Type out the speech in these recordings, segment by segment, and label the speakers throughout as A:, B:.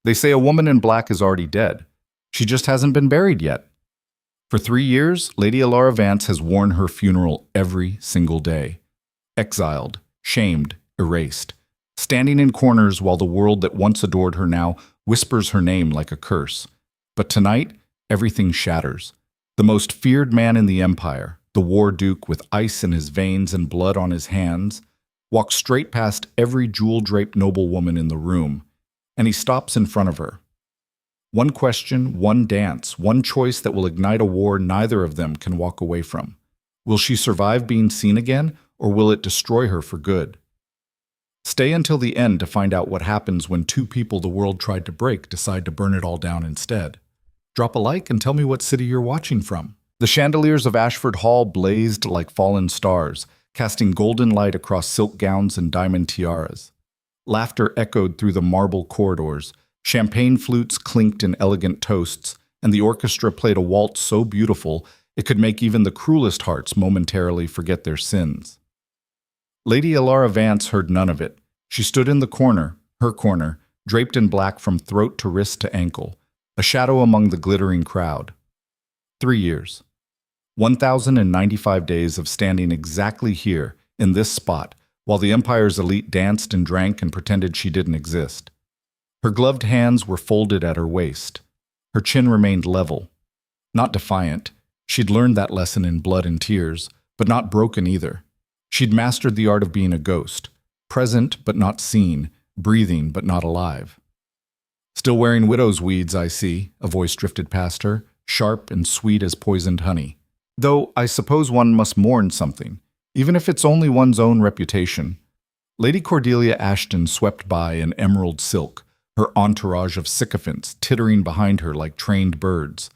A: They say a woman in black is already dead. She just hasn't been buried yet. For 3 years, Lady Elara Vance has worn her funeral every single day. Exiled, shamed, erased. Standing in corners while the world that once adored her now whispers her name like a curse. But tonight, everything shatters. The most feared man in the empire, the war duke with ice in his veins and blood on his hands, walks straight past every jewel-draped noblewoman in the room, and he stops in front of her. One question, one dance, one choice that will ignite a war neither of them can walk away from. Will she survive being seen again, or will it destroy her for good? Stay until the end to find out what happens when two people the world tried to break decide to burn it all down instead. Drop a like and tell me what city you're watching from. The chandeliers of Ashford Hall blazed like fallen stars, casting golden light across silk gowns and diamond tiaras. Laughter echoed through the marble corridors, champagne flutes clinked in elegant toasts, and the orchestra played a waltz so beautiful it could make even the cruelest hearts momentarily forget their sins. Lady Elara Vance heard none of it. She stood in the corner, her corner, draped in black from throat to wrist to ankle, a shadow among the glittering crowd. 3 years. 1,095 days of standing exactly here, in this spot, while the Empire's elite danced and drank and pretended she didn't exist. Her gloved hands were folded at her waist. Her chin remained level. Not defiant. She'd learned that lesson in blood and tears, but not broken either. She'd mastered the art of being a ghost, present but not seen, breathing but not alive. "Still wearing widow's weeds, I see," a voice drifted past her, sharp and sweet as poisoned honey. "Though I suppose one must mourn something, even if it's only one's own reputation." Lady Cordelia Ashton swept by in emerald silk, her entourage of sycophants tittering behind her like trained birds.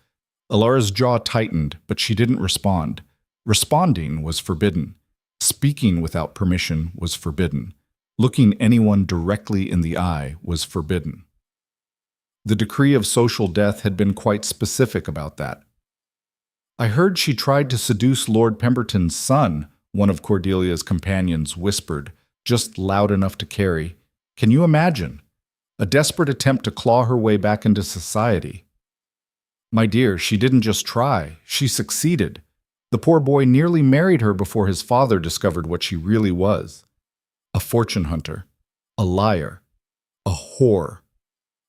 A: Elara's jaw tightened, but she didn't respond. Responding was forbidden. Speaking without permission was forbidden. Looking anyone directly in the eye was forbidden. The decree of social death had been quite specific about that. "I heard she tried to seduce Lord Pemberton's son," one of Cordelia's companions whispered, just loud enough to carry. "Can you imagine? A desperate attempt to claw her way back into society." "My dear, she didn't just try, she succeeded. The poor boy nearly married her before his father discovered what she really was. A fortune hunter, a liar, a whore."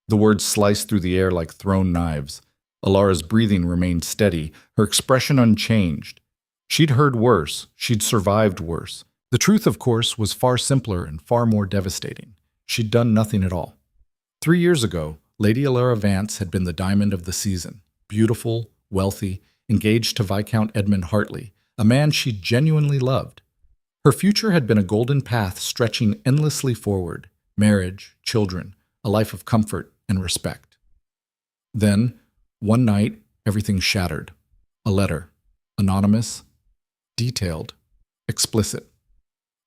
A: The words sliced through the air like thrown knives. Elara's breathing remained steady, her expression unchanged. She'd heard worse, she'd survived worse. The truth, of course, was far simpler and far more devastating. She'd done nothing at all. 3 years ago, Lady Elara Vance had been the diamond of the season, beautiful, wealthy, engaged to Viscount Edmund Hartley, a man she genuinely loved. Her future had been a golden path stretching endlessly forward, marriage, children, a life of comfort and respect. Then, one night, everything shattered. A letter, anonymous, detailed, explicit.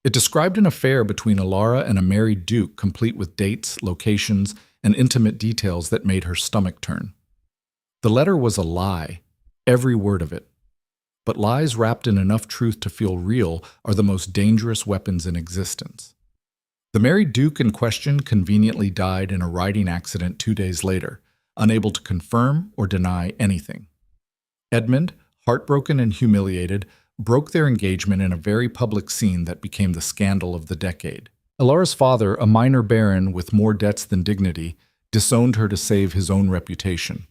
A: It described an affair between Elara and a married duke, complete with dates, locations, and intimate details that made her stomach turn. The letter was a lie, every word of it. But lies wrapped in enough truth to feel real are the most dangerous weapons in existence. The married duke in question conveniently died in a riding accident 2 days later, unable to confirm or deny anything. Edmund, heartbroken and humiliated, broke their engagement in a very public scene that became the scandal of the decade. Elara's father, a minor baron with more debts than dignity, disowned her to save his own reputation.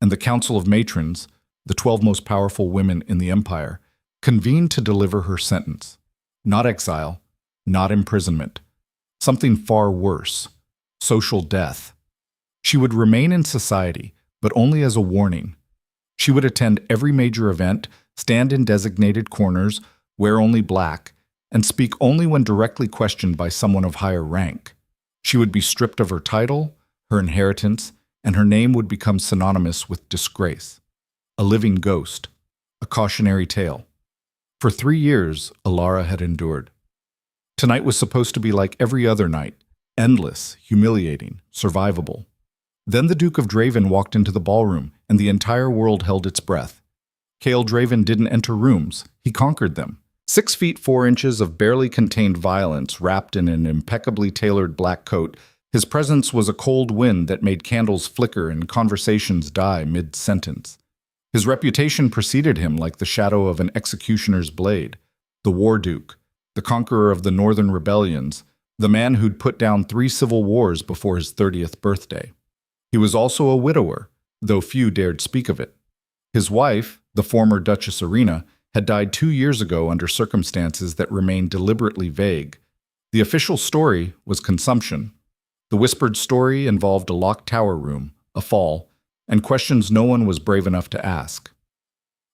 A: And the Council of Matrons, the 12 most powerful women in the empire, convened to deliver her sentence. Not exile, not imprisonment. Something far worse, social death. She would remain in society, but only as a warning. She would attend every major event, stand in designated corners, wear only black, and speak only when directly questioned by someone of higher rank. She would be stripped of her title, her inheritance, and her name would become synonymous with disgrace. A living ghost, a cautionary tale. For 3 years, Elara had endured. Tonight was supposed to be like every other night, endless, humiliating, survivable. Then the Duke of Draven walked into the ballroom, and the entire world held its breath. Cale Draven didn't enter rooms, he conquered them. 6 feet 4 inches of barely contained violence wrapped in an impeccably tailored black coat, His presence was a cold wind that made candles flicker and conversations die mid-sentence. His reputation preceded him like the shadow of an executioner's blade, the war duke, the conqueror of the northern rebellions, the man who'd put down 3 civil wars before his 30th birthday. He was also a widower, though few dared speak of it. His wife, the former Duchess Irina, had died 2 years ago under circumstances that remained deliberately vague. The official story was consumption. The whispered story involved a locked tower room, a fall, and questions no one was brave enough to ask.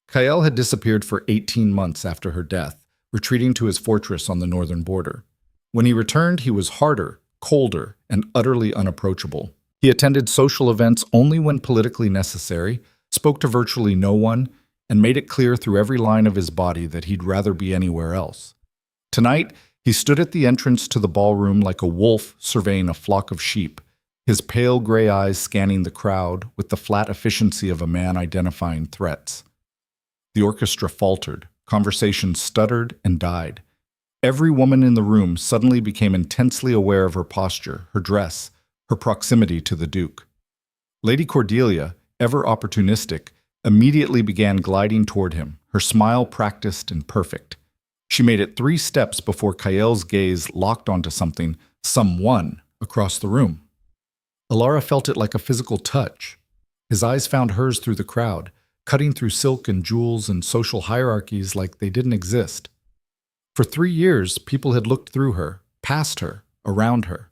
A: Kael had disappeared for 18 months after her death, retreating to his fortress on the northern border. When he returned, he was harder, colder, and utterly unapproachable. He attended social events only when politically necessary, spoke to virtually no one, and made it clear through every line of his body that he'd rather be anywhere else. Tonight, he stood at the entrance to the ballroom like a wolf surveying a flock of sheep, his pale gray eyes scanning the crowd with the flat efficiency of a man identifying threats. The orchestra faltered, conversation stuttered and died. Every woman in the room suddenly became intensely aware of her posture, her dress, her proximity to the Duke. Lady Cordelia, ever opportunistic, immediately began gliding toward him, her smile practiced and perfect. She made it 3 steps before Kael's gaze locked onto someone across the room. Elara felt it like a physical touch. His eyes found hers through the crowd, cutting through silk and jewels and social hierarchies like they didn't exist. For 3 years, people had looked through her, past her, around her.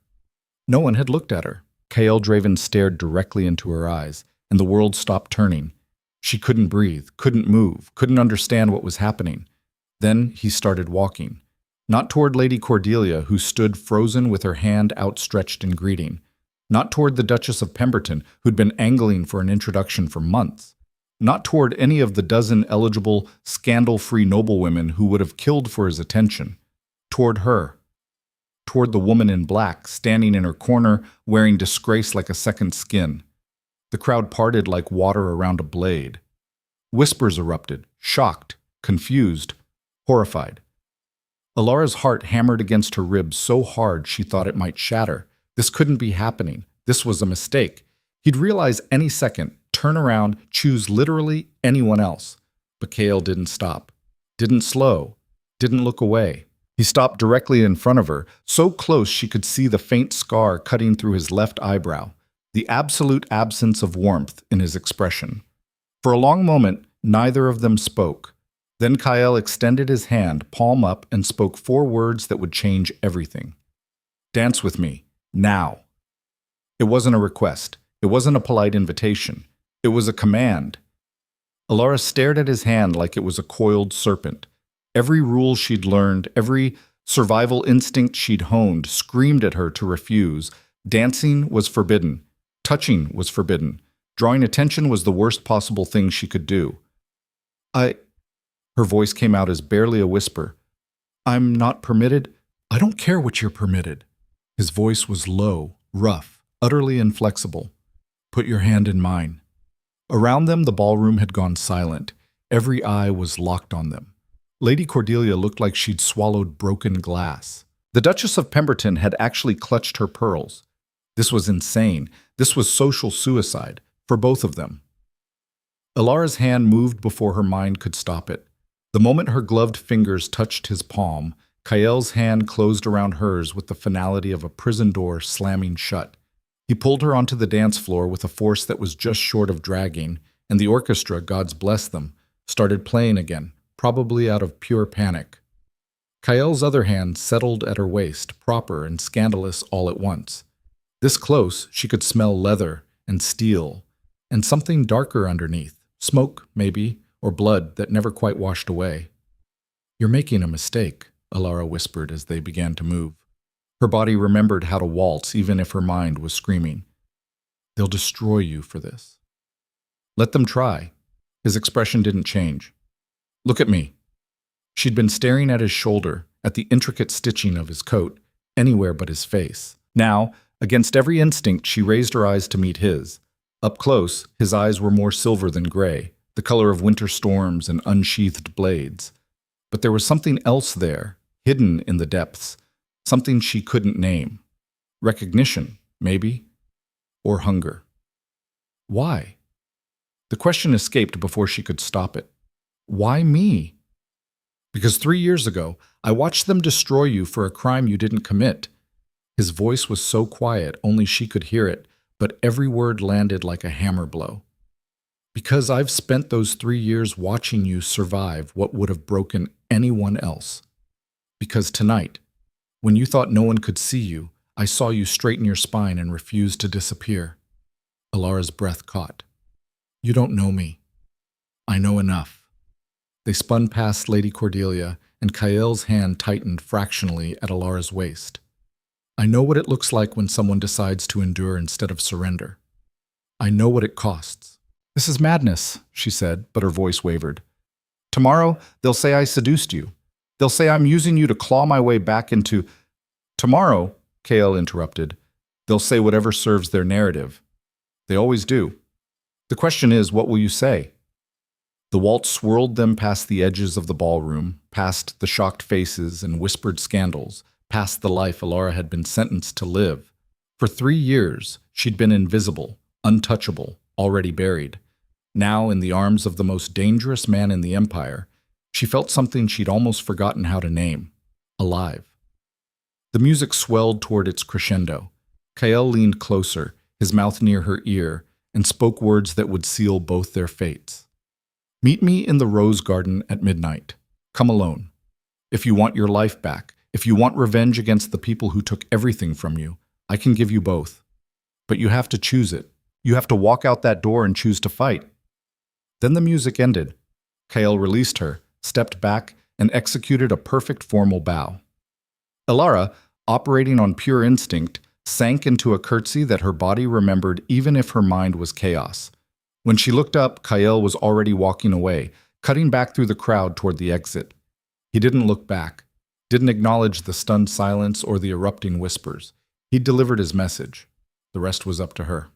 A: No one had looked at her. Kael Draven stared directly into her eyes, and the world stopped turning. She couldn't breathe, couldn't move, couldn't understand what was happening. Then he started walking. Not toward Lady Cordelia, who stood frozen with her hand outstretched in greeting. Not toward the Duchess of Pemberton, who'd been angling for an introduction for months. Not toward any of the dozen eligible, scandal-free noblewomen who would have killed for his attention. Toward her. Toward the woman in black, standing in her corner, wearing disgrace like a second skin. The crowd parted like water around a blade. Whispers erupted, shocked, confused, horrified. Elara's heart hammered against her ribs so hard she thought it might shatter. This couldn't be happening. This was a mistake. He'd realize any second, turn around, choose literally anyone else. But Kael didn't stop, didn't slow, didn't look away. He stopped directly in front of her, so close she could see the faint scar cutting through his left eyebrow, the absolute absence of warmth in his expression. For a long moment, neither of them spoke. Then Kael extended his hand, palm up, and spoke 4 words that would change everything. "Dance with me, now." It wasn't a request. It wasn't a polite invitation. It was a command. Elara stared at his hand like it was a coiled serpent. Every rule she'd learned, every survival instinct she'd honed, screamed at her to refuse. Dancing was forbidden. Touching was forbidden. Drawing attention was the worst possible thing she could do. Her voice came out as barely a whisper. "I'm not permitted." "I don't care what you're permitted." His voice was low, rough, utterly inflexible. "Put your hand in mine." Around them, the ballroom had gone silent. Every eye was locked on them. Lady Cordelia looked like she'd swallowed broken glass. The Duchess of Pemberton had actually clutched her pearls. This was insane. This was social suicide, for both of them. Elara's hand moved before her mind could stop it. The moment her gloved fingers touched his palm, Kael's hand closed around hers with the finality of a prison door slamming shut. He pulled her onto the dance floor with a force that was just short of dragging, and the orchestra, God's bless them, started playing again, probably out of pure panic. Kael's other hand settled at her waist, proper and scandalous all at once. This close, she could smell leather and steel, and something darker underneath, smoke, maybe, or blood that never quite washed away. "You're making a mistake," Elara whispered as they began to move. Her body remembered how to waltz even if her mind was screaming. "They'll destroy you for this." "Let them try." His expression didn't change. "Look at me." She'd been staring at his shoulder, at the intricate stitching of his coat, anywhere but his face. Now, against every instinct, she raised her eyes to meet his. Up close, his eyes were more silver than gray, the color of winter storms and unsheathed blades. But there was something else there, hidden in the depths, something she couldn't name. Recognition, maybe, or hunger. Why? The question escaped before she could stop it. Why me? Because 3 years ago, I watched them destroy you for a crime you didn't commit. His voice was so quiet, only she could hear it, but every word landed like a hammer blow. Because I've spent those 3 years watching you survive what would have broken anyone else. Because tonight, when you thought no one could see you, I saw you straighten your spine and refuse to disappear. Elara's breath caught. You don't know me. I know enough. They spun past Lady Cordelia, and Kael's hand tightened fractionally at Elara's waist. I know what it looks like when someone decides to endure instead of surrender. I know what it costs. This is madness, she said, but her voice wavered. Tomorrow, they'll say I seduced you. They'll say I'm using you to claw my way back into... Tomorrow, Kael interrupted, they'll say whatever serves their narrative. They always do. The question is, what will you say? The waltz swirled them past the edges of the ballroom, past the shocked faces and whispered scandals, past the life Elara had been sentenced to live. For 3 years, she'd been invisible, untouchable, already buried. Now, in the arms of the most dangerous man in the Empire, she felt something she'd almost forgotten how to name: alive. The music swelled toward its crescendo. Kael leaned closer, his mouth near her ear, and spoke words that would seal both their fates. Meet me in the rose garden at midnight. Come alone. If you want your life back, if you want revenge against the people who took everything from you, I can give you both. But you have to choose it. You have to walk out that door and choose to fight. Then the music ended. Kael released her, stepped back, and executed a perfect formal bow. Elara, operating on pure instinct, sank into a curtsy that her body remembered even if her mind was chaos. When she looked up, Kael was already walking away, cutting back through the crowd toward the exit. He didn't look back, didn't acknowledge the stunned silence or the erupting whispers. He'd delivered his message. The rest was up to her.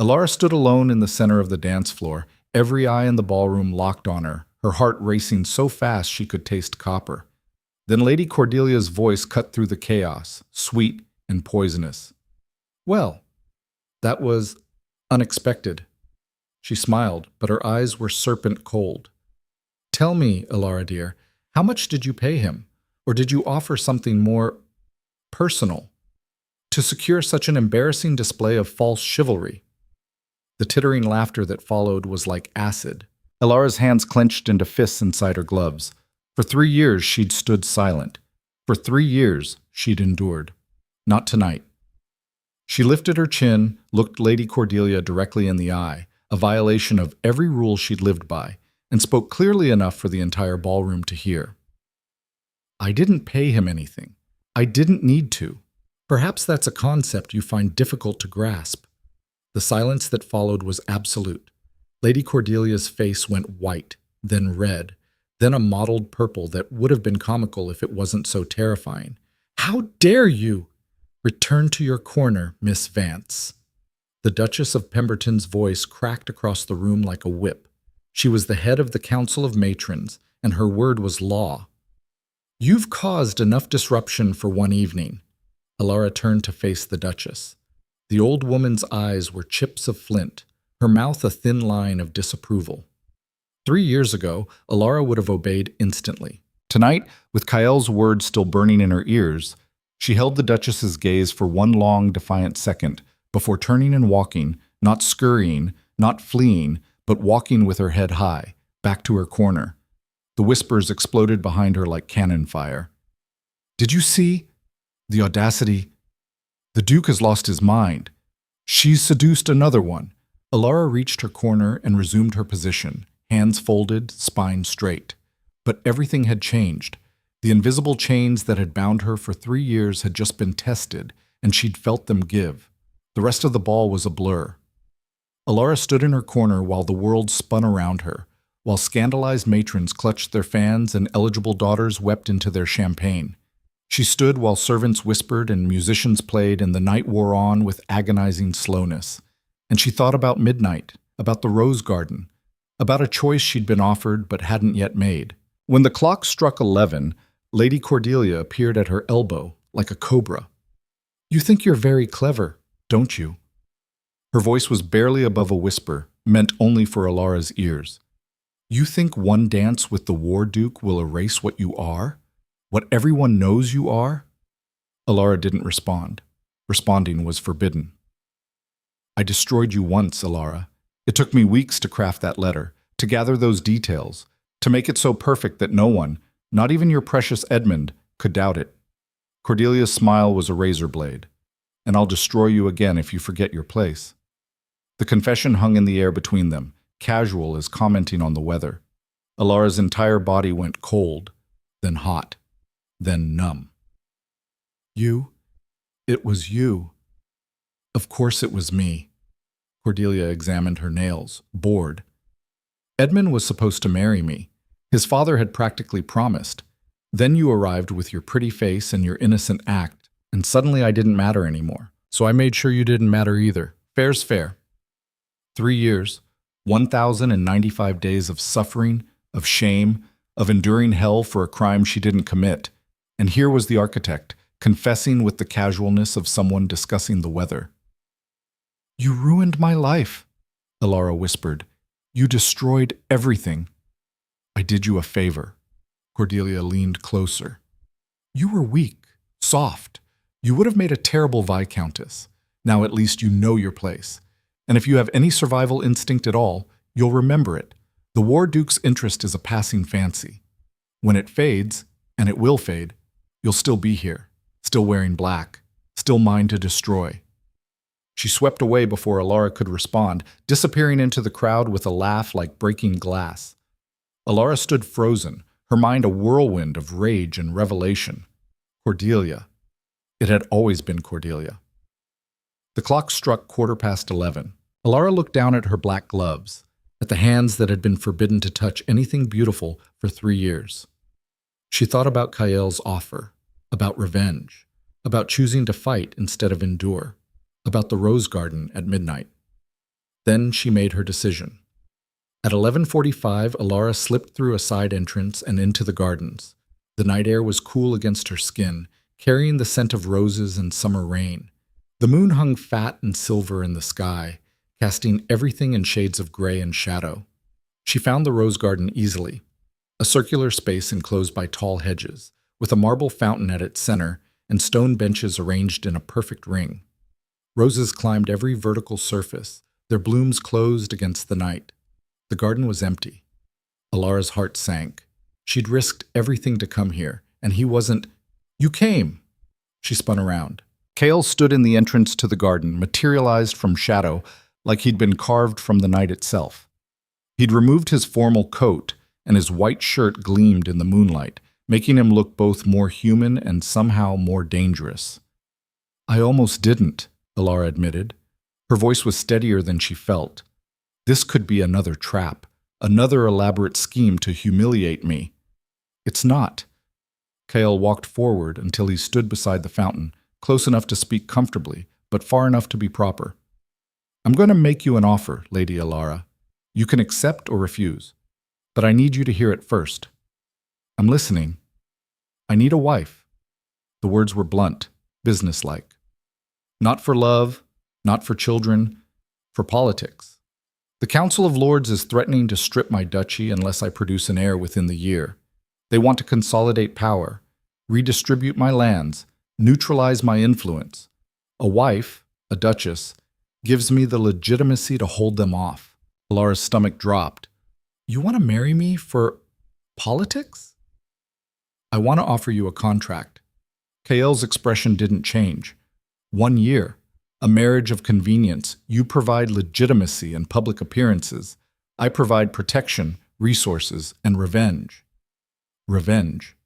A: Elara stood alone in the center of the dance floor, every eye in the ballroom locked on her, her heart racing so fast she could taste copper. Then Lady Cordelia's voice cut through the chaos, sweet and poisonous. Well, that was unexpected. She smiled, but her eyes were serpent cold. Tell me, Elara dear, how much did you pay him? Or did you offer something more personal to secure such an embarrassing display of false chivalry? The tittering laughter that followed was like acid. Elara's hands clenched into fists inside her gloves. For 3 years, she'd stood silent. For 3 years, she'd endured. Not tonight. She lifted her chin, looked Lady Cordelia directly in the eye, a violation of every rule she'd lived by, and spoke clearly enough for the entire ballroom to hear. I didn't pay him anything. I didn't need to. Perhaps that's a concept you find difficult to grasp. The silence that followed was absolute. Lady Cordelia's face went white, then red, then a mottled purple that would have been comical if it wasn't so terrifying. How dare you! Return to your corner, Miss Vance. The Duchess of Pemberton's voice cracked across the room like a whip. She was the head of the Council of Matrons, and her word was law. You've caused enough disruption for one evening. Elara turned to face the Duchess. The old woman's eyes were chips of flint, her mouth a thin line of disapproval. 3 years ago, Elara would have obeyed instantly. Tonight, with Kael's words still burning in her ears, she held the Duchess's gaze for one long, defiant second before turning and walking, not scurrying, not fleeing, but walking with her head high, back to her corner. The whispers exploded behind her like cannon fire. Did you see? The audacity. The Duke has lost his mind. She's seduced another one. Elara reached her corner and resumed her position, hands folded, spine straight. But everything had changed. The invisible chains that had bound her for 3 years had just been tested, and she'd felt them give. The rest of the ball was a blur. Elara stood in her corner while the world spun around her, while scandalized matrons clutched their fans and eligible daughters wept into their champagne. She stood while servants whispered and musicians played and the night wore on with agonizing slowness. And she thought about midnight, about the rose garden, about a choice she'd been offered but hadn't yet made. When the clock struck 11, Lady Cordelia appeared at her elbow like a cobra. You think you're very clever, don't you? Her voice was barely above a whisper, meant only for Elara's ears. You think one dance with the War Duke will erase what you are? What everyone knows you are? Elara didn't respond. Responding was forbidden. I destroyed you once, Elara. It took me weeks to craft that letter, to gather those details, to make it so perfect that no one, not even your precious Edmund, could doubt it. Cordelia's smile was a razor blade. And I'll destroy you again if you forget your place. The confession hung in the air between them, casual as commenting on the weather. Elara's entire body went cold, then hot, then numb. You? It was you. Of course it was me. Cordelia examined her nails, bored. Edmund was supposed to marry me. His father had practically promised. Then you arrived with your pretty face and your innocent act, and suddenly I didn't matter anymore. So I made sure you didn't matter either. Fair's fair. 3 years, 1,095 days of suffering, of shame, of enduring hell for a crime she didn't commit. And here was the architect, confessing with the casualness of someone discussing the weather. You ruined my life, Elara whispered. You destroyed everything. I did you a favor. Cordelia leaned closer. You were weak, soft. You would have made a terrible viscountess. Now at least you know your place. And if you have any survival instinct at all, you'll remember it. The War Duke's interest is a passing fancy. When it fades, and it will fade, you'll still be here, still wearing black, still mine to destroy. She swept away before Elara could respond, disappearing into the crowd with a laugh like breaking glass. Elara stood frozen, her mind a whirlwind of rage and revelation. Cordelia. It had always been Cordelia. The clock struck 11:15. Elara looked down at her black gloves, at the hands that had been forbidden to touch anything beautiful for 3 years. She thought about Kael's offer, about revenge, about choosing to fight instead of endure, about the rose garden at midnight. Then she made her decision. At 11:45, Elara slipped through a side entrance and into the gardens. The night air was cool against her skin, carrying the scent of roses and summer rain. The moon hung fat and silver in the sky, casting everything in shades of gray and shadow. She found the rose garden easily, a circular space enclosed by tall hedges, with a marble fountain at its center and stone benches arranged in a perfect ring. Roses climbed every vertical surface, their blooms closed against the night. The garden was empty. Elara's heart sank. She'd risked everything to come here, and he wasn't. You came! She spun around. Kael stood in the entrance to the garden, materialized from shadow, like he'd been carved from the night itself. He'd removed his formal coat, and his white shirt gleamed in the moonlight, making him look both more human and somehow more dangerous. I almost didn't, Elara admitted. Her voice was steadier than she felt. This could be another trap, another elaborate scheme to humiliate me. It's not. Kael walked forward until he stood beside the fountain, close enough to speak comfortably, but far enough to be proper. I'm going to make you an offer, Lady Elara. You can accept or refuse, but I need you to hear it first. I'm listening. I need a wife. The words were blunt, businesslike. Not for love, not for children, for politics. The Council of Lords is threatening to strip my duchy unless I produce an heir within the year. They want to consolidate power, redistribute my lands, neutralize my influence. A wife, a duchess, gives me the legitimacy to hold them off. Elara's stomach dropped. You want to marry me for politics? I want to offer you a contract. Kael's expression didn't change. 1 year. A marriage of convenience. You provide legitimacy and public appearances. I provide protection, resources, and revenge. Revenge.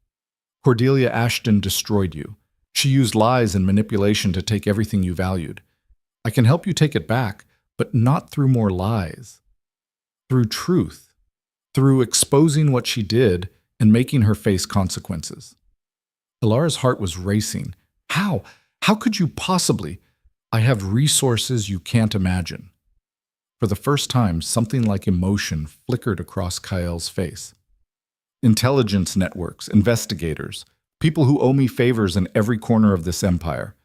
A: Cordelia Ashton destroyed you. She used lies and manipulation to take everything you valued. I can help you take it back, but not through more lies. Through truth. Through exposing what she did and making her face consequences. Elara's heart was racing. How? How could you possibly? I have resources you can't imagine. For the first time, something like emotion flickered across Kael's face. Intelligence networks, investigators, people who owe me favors in every corner of this empire.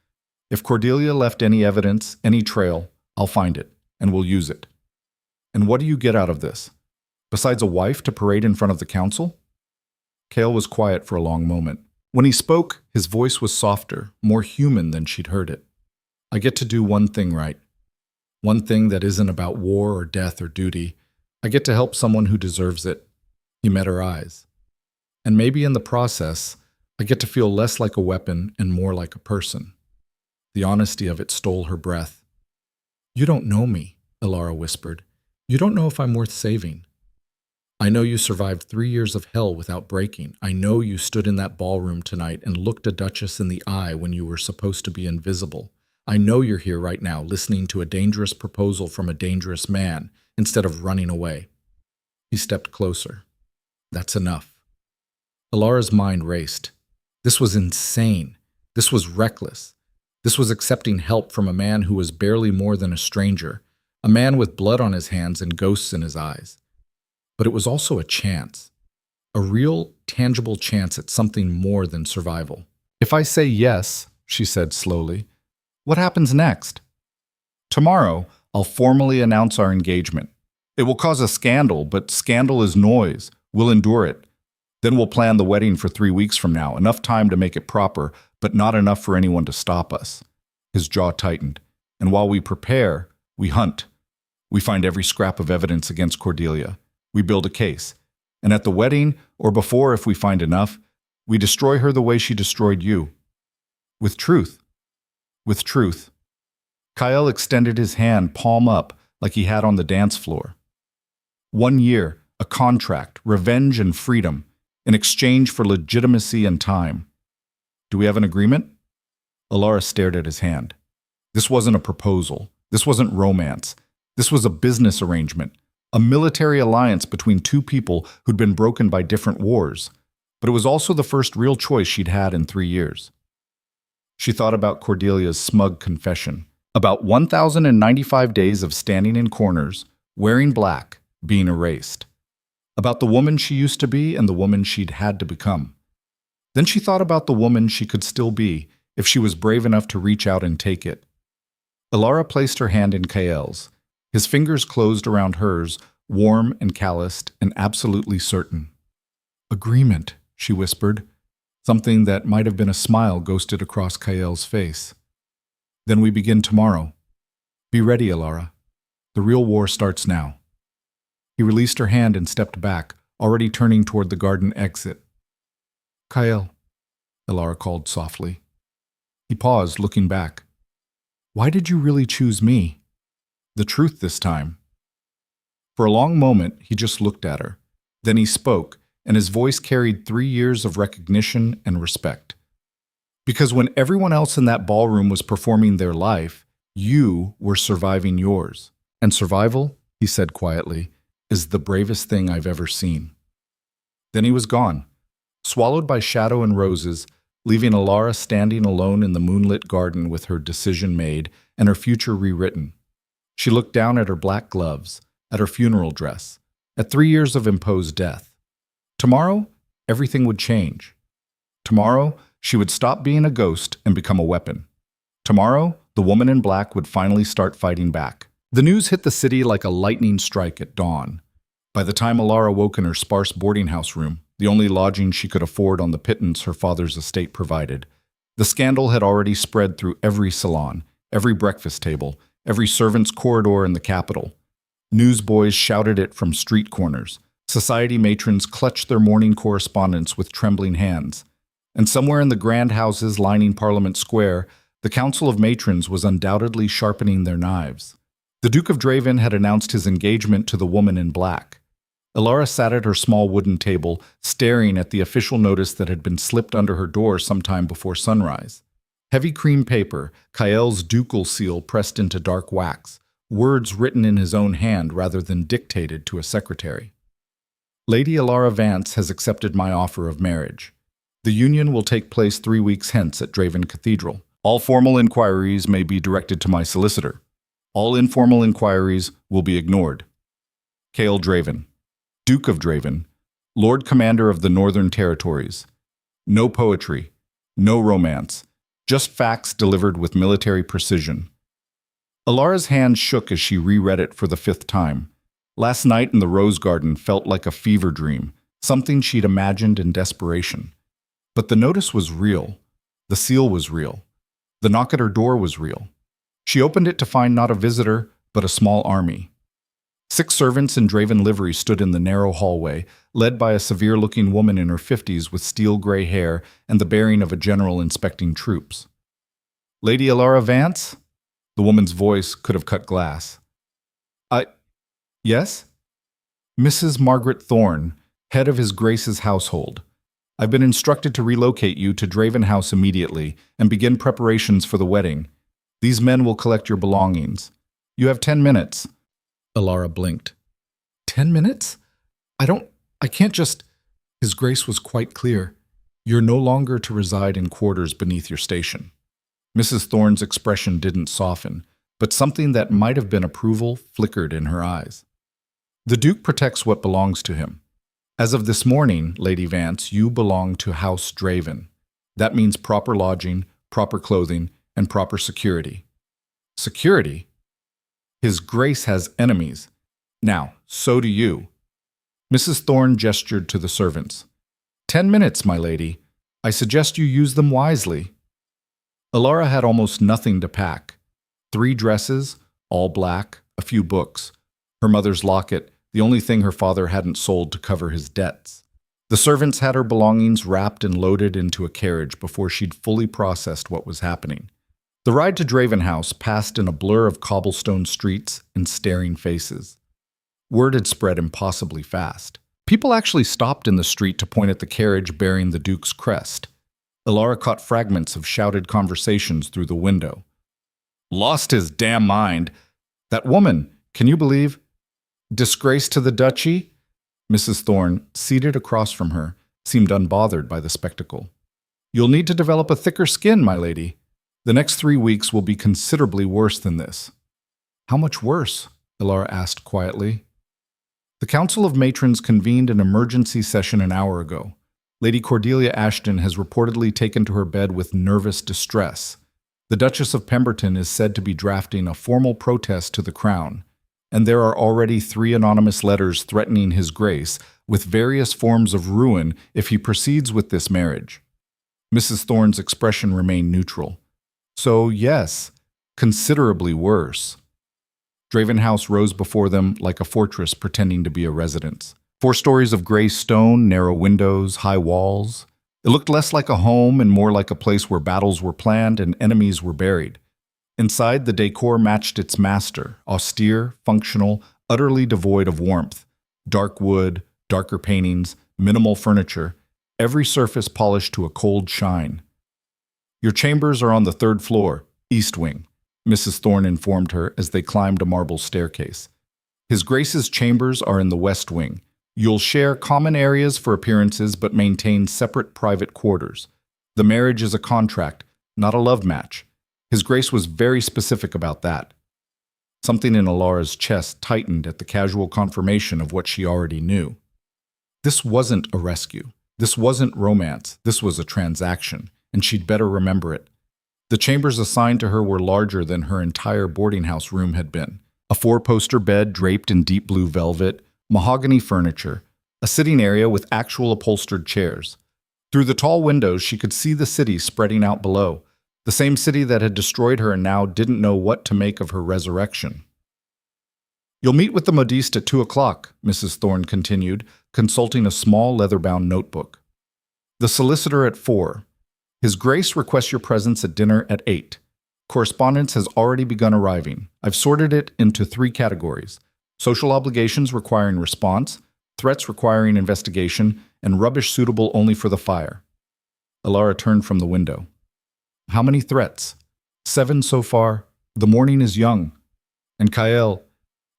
A: If Cordelia left any evidence, any trail, I'll find it, and we'll use it. And what do you get out of this? Besides a wife to parade in front of the council? Cale was quiet for a long moment. When he spoke, his voice was softer, more human than she'd heard it. I get to do one thing right. One thing that isn't about war or death or duty. I get to help someone who deserves it. He met her eyes. And maybe in the process, I get to feel less like a weapon and more like a person. The honesty of it stole her breath. You don't know me, Elara whispered. You don't know if I'm worth saving. I know you survived 3 years of hell without breaking. I know you stood in that ballroom tonight and looked a duchess in the eye when you were supposed to be invisible. I know you're here right now listening to a dangerous proposal from a dangerous man instead of running away. He stepped closer. That's enough. Elara's mind raced. This was insane. This was reckless. This was accepting help from a man who was barely more than a stranger, a man with blood on his hands and ghosts in his eyes. But it was also a chance, a real, tangible chance at something more than survival. If I say yes, she said slowly, what happens next? Tomorrow, I'll formally announce our engagement. It will cause a scandal, but scandal is noise. We'll endure it. Then we'll plan the wedding for 3 weeks from now, enough time to make it proper, but not enough for anyone to stop us. His jaw tightened. And while we prepare, we hunt. We find every scrap of evidence against Cordelia. We build a case. And at the wedding, or before if we find enough, we destroy her the way she destroyed you. With truth. With truth. Kyle extended his hand palm up like he had on the dance floor. 1 year, a contract, revenge and freedom, in exchange for legitimacy and time. Do we have an agreement? Elara stared at his hand. This wasn't a proposal. This wasn't romance. This was a business arrangement. A military alliance between two people who'd been broken by different wars. But it was also the first real choice she'd had in 3 years. She thought about Cordelia's smug confession, about 1,095 days of standing in corners, wearing black, being erased. About the woman she used to be and the woman she'd had to become. Then she thought about the woman she could still be if she was brave enough to reach out and take it. Elara placed her hand in Kael's. His fingers closed around hers, warm and calloused and absolutely certain. Agreement, she whispered. Something that might have been a smile ghosted across Kael's face. Then we begin tomorrow. Be ready, Elara. The real war starts now. He released her hand and stepped back, already turning toward the garden exit. Kael, Elara called softly. He paused, looking back. Why did you really choose me? The truth this time. For a long moment, he just looked at her. Then he spoke, and his voice carried 3 years of recognition and respect. Because when everyone else in that ballroom was performing their life, you were surviving yours. And survival, he said quietly, is the bravest thing I've ever seen. Then he was gone, swallowed by shadow and roses, leaving Elara standing alone in the moonlit garden with her decision made and her future rewritten. She looked down at her black gloves, at her funeral dress, at 3 years of imposed death. Tomorrow, everything would change. Tomorrow, she would stop being a ghost and become a weapon. Tomorrow, the woman in black would finally start fighting back. The news hit the city like a lightning strike at dawn. By the time Elara woke in her sparse boarding house room, the only lodging she could afford on the pittance her father's estate provided, the scandal had already spread through every salon, every breakfast table, every servant's corridor in the capital. Newsboys shouted it from street corners. Society matrons clutched their morning correspondence with trembling hands. And somewhere in the grand houses lining Parliament Square, the Council of Matrons was undoubtedly sharpening their knives. The Duke of Draven had announced his engagement to the woman in black. Elara sat at her small wooden table, staring at the official notice that had been slipped under her door sometime before sunrise. Heavy cream paper, Kael's ducal seal pressed into dark wax, words written in his own hand rather than dictated to a secretary. Lady Elara Vance has accepted my offer of marriage. The union will take place 3 weeks hence at Draven Cathedral. All formal inquiries may be directed to my solicitor. All informal inquiries will be ignored. Kael Draven, Duke of Draven, Lord Commander of the Northern Territories. No poetry, no romance, Just facts delivered with military precision. Elara's hand shook as she reread it for the fifth time. Last night in the rose garden felt like a fever dream, something she'd imagined in desperation. But the notice was real. The seal was real. The knock at her door was real. She opened it to find not a visitor, but a small army. 6 servants in Draven livery stood in the narrow hallway, led by a severe-looking woman in her 50s with steel-gray hair and the bearing of a general inspecting troops. "Lady Elara Vance?" The woman's voice could have cut glass. Yes? "Mrs. Margaret Thorne, head of His Grace's household. I've been instructed to relocate you to Draven House immediately and begin preparations for the wedding. These men will collect your belongings. You have 10 minutes. Elara blinked. 10 minutes? I can't just... His Grace was quite clear. You're no longer to reside in quarters beneath your station. Mrs. Thorne's expression didn't soften, but something that might have been approval flickered in her eyes. The Duke protects what belongs to him. As of this morning, Lady Vance, you belong to House Draven. That means proper lodging, proper clothing, and proper security. Security? His Grace has enemies. Now, so do you. Mrs. Thorne gestured to the servants. 10 minutes, my lady. I suggest you use them wisely. Elara had almost nothing to pack. 3 dresses, all black, a few books. Her mother's locket, the only thing her father hadn't sold to cover his debts. The servants had her belongings wrapped and loaded into a carriage before she'd fully processed what was happening. The ride to Draven House passed in a blur of cobblestone streets and staring faces. Word had spread impossibly fast. People actually stopped in the street to point at the carriage bearing the Duke's crest. Elara caught fragments of shouted conversations through the window. Lost his damn mind. That woman, can you believe? Disgrace to the duchy? Mrs. Thorne, seated across from her, seemed unbothered by the spectacle. You'll need to develop a thicker skin, my lady. The next 3 weeks will be considerably worse than this. How much worse? Elara asked quietly. The Council of Matrons convened an emergency session an hour ago. Lady Cordelia Ashton has reportedly taken to her bed with nervous distress. The Duchess of Pemberton is said to be drafting a formal protest to the Crown, and there are already 3 anonymous letters threatening His Grace with various forms of ruin if he proceeds with this marriage. Mrs. Thorne's expression remained neutral. So, yes, considerably worse. Draven House rose before them like a fortress pretending to be a residence. 4 stories of gray stone, narrow windows, high walls. It looked less like a home and more like a place where battles were planned and enemies were buried. Inside, the decor matched its master, austere, functional, utterly devoid of warmth. Dark wood, darker paintings, minimal furniture, every surface polished to a cold shine. Your chambers are on the 3rd floor, East Wing, Mrs. Thorne informed her as they climbed a marble staircase. His Grace's chambers are in the West Wing. You'll share common areas for appearances but maintain separate private quarters. The marriage is a contract, not a love match. His Grace was very specific about that. Something in Elara's chest tightened at the casual confirmation of what she already knew. This wasn't a rescue. This wasn't romance. This was a transaction, and she'd better remember it. The chambers assigned to her were larger than her entire boarding house room had been. A 4-poster bed draped in deep blue velvet, mahogany furniture, a sitting area with actual upholstered chairs. Through the tall windows, she could see the city spreading out below, the same city that had destroyed her and now didn't know what to make of her resurrection. You'll meet with the modiste at 2 o'clock, Mrs. Thorne continued, consulting a small leather-bound notebook. The solicitor at 4. His Grace requests your presence at dinner at 8. Correspondence has already begun arriving. I've sorted it into 3 categories: social obligations requiring response, threats requiring investigation, and rubbish suitable only for the fire. Elara turned from the window. How many threats? 7 so far. The morning is young. And Kael,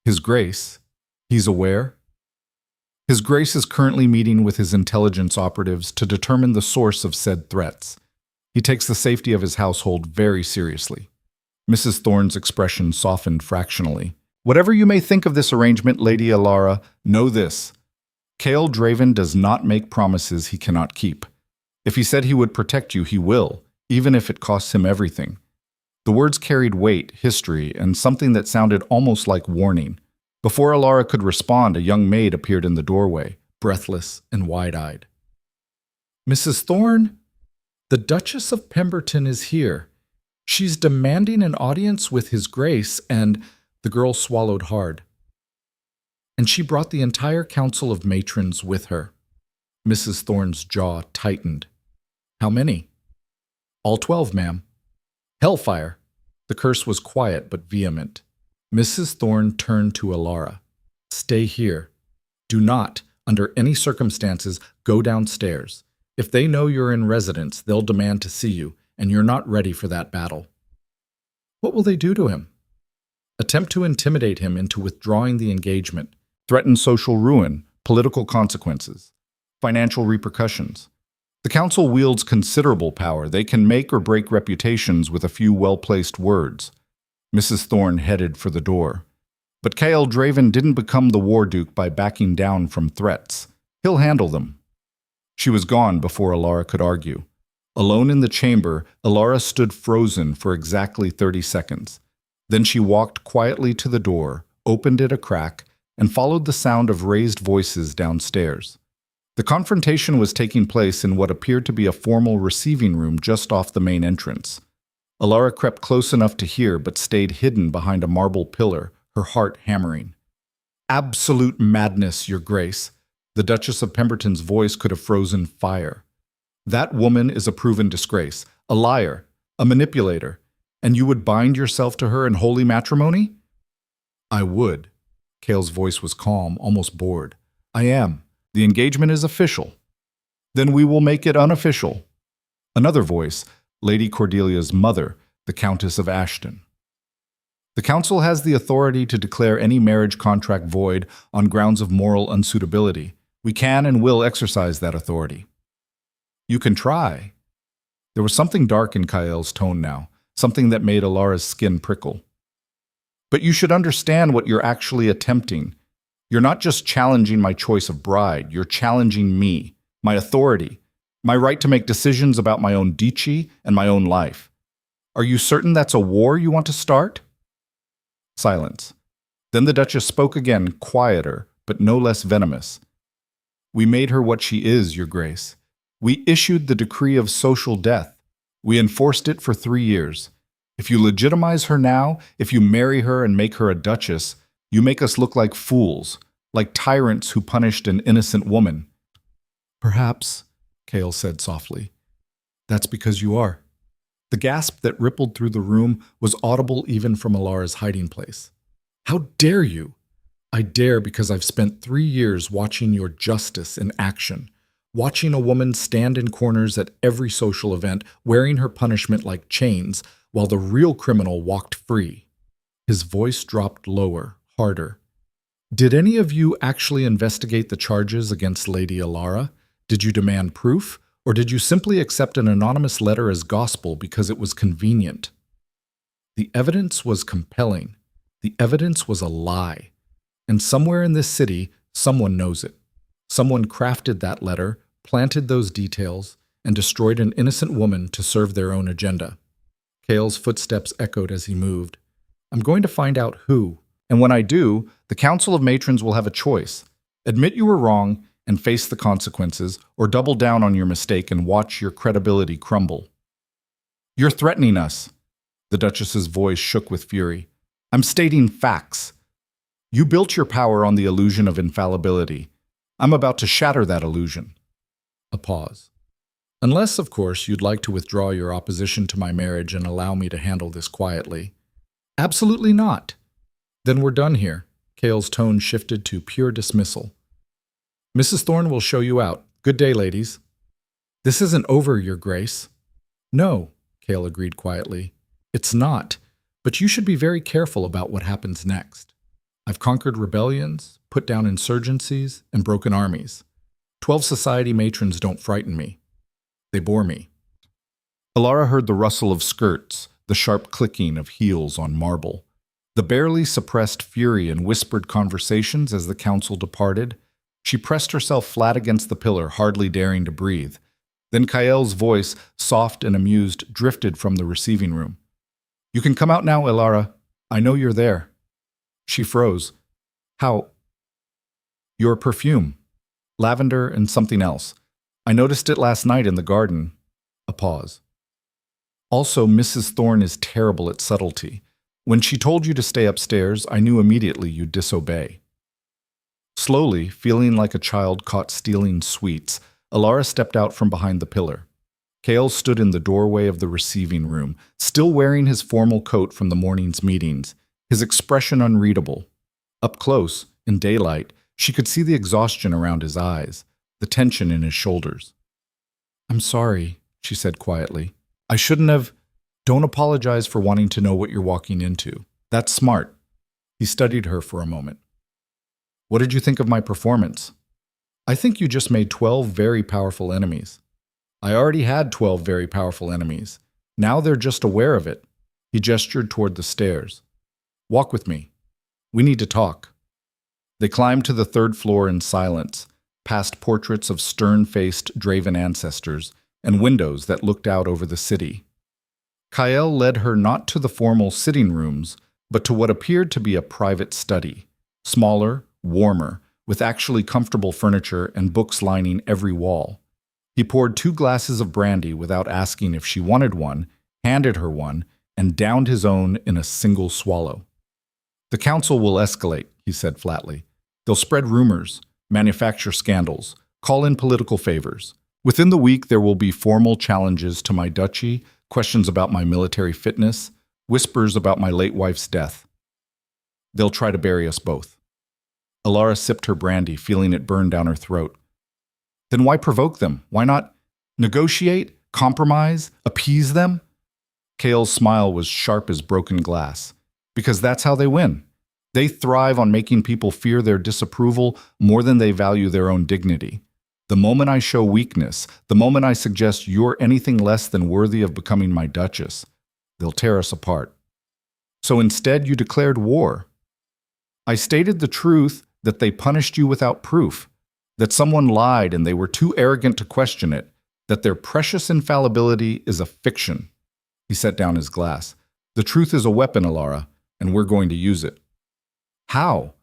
A: His Grace, he's aware? His Grace is currently meeting with his intelligence operatives to determine the source of said threats. He takes the safety of his household very seriously. Mrs. Thorne's expression softened fractionally. Whatever you may think of this arrangement, Lady Elara, know this. Kael Draven does not make promises he cannot keep. If he said he would protect you, he will. even if it costs him everything. The words carried weight, history, and something that sounded almost like warning. Before Elara could respond, a young maid appeared in the doorway, breathless and wide-eyed. "Mrs. Thorne, the Duchess of Pemberton is here. She's demanding an audience with His Grace, and—" The girl swallowed hard. "And she brought the entire council of matrons with her." Mrs. Thorne's jaw tightened. "How many?" "All 12, ma'am." "Hellfire!" The curse was quiet but vehement. Mrs. Thorne turned to Elara. "Stay here. Do not, under any circumstances, go downstairs. If they know you're in residence, they'll demand to see you, and you're not ready for that battle." "What will they do to him?" "Attempt to intimidate him into withdrawing the engagement. Threaten social ruin, political consequences, financial repercussions. The council wields considerable power. They can make or break reputations with a few well-placed words." Mrs. Thorne headed for the door. But Kael Draven didn't become the War Duke by backing down from threats. He'll handle them. She was gone before Elara could argue. Alone in the chamber, Elara stood frozen for exactly 30 seconds. Then she walked quietly to the door, opened it a crack, and followed the sound of raised voices downstairs. The confrontation was taking place in what appeared to be a formal receiving room just off the main entrance. Elara crept close enough to hear but stayed hidden behind a marble pillar, her heart hammering. "Absolute madness, Your Grace." The Duchess of Pemberton's voice could have frozen fire. "That woman is a proven disgrace, a liar, a manipulator, and you would bind yourself to her in holy matrimony?" "I would." Kael's voice was calm, almost bored. "I am. The engagement is official." "Then we will make it unofficial." Another voice, Lady Cordelia's mother, the Countess of Ashton. "The Council has the authority to declare any marriage contract void on grounds of moral unsuitability. We can and will exercise that authority." "You can try." There was something dark in Kael's tone now, something that made Elara's skin prickle. "But you should understand what you're actually attempting. You're not just challenging my choice of bride, you're challenging me, my authority, my right to make decisions about my own duchy and my own life. Are you certain that's a war you want to start?" Silence. Then the Duchess spoke again, quieter, but no less venomous. "We made her what she is, Your Grace. We issued the decree of social death. We enforced it for 3 years. If you legitimize her now, if you marry her and make her a duchess, you make us look like fools, like tyrants who punished an innocent woman." "Perhaps," Kael said softly. "That's because you are." The gasp that rippled through the room was audible even from Elara's hiding place. "How dare you?" "I dare because I've spent 3 years watching your justice in action, watching a woman stand in corners at every social event, wearing her punishment like chains, while the real criminal walked free." His voice dropped lower, harder. "Did any of you actually investigate the charges against Lady Elara? Did you demand proof, or did you simply accept an anonymous letter as gospel because it was convenient?" The evidence was compelling. The evidence was a lie. And somewhere in this city, someone knows it. Someone crafted that letter, planted those details, and destroyed an innocent woman to serve their own agenda. Kael's footsteps echoed as he moved. "I'm going to find out who. And when I do, the Council of Matrons will have a choice. Admit you were wrong and face the consequences, or double down on your mistake and watch your credibility crumble." "You're threatening us." The Duchess's voice shook with fury. "I'm stating facts. You built your power on the illusion of infallibility. I'm about to shatter that illusion." A pause. "Unless, of course, you'd like to withdraw your opposition to my marriage and allow me to handle this quietly." "Absolutely not." "Then we're done here." Kael's tone shifted to pure dismissal. "Mrs. Thorne will show you out. Good day, ladies." "This isn't over, Your Grace." "No," Kael agreed quietly. "It's not, but you should be very careful about what happens next. I've conquered rebellions, put down insurgencies, and broken armies. 12 society matrons don't frighten me. They bore me." Elara heard the rustle of skirts, the sharp clicking of heels on marble, the barely suppressed fury in whispered conversations as the council departed. She pressed herself flat against the pillar, hardly daring to breathe. Then Kael's voice, soft and amused, drifted from the receiving room. "You can come out now, Elara. I know you're there." She froze. "How?" "Your perfume. Lavender and something else. I noticed it last night in the garden." A pause. "Also, Mrs. Thorne is terrible at subtlety. When she told you to stay upstairs, I knew immediately you'd disobey." Slowly, feeling like a child caught stealing sweets, Elara stepped out from behind the pillar. Kael stood in the doorway of the receiving room, still wearing his formal coat from the morning's meetings, his expression unreadable. Up close, in daylight, she could see the exhaustion around his eyes, the tension in his shoulders. "I'm sorry," she said quietly. "I shouldn't have. Don't apologize for wanting to know what you're walking into. That's smart." He studied her for a moment. "What did you think of my performance?" "I think you just made 12 very powerful enemies." "I already had 12 very powerful enemies. Now they're just aware of it." He gestured toward the stairs. "Walk with me. We need to talk." They climbed to the third floor in silence, past portraits of stern-faced Draven ancestors and windows that looked out over the city. Kael led her not to the formal sitting rooms, but to what appeared to be a private study, smaller, warmer, with actually comfortable furniture and books lining every wall. He poured 2 glasses of brandy without asking if she wanted one, handed her one, and downed his own in a single swallow. "The council will escalate," he said flatly. "They'll spread rumors, manufacture scandals, call in political favors. Within the week, there will be formal challenges to my duchy, questions about my military fitness, whispers about my late wife's death. They'll try to bury us both." Elara sipped her brandy, feeling it burn down her throat. "Then why provoke them? Why not negotiate, compromise, appease them?" Kael's smile was sharp as broken glass. "Because that's how they win. They thrive on making people fear their disapproval more than they value their own dignity. The moment I show weakness, the moment I suggest you're anything less than worthy of becoming my duchess, they'll tear us apart. So instead, you declared war. I stated the truth that they punished you without proof, that someone lied and they were too arrogant to question it, that their precious infallibility is a fiction." He set down his glass. "The truth is a weapon, Elara, and we're going to use it." "How?"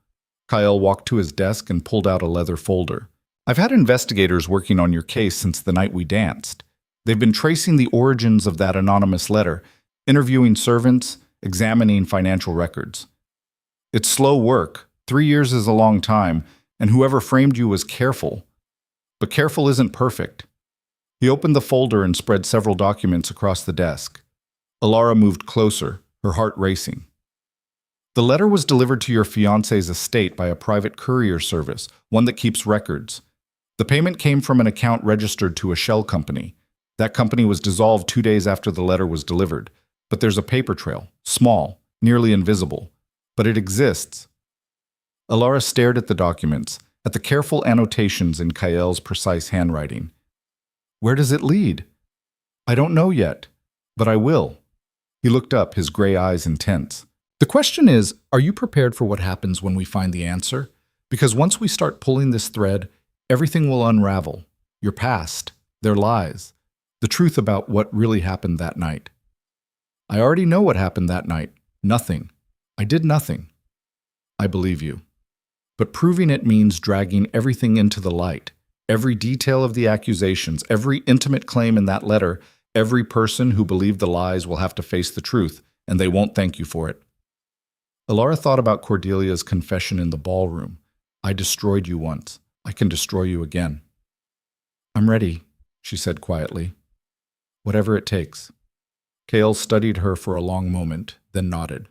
A: Kael walked to his desk and pulled out a leather folder. "I've had investigators working on your case since the night we danced. They've been tracing the origins of that anonymous letter, interviewing servants, examining financial records. It's slow work. 3 years is a long time, and whoever framed you was careful. But careful isn't perfect." He opened the folder and spread several documents across the desk. Elara moved closer, her heart racing. "The letter was delivered to your fiancé's estate by a private courier service, one that keeps records. The payment came from an account registered to a shell company. That company was dissolved 2 days after the letter was delivered. But there's a paper trail, small, nearly invisible. But it exists." Elara stared at the documents, at the careful annotations in Kael's precise handwriting. "Where does it lead?" "I don't know yet, but I will." He looked up, his gray eyes intense. "The question is, are you prepared for what happens when we find the answer? Because once we start pulling this thread, everything will unravel. Your past, their lies, the truth about what really happened that night." "I already know what happened that night. Nothing. I did nothing." "I believe you. But proving it means dragging everything into the light. Every detail of the accusations, every intimate claim in that letter, every person who believed the lies will have to face the truth, and they won't thank you for it." Elara thought about Cordelia's confession in the ballroom. "I destroyed you once. I can destroy you again." "I'm ready," she said quietly. "Whatever it takes." Kael studied her for a long moment, then nodded.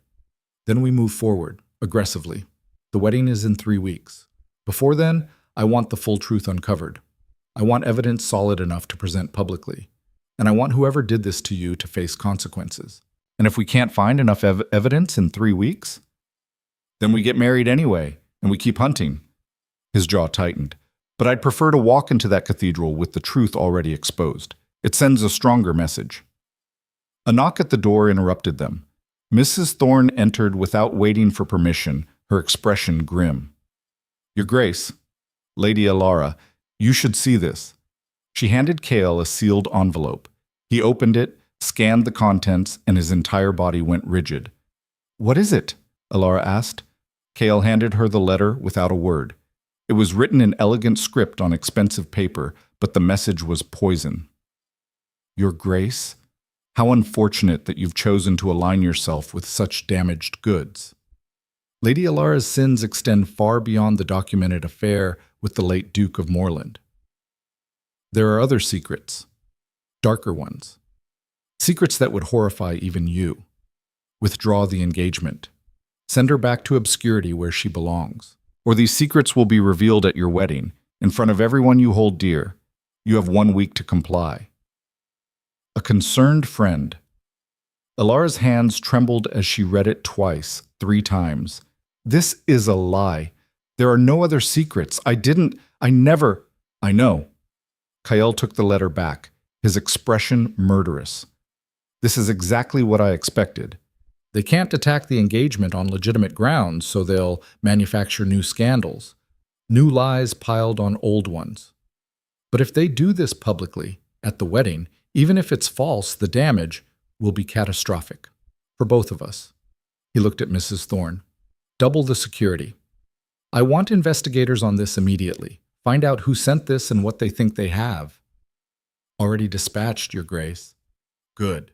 A: "Then we move forward, aggressively. The wedding is in 3 weeks. Before then, I want the full truth uncovered. I want evidence solid enough to present publicly. And I want whoever did this to you to face consequences. And if we can't find enough evidence in 3 weeks, then we get married anyway, and we keep hunting." His jaw tightened. "But I'd prefer to walk into that cathedral with the truth already exposed. It sends a stronger message." A knock at the door interrupted them. Mrs. Thorne entered without waiting for permission, her expression grim. "Your Grace, Lady Elara, you should see this." She handed Kale a sealed envelope. He opened it, scanned the contents, and his entire body went rigid. "What is it?" Elara asked. Kale handed her the letter without a word. It was written in elegant script on expensive paper, but the message was poison. "Your Grace, how unfortunate that you've chosen to align yourself with such damaged goods." Lady Elara's sins extend far beyond the documented affair with the late Duke of Moreland. There are other secrets, darker ones. Secrets that would horrify even you. Withdraw the engagement. Send her back to obscurity where she belongs. Or these secrets will be revealed at your wedding, in front of everyone you hold dear. You have 1 week to comply. A concerned friend. Elara's hands trembled as she read it twice, 3 times. This is a lie. There are no other secrets. I know. Kael took the letter back, his expression murderous. This is exactly what I expected. They can't attack the engagement on legitimate grounds, so they'll manufacture new scandals, new lies piled on old ones. But if they do this publicly, at the wedding, even if it's false, the damage will be catastrophic. For both of us. He looked at Mrs. Thorne. Double the security. I want investigators on this immediately. Find out who sent this and what they think they have. Already dispatched, Your Grace. Good.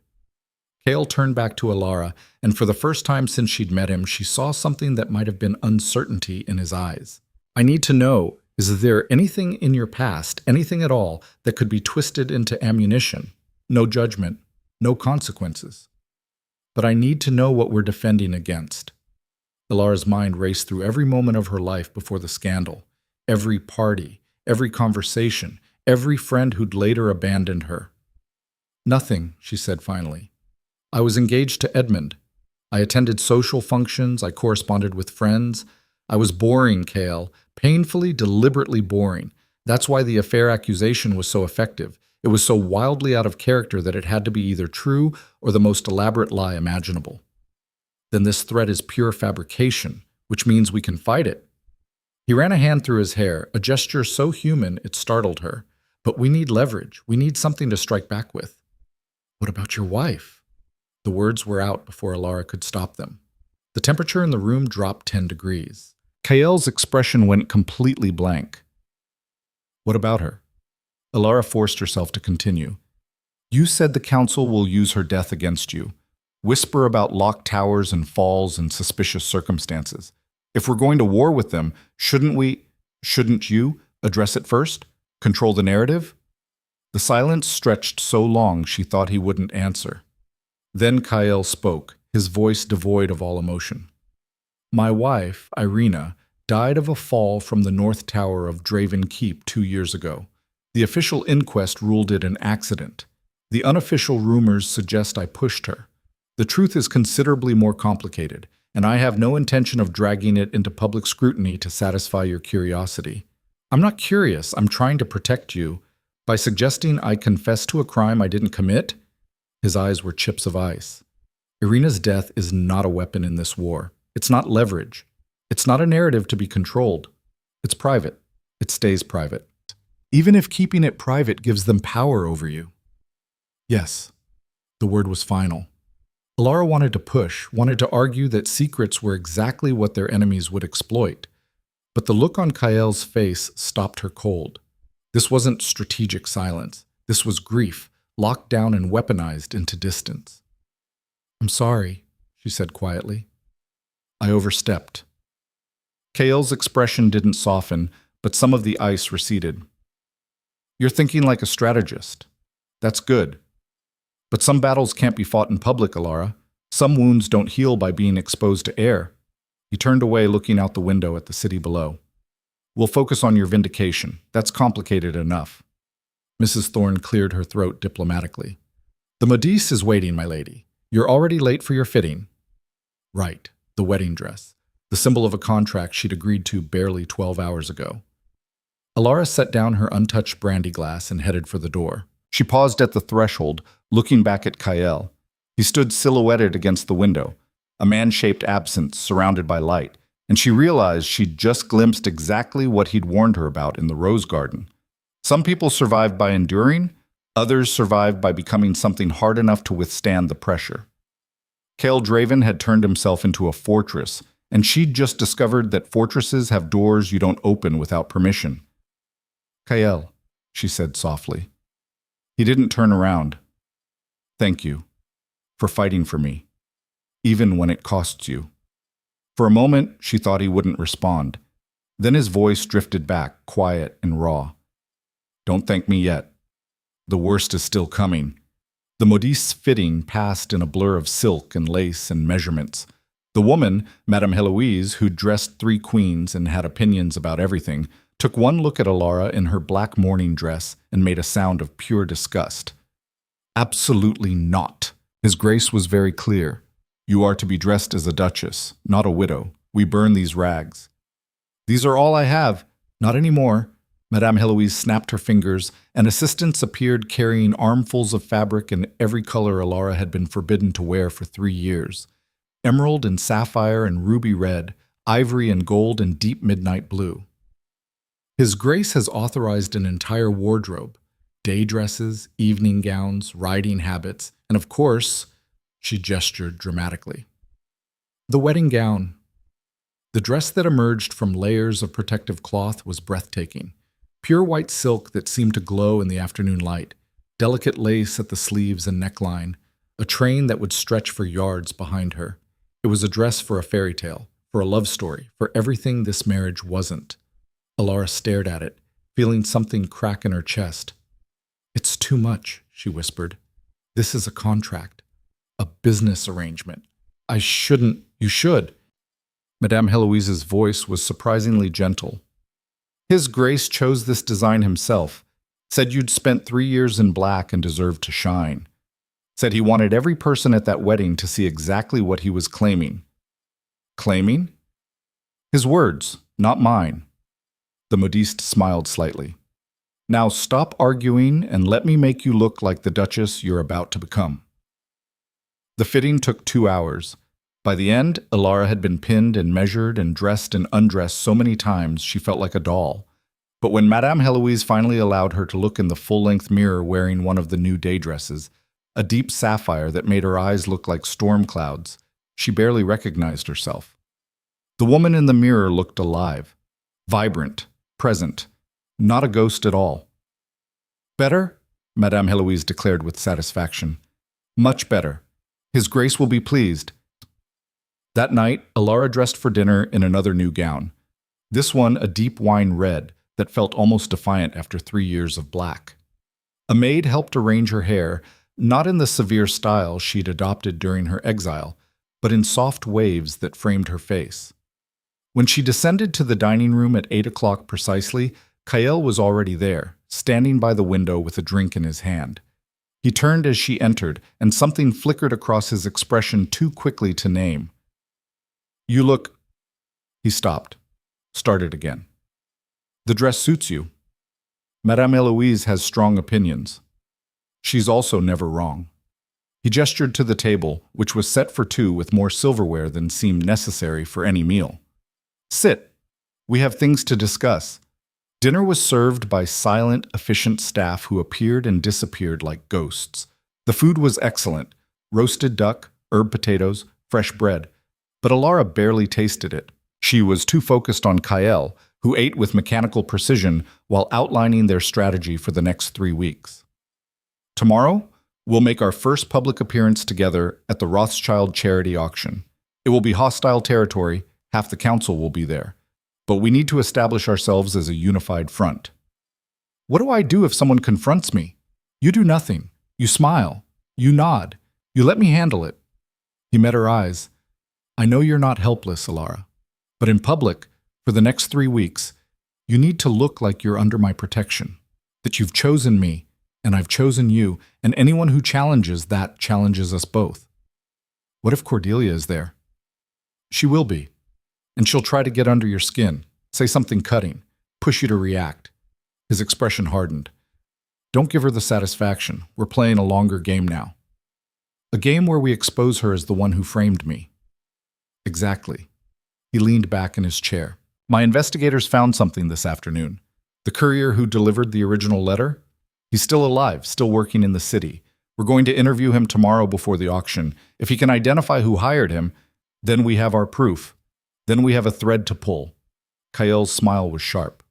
A: Kale turned back to Elara, and for the first time since she'd met him, she saw something that might have been uncertainty in his eyes. I need to know, is there anything in your past, anything at all, that could be twisted into ammunition? No judgment, no consequences. But I need to know what we're defending against. Elara's mind raced through every moment of her life before the scandal, every party, every conversation, every friend who'd later abandoned her. Nothing, she said finally. I was engaged to Edmund. I attended social functions, I corresponded with friends. I was boring, Kale, painfully, deliberately boring. That's why the affair accusation was so effective. It was so wildly out of character that it had to be either true or the most elaborate lie imaginable. Then this threat is pure fabrication, which means we can fight it. He ran a hand through his hair, a gesture so human it startled her. But we need leverage. We need something to strike back with. What about your wife? The words were out before Elara could stop them. The temperature in the room dropped 10 degrees. Kael's expression went completely blank. What about her? Elara forced herself to continue. You said the council will use her death against you. Whisper about locked towers and falls and suspicious circumstances. If we're going to war with them, shouldn't you address it first? Control the narrative? The silence stretched so long she thought he wouldn't answer. Then Kael spoke, his voice devoid of all emotion. My wife, Irina, died of a fall from the North Tower of Draven Keep 2 years ago. The official inquest ruled it an accident. The unofficial rumors suggest I pushed her. The truth is considerably more complicated, and I have no intention of dragging it into public scrutiny to satisfy your curiosity. I'm not curious, I'm trying to protect you. By suggesting I confess to a crime I didn't commit? His eyes were chips of ice. Irina's death is not a weapon in this war. It's not leverage. It's not a narrative to be controlled. It's private. It stays private. Even if keeping it private gives them power over you. Yes, the word was final. Elara wanted to push, wanted to argue that secrets were exactly what their enemies would exploit. But the look on Kael's face stopped her cold. This wasn't strategic silence. This was grief, locked down and weaponized into distance. I'm sorry, she said quietly. I overstepped. Kael's expression didn't soften, but some of the ice receded. You're thinking like a strategist. That's good. But some battles can't be fought in public, Elara. Some wounds don't heal by being exposed to air. He turned away, looking out the window at the city below. We'll focus on your vindication. That's complicated enough. Mrs. Thorne cleared her throat diplomatically. The modiste is waiting, my lady. You're already late for your fitting. Right, the wedding dress. The symbol of a contract she'd agreed to barely 12 hours ago. Elara set down her untouched brandy glass and headed for the door. She paused at the threshold, looking back at Kael. He stood silhouetted against the window, a man-shaped absence surrounded by light, and she realized she'd just glimpsed exactly what he'd warned her about in the rose garden. Some people survive by enduring, others survive by becoming something hard enough to withstand the pressure. Kael Draven had turned himself into a fortress, and she'd just discovered that fortresses have doors you don't open without permission. Kael, she said softly. He didn't turn around. Thank you for fighting for me, even when it costs you. For a moment, she thought he wouldn't respond. Then his voice drifted back, quiet and raw. Don't thank me yet. The worst is still coming. The modiste's fitting passed in a blur of silk and lace and measurements. The woman, Madame Heloise, who'd dressed 3 queens and had opinions about everything, took one look at Elara in her black mourning dress and made a sound of pure disgust. Absolutely not. His grace was very clear. You are to be dressed as a duchess, not a widow. We burn these rags. These are all I have. Not any more. Madame Heloise snapped her fingers, and assistants appeared carrying armfuls of fabric in every color Elara had been forbidden to wear for 3 years. Emerald and sapphire and ruby red, ivory and gold and deep midnight blue. His Grace has authorized an entire wardrobe, day dresses, evening gowns, riding habits, and of course, she gestured dramatically. The wedding gown. The dress that emerged from layers of protective cloth was breathtaking. Pure white silk that seemed to glow in the afternoon light, delicate lace at the sleeves and neckline, a train that would stretch for yards behind her. It was a dress for a fairy tale, for a love story, for everything this marriage wasn't. Elara stared at it, feeling something crack in her chest. It's too much, she whispered. This is a contract, a business arrangement. You should. Madame Heloise's voice was surprisingly gentle. His Grace chose this design himself, said you'd spent 3 years in black and deserved to shine. Said he wanted every person at that wedding to see exactly what he was claiming. Claiming? His words, not mine. The modiste smiled slightly. Now stop arguing and let me make you look like the Duchess you're about to become. The fitting took 2 hours. By the end, Elara had been pinned and measured and dressed and undressed so many times she felt like a doll. But when Madame Heloise finally allowed her to look in the full-length mirror wearing one of the new day dresses, a deep sapphire that made her eyes look like storm clouds, she barely recognized herself. The woman in the mirror looked alive, vibrant, present, not a ghost at all. Better? Madame Heloise declared with satisfaction. Much better. His Grace will be pleased. That night, Elara dressed for dinner in another new gown. This one a deep wine red that felt almost defiant after 3 years of black. A maid helped arrange her hair, not in the severe style she'd adopted during her exile, but in soft waves that framed her face. When she descended to the dining room at 8 o'clock precisely, Kael was already there, standing by the window with a drink in his hand. He turned as she entered, and something flickered across his expression too quickly to name. You look... He stopped, started again. The dress suits you. Madame Heloise has strong opinions. She's also never wrong. He gestured to the table, which was set for 2 with more silverware than seemed necessary for any meal. Sit. We have things to discuss. Dinner was served by silent, efficient staff who appeared and disappeared like ghosts. The food was excellent. Roasted duck, herb potatoes, fresh bread. But Elara barely tasted it. She was too focused on Kael, who ate with mechanical precision while outlining their strategy for the next 3 weeks. Tomorrow, we'll make our first public appearance together at the Rothschild charity auction. It will be hostile territory, half the council will be there. But we need to establish ourselves as a unified front. What do I do if someone confronts me? You do nothing. You smile. You nod. You let me handle it. He met her eyes. I know you're not helpless, Elara. But in public, for the next 3 weeks, you need to look like you're under my protection. That you've chosen me, and I've chosen you, and anyone who challenges that challenges us both. What if Cordelia is there? She will be. And she'll try to get under your skin, say something cutting, push you to react. His expression hardened. Don't give her the satisfaction. We're playing a longer game now. A game where we expose her as the one who framed me. Exactly. He leaned back in his chair. My investigators found something this afternoon. The courier who delivered the original letter? He's still alive, still working in the city. We're going to interview him tomorrow before the auction. If he can identify who hired him, then we have our proof. Then we have a thread to pull. Kael's smile was sharp.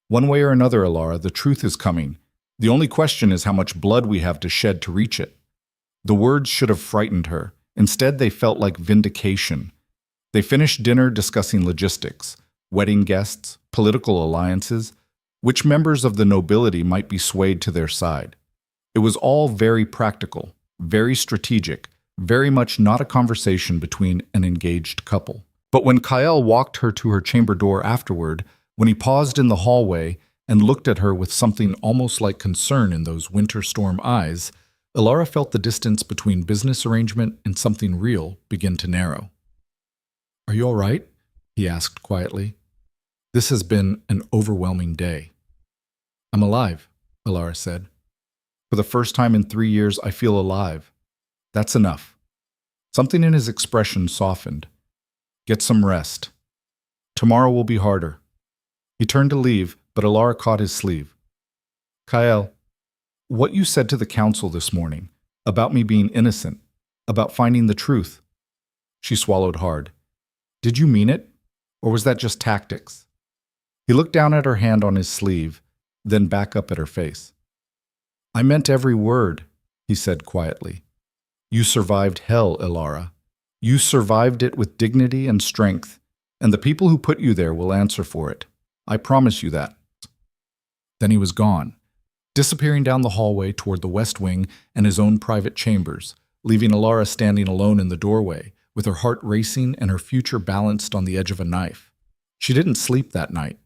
A: One way or another, Elara, the truth is coming. The only question is how much blood we have to shed to reach it. The words should have frightened her. Instead, they felt like vindication. They finished dinner discussing logistics, wedding guests, political alliances, which members of the nobility might be swayed to their side. It was all very practical, very strategic, very much not a conversation between an engaged couple. But when Kael walked her to her chamber door afterward, when he paused in the hallway and looked at her with something almost like concern in those winter storm eyes, Elara felt the distance between business arrangement and something real begin to narrow. "Are you all right?" he asked quietly. "This has been an overwhelming day." "I'm alive," Elara said. "For the first time in 3 years, I feel alive. That's enough." Something in his expression softened. "Get some rest. Tomorrow will be harder." He turned to leave, but Elara caught his sleeve. "Kael, what you said to the council this morning, about me being innocent, about finding the truth." She swallowed hard. "Did you mean it? Or was that just tactics?" He looked down at her hand on his sleeve, then back up at her face. "I meant every word," he said quietly. "You survived hell, Elara. You survived it with dignity and strength, and the people who put you there will answer for it. I promise you that." Then he was gone, disappearing down the hallway toward the West Wing and his own private chambers, leaving Elara standing alone in the doorway, with her heart racing and her future balanced on the edge of a knife. She didn't sleep that night.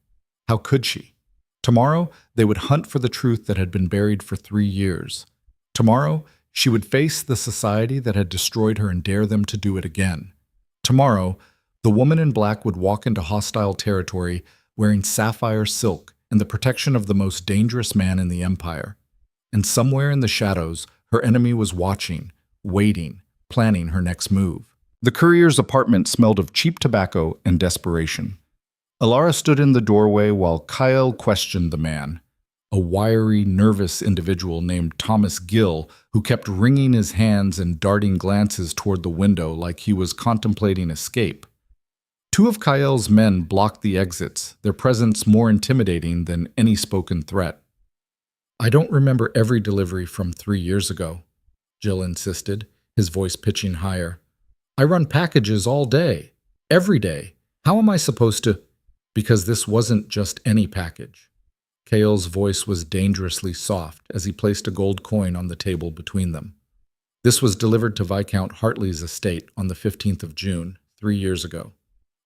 A: How could she? Tomorrow, they would hunt for the truth that had been buried for 3 years. Tomorrow, she would face the society that had destroyed her and dare them to do it again. Tomorrow, the woman in black would walk into hostile territory wearing sapphire silk and the protection of the most dangerous man in the empire. And somewhere in the shadows, her enemy was watching, waiting, planning her next move. The courier's apartment smelled of cheap tobacco and desperation. Elara stood in the doorway while Kael questioned the man, a wiry, nervous individual named Thomas Gill who kept wringing his hands and darting glances toward the window like he was contemplating escape. 2 of Kael's men blocked the exits, their presence more intimidating than any spoken threat. "I don't remember every delivery from 3 years ago," Gill insisted, his voice pitching higher. "I run packages all day, every day. How am I supposed to—" "Because this wasn't just any package." Kael's voice was dangerously soft as he placed a gold coin on the table between them. "This was delivered to Viscount Hartley's estate on the 15th of June, 3 years ago.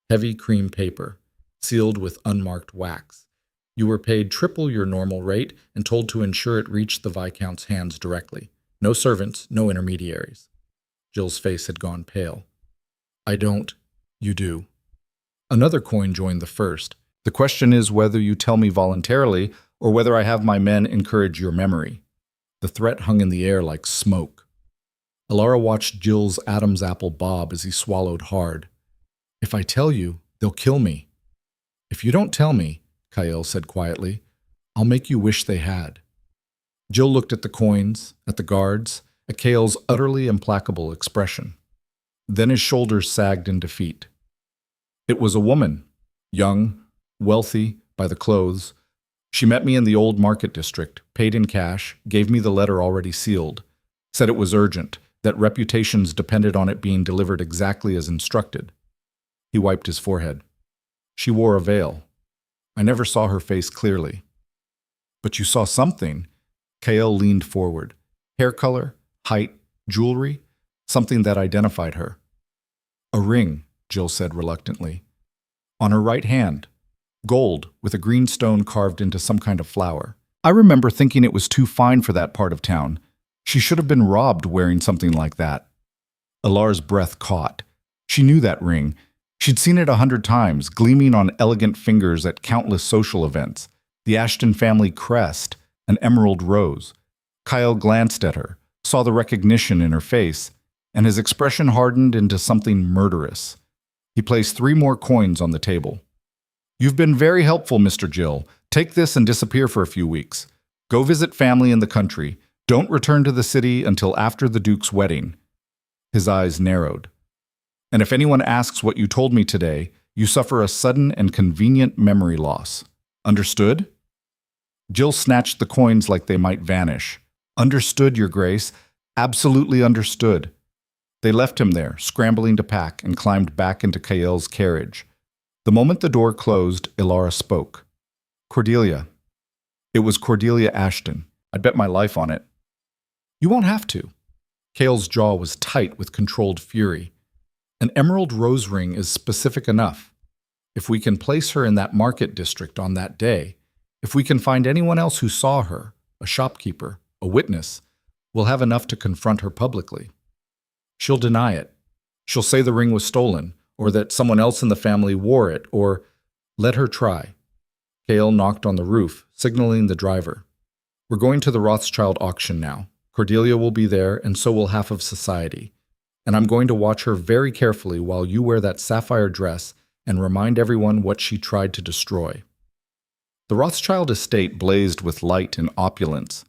A: Heavy cream paper, sealed with unmarked wax. You were paid triple your normal rate and told to ensure it reached the Viscount's hands directly. No servants, no intermediaries." Jill's face had gone pale. "I don't." "You do." Another coin joined the first. "The question is whether you tell me voluntarily or whether I have my men encourage your memory." The threat hung in the air like smoke. Elara watched Jill's Adam's apple bob as he swallowed hard. "If I tell you, they'll kill me." "If you don't tell me," Kael said quietly, "I'll make you wish they had." Jill looked at the coins, at the guards, at Kael's utterly implacable expression. Then his shoulders sagged in defeat. It was a woman, young, wealthy by the clothes. She met me in the old market district, paid in cash, gave me the letter already sealed, said it was urgent, that reputations depended on it being delivered exactly as instructed. He wiped his forehead. She wore a veil. I never saw her face clearly. "But you saw something." Kael leaned forward. Hair color, height, jewelry, something that identified her. "A ring," Jill said reluctantly. "On her right hand. Gold, with a green stone carved into some kind of flower. I remember thinking it was too fine for that part of town. She should have been robbed wearing something like that." Elara's breath caught. She knew that ring. She'd seen it 100 times, gleaming on elegant fingers at countless social events. The Ashton family crest, an emerald rose. Kael glanced at her, saw the recognition in her face, and his expression hardened into something murderous. He placed 3 more coins on the table. You've been very helpful, Mr. Jill. Take this and disappear for a few weeks. Go visit family in the country. Don't return to the city until after the Duke's wedding. His eyes narrowed. And if anyone asks what you told me today, you suffer a sudden and convenient memory loss. Understood? Jill snatched the coins like they might vanish. Understood, Your Grace. Absolutely understood. They left him there, scrambling to pack, and climbed back into Kael's carriage. The moment the door closed, Elara spoke. Cordelia. It was Cordelia Ashton. I'd bet my life on it. You won't have to. Kael's jaw was tight with controlled fury. An emerald rose ring is specific enough. If we can place her in that market district on that day, if we can find anyone else who saw her, a shopkeeper, a witness, we'll have enough to confront her publicly. She'll deny it. She'll say the ring was stolen, or that someone else in the family wore it, or let her try. Kael knocked on the roof, signaling the driver. We're going to the Rothschild auction now. Cordelia will be there, and so will half of society. And I'm going to watch her very carefully while you wear that sapphire dress and remind everyone what she tried to destroy. The Rothschild estate blazed with light and opulence.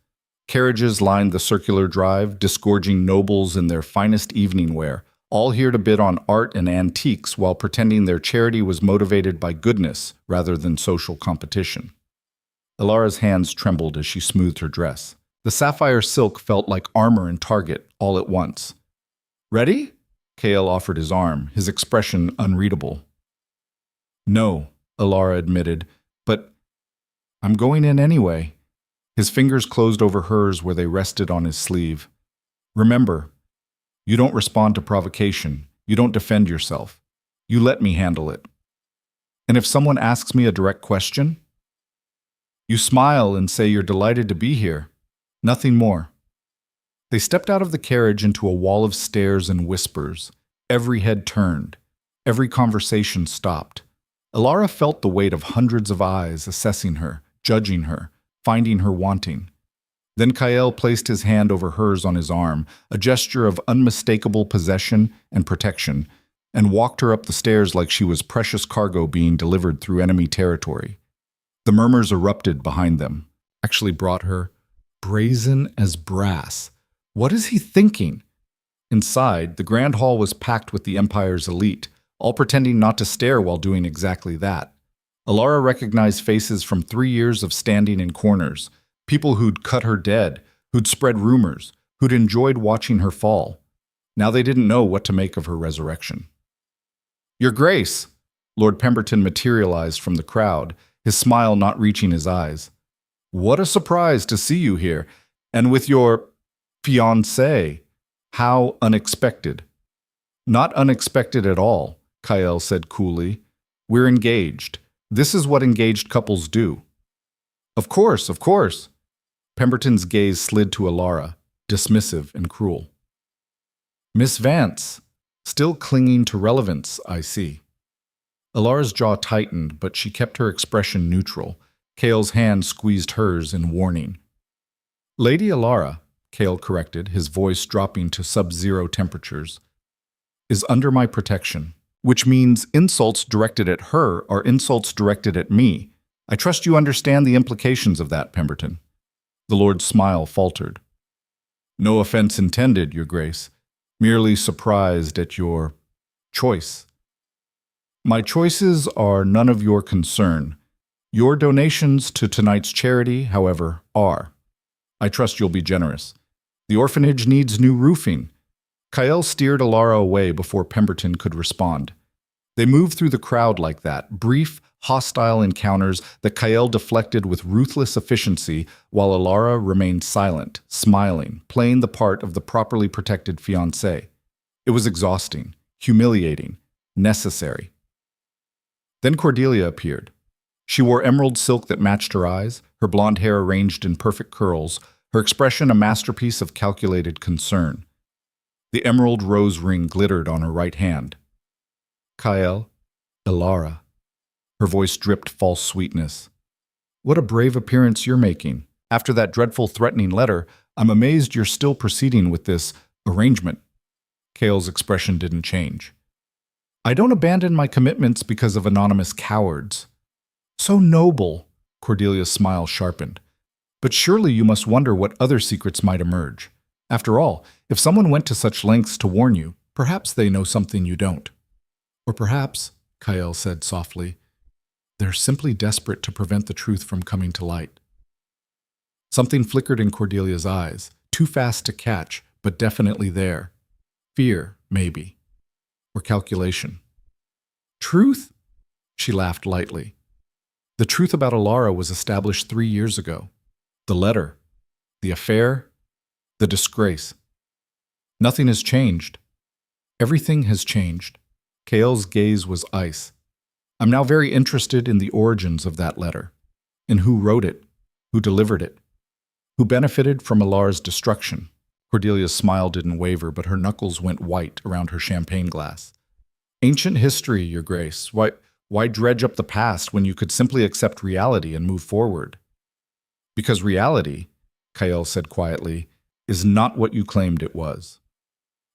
A: Carriages lined the circular drive, disgorging nobles in their finest evening wear, all here to bid on art and antiques while pretending their charity was motivated by goodness rather than social competition. Elara's hands trembled as she smoothed her dress. The sapphire silk felt like armor and target all at once. Ready? Kael offered his arm, his expression unreadable. No, Elara admitted, but I'm going in anyway. His fingers closed over hers where they rested on his sleeve. Remember, you don't respond to provocation. You don't defend yourself. You let me handle it. And if someone asks me a direct question, you smile and say you're delighted to be here. Nothing more. They stepped out of the carriage into a wall of stares and whispers. Every head turned. Every conversation stopped. Elara felt the weight of hundreds of eyes assessing her, judging her, finding her wanting. Then Kael placed his hand over hers on his arm, a gesture of unmistakable possession and protection, and walked her up the stairs like she was precious cargo being delivered through enemy territory. The murmurs erupted behind them, actually brought her brazen as brass. What is he thinking? Inside, the grand hall was packed with the Empire's elite, all pretending not to stare while doing exactly that. Elara recognized faces from 3 years of standing in corners, people who'd cut her dead, who'd spread rumors, who'd enjoyed watching her fall. Now they didn't know what to make of her resurrection. Your Grace! Lord Pemberton materialized from the crowd, his smile not reaching his eyes. What a surprise to see you here, and with your fiancé. How unexpected. Not unexpected at all, Kael said coolly. We're engaged. This is what engaged couples do. Of course, of course. Pemberton's gaze slid to Elara, dismissive and cruel. Miss Vance, still clinging to relevance, I see. Elara's jaw tightened, but she kept her expression neutral. Kael's hand squeezed hers in warning. Lady Elara, Kael corrected, his voice dropping to sub-zero temperatures, is under my protection, which means insults directed at her are insults directed at me. I trust you understand the implications of that, Pemberton. The Lord's smile faltered. No offense intended, Your Grace. Merely surprised at your choice. My choices are none of your concern. Your donations to tonight's charity, however, are. I trust you'll be generous. The orphanage needs new roofing. Kael steered Elara away before Pemberton could respond. They moved through the crowd like that, brief, hostile encounters that Kael deflected with ruthless efficiency while Elara remained silent, smiling, playing the part of the properly protected fiancé. It was exhausting, humiliating, necessary. Then Cordelia appeared. She wore emerald silk that matched her eyes, her blonde hair arranged in perfect curls, her expression a masterpiece of calculated concern. The emerald rose ring glittered on her right hand. Kael, Elara. Her voice dripped false sweetness. What a brave appearance you're making. After that dreadful threatening letter, I'm amazed you're still proceeding with this arrangement. Kael's expression didn't change. I don't abandon my commitments because of anonymous cowards. So noble, Cordelia's smile sharpened. But surely you must wonder what other secrets might emerge. After all, if someone went to such lengths to warn you, perhaps they know something you don't. Or perhaps, Kael said softly, they're simply desperate to prevent the truth from coming to light. Something flickered in Cordelia's eyes, too fast to catch, but definitely there. Fear, maybe. Or calculation. Truth? She laughed lightly. The truth about Elara was established 3 years ago. The letter, the affair, the disgrace. Nothing has changed. Everything has changed. Kael's gaze was ice. I'm now very interested in the origins of that letter, in who wrote it, who delivered it, who benefited from Elara's destruction. Cordelia's smile didn't waver, but her knuckles went white around her champagne glass. Ancient history, Your Grace. Why dredge up the past when you could simply accept reality and move forward? Because reality, Kael said quietly, is not what you claimed it was.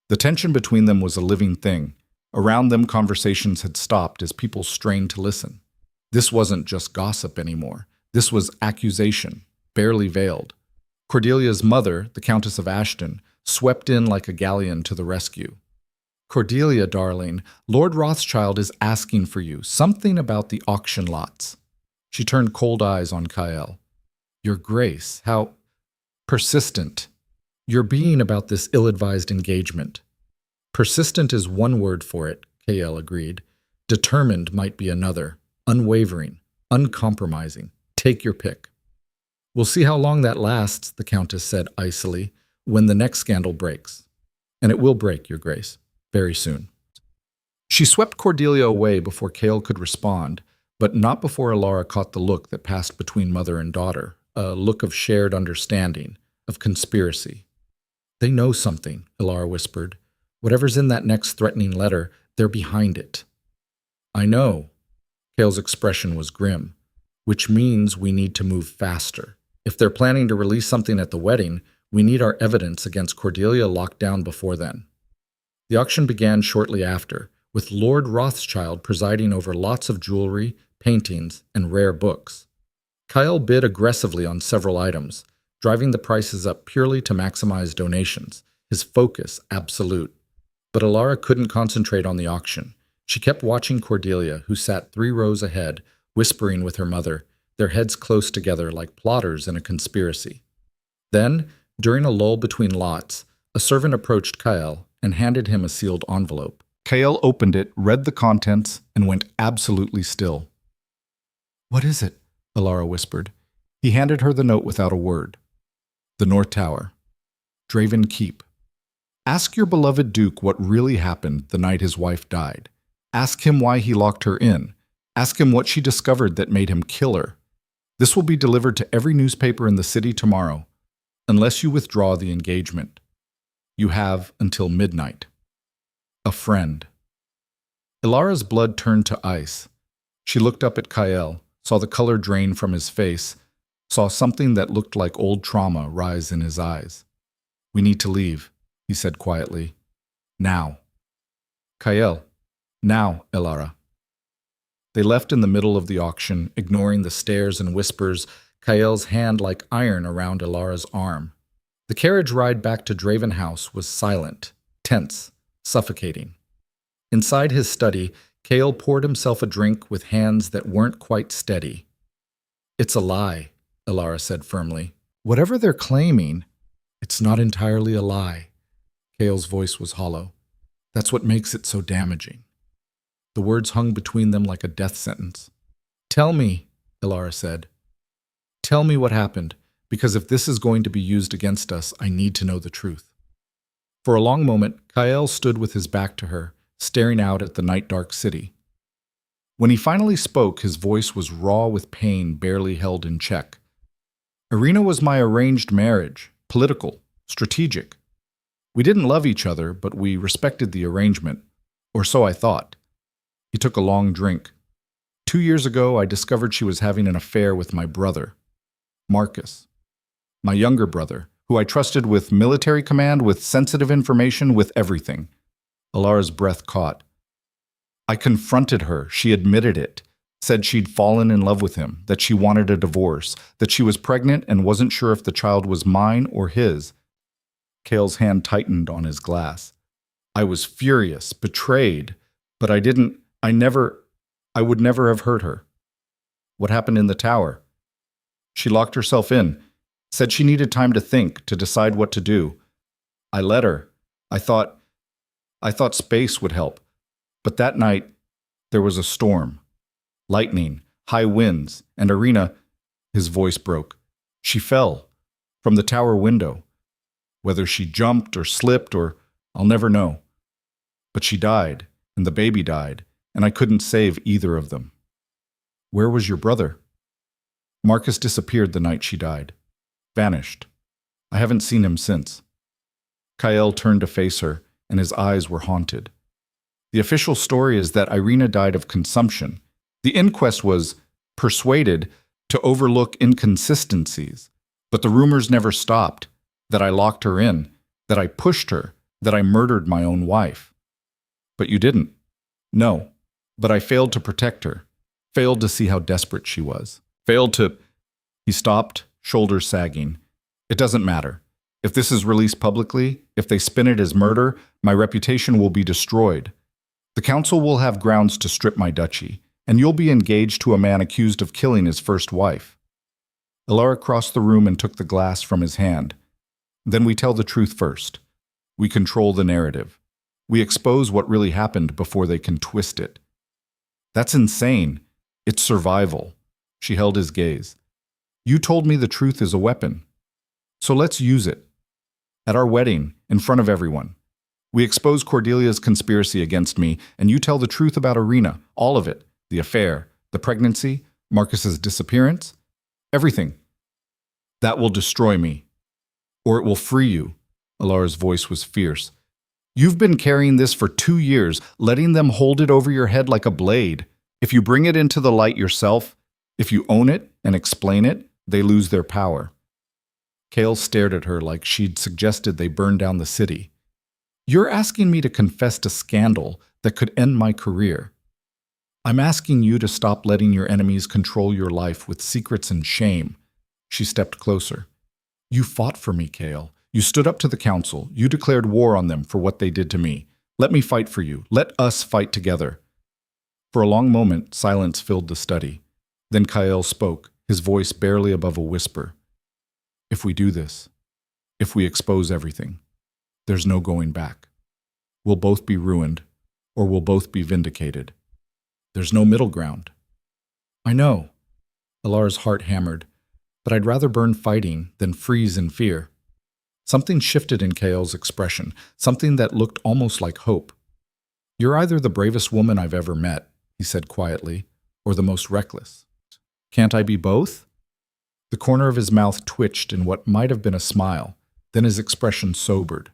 A: The tension between them was a living thing. Around them, conversations had stopped as people strained to listen. This wasn't just gossip anymore. This was accusation, barely veiled. Cordelia's mother, the Countess of Ashton, swept in like a galleon to the rescue. Cordelia, darling, Lord Rothschild is asking for you, something about the auction lots. She turned cold eyes on Kael. Your Grace, how persistent you're being about this ill-advised engagement. Persistent is one word for it, Kael agreed. Determined might be another. Unwavering, uncompromising. Take your pick. We'll see how long that lasts, the Countess said icily, when the next scandal breaks. And it will break, Your Grace, very soon. She swept Cordelia away before Kael could respond, but not before Elara caught the look that passed between mother and daughter, a look of shared understanding, of conspiracy. They know something, Elara whispered. Whatever's in that next threatening letter, they're behind it. I know. Kael's expression was grim, which means we need to move faster. If they're planning to release something at the wedding, we need our evidence against Cordelia locked down before then. The auction began shortly after, with Lord Rothschild presiding over lots of jewelry, paintings, and rare books. Kael bid aggressively on several items, driving the prices up purely to maximize donations, his focus absolute. But Elara couldn't concentrate on the auction. She kept watching Cordelia, who sat 3 rows ahead, whispering with her mother, their heads close together like plotters in a conspiracy. Then, during a lull between lots, a servant approached Kael and handed him a sealed envelope. Kael opened it, read the contents, and went absolutely still. What is it? Elara whispered. He handed her the note without a word. The North Tower. Draven Keep. Ask your beloved Duke what really happened the night his wife died. Ask him why he locked her in. Ask him what she discovered that made him kill her. This will be delivered to every newspaper in the city tomorrow, unless you withdraw the engagement. You have until midnight. A friend. Elara's blood turned to ice. She looked up at Kael, saw the color drain from his face, saw something that looked like old trauma rise in his eyes. We need to leave, he said quietly. Now. Kael. Now, Elara. They left in the middle of the auction, ignoring the stares and whispers, Kael's hand like iron around Elara's arm. The carriage ride back to Draven House was silent, tense, suffocating. Inside his study, Kael poured himself a drink with hands that weren't quite steady. It's a lie, Elara said firmly. Whatever they're claiming, it's not entirely a lie. Kael's voice was hollow. That's what makes it so damaging. The words hung between them like a death sentence. Tell me, Elara said. Tell me what happened, because if this is going to be used against us, I need to know the truth. For a long moment, Kael stood with his back to her, staring out at the night-dark city. When he finally spoke, his voice was raw with pain barely held in check. Irina was my arranged marriage, political, strategic. We didn't love each other, but we respected the arrangement, or so I thought. He took a long drink. 2 years ago, I discovered she was having an affair with my brother, Marcus. My younger brother, who I trusted with military command, with sensitive information, with everything. Elara's breath caught. I confronted her. She admitted it. said she'd fallen in love with him, that she wanted a divorce, that she was pregnant and wasn't sure if the child was mine or his. Cale's hand tightened on his glass. I was furious, betrayed, but I would never have hurt her. What happened in the tower? She locked herself in, said she needed time to think, to decide what to do. I let her. I thought space would help. But that night, there was a storm. Lightning, high winds, and Irina, his voice broke. She fell from the tower window. Whether she jumped or slipped or I'll never know. But she died, and the baby died, and I couldn't save either of them. Where was your brother? Marcus disappeared the night she died. Vanished. I haven't seen him since. Kael turned to face her, and his eyes were haunted. The official story is that Irina died of consumption. The inquest was persuaded to overlook inconsistencies, but the rumors never stopped, that I locked her in, that I pushed her, that I murdered my own wife. But you didn't. No, but I failed to protect her, failed to see how desperate she was, failed to... He stopped, shoulders sagging. It doesn't matter. If this is released publicly, if they spin it as murder, my reputation will be destroyed. The council will have grounds to strip my duchy, and you'll be engaged to a man accused of killing his first wife. Elara crossed the room and took the glass from his hand. Then we tell the truth first. We control the narrative. We expose what really happened before they can twist it. That's insane. It's survival. She held his gaze. You told me the truth is a weapon. So let's use it. At our wedding, in front of everyone. We expose Cordelia's conspiracy against me, and you tell the truth about Irina, all of it. The affair, the pregnancy, Marcus's disappearance, everything. That will destroy me. Or it will free you. Elara's voice was fierce. You've been carrying this for 2 years, letting them hold it over your head like a blade. If you bring it into the light yourself, if you own it and explain it, they lose their power. Cale stared at her like she'd suggested they burn down the city. You're asking me to confess to scandal that could end my career. I'm asking you to stop letting your enemies control your life with secrets and shame. She stepped closer. You fought for me, Cale. You stood up to the council. You declared war on them for what they did to me. Let me fight for you. Let us fight together. For a long moment, silence filled the study. Then Kael spoke, his voice barely above a whisper. If we do this, if we expose everything, there's no going back. We'll both be ruined, or we'll both be vindicated. There's no middle ground. I know. Elara's heart hammered, but I'd rather burn fighting than freeze in fear. Something shifted in Kael's expression, something that looked almost like hope. You're either the bravest woman I've ever met, he said quietly, or the most reckless. Can't I be both? The corner of his mouth twitched in what might have been a smile, then his expression sobered.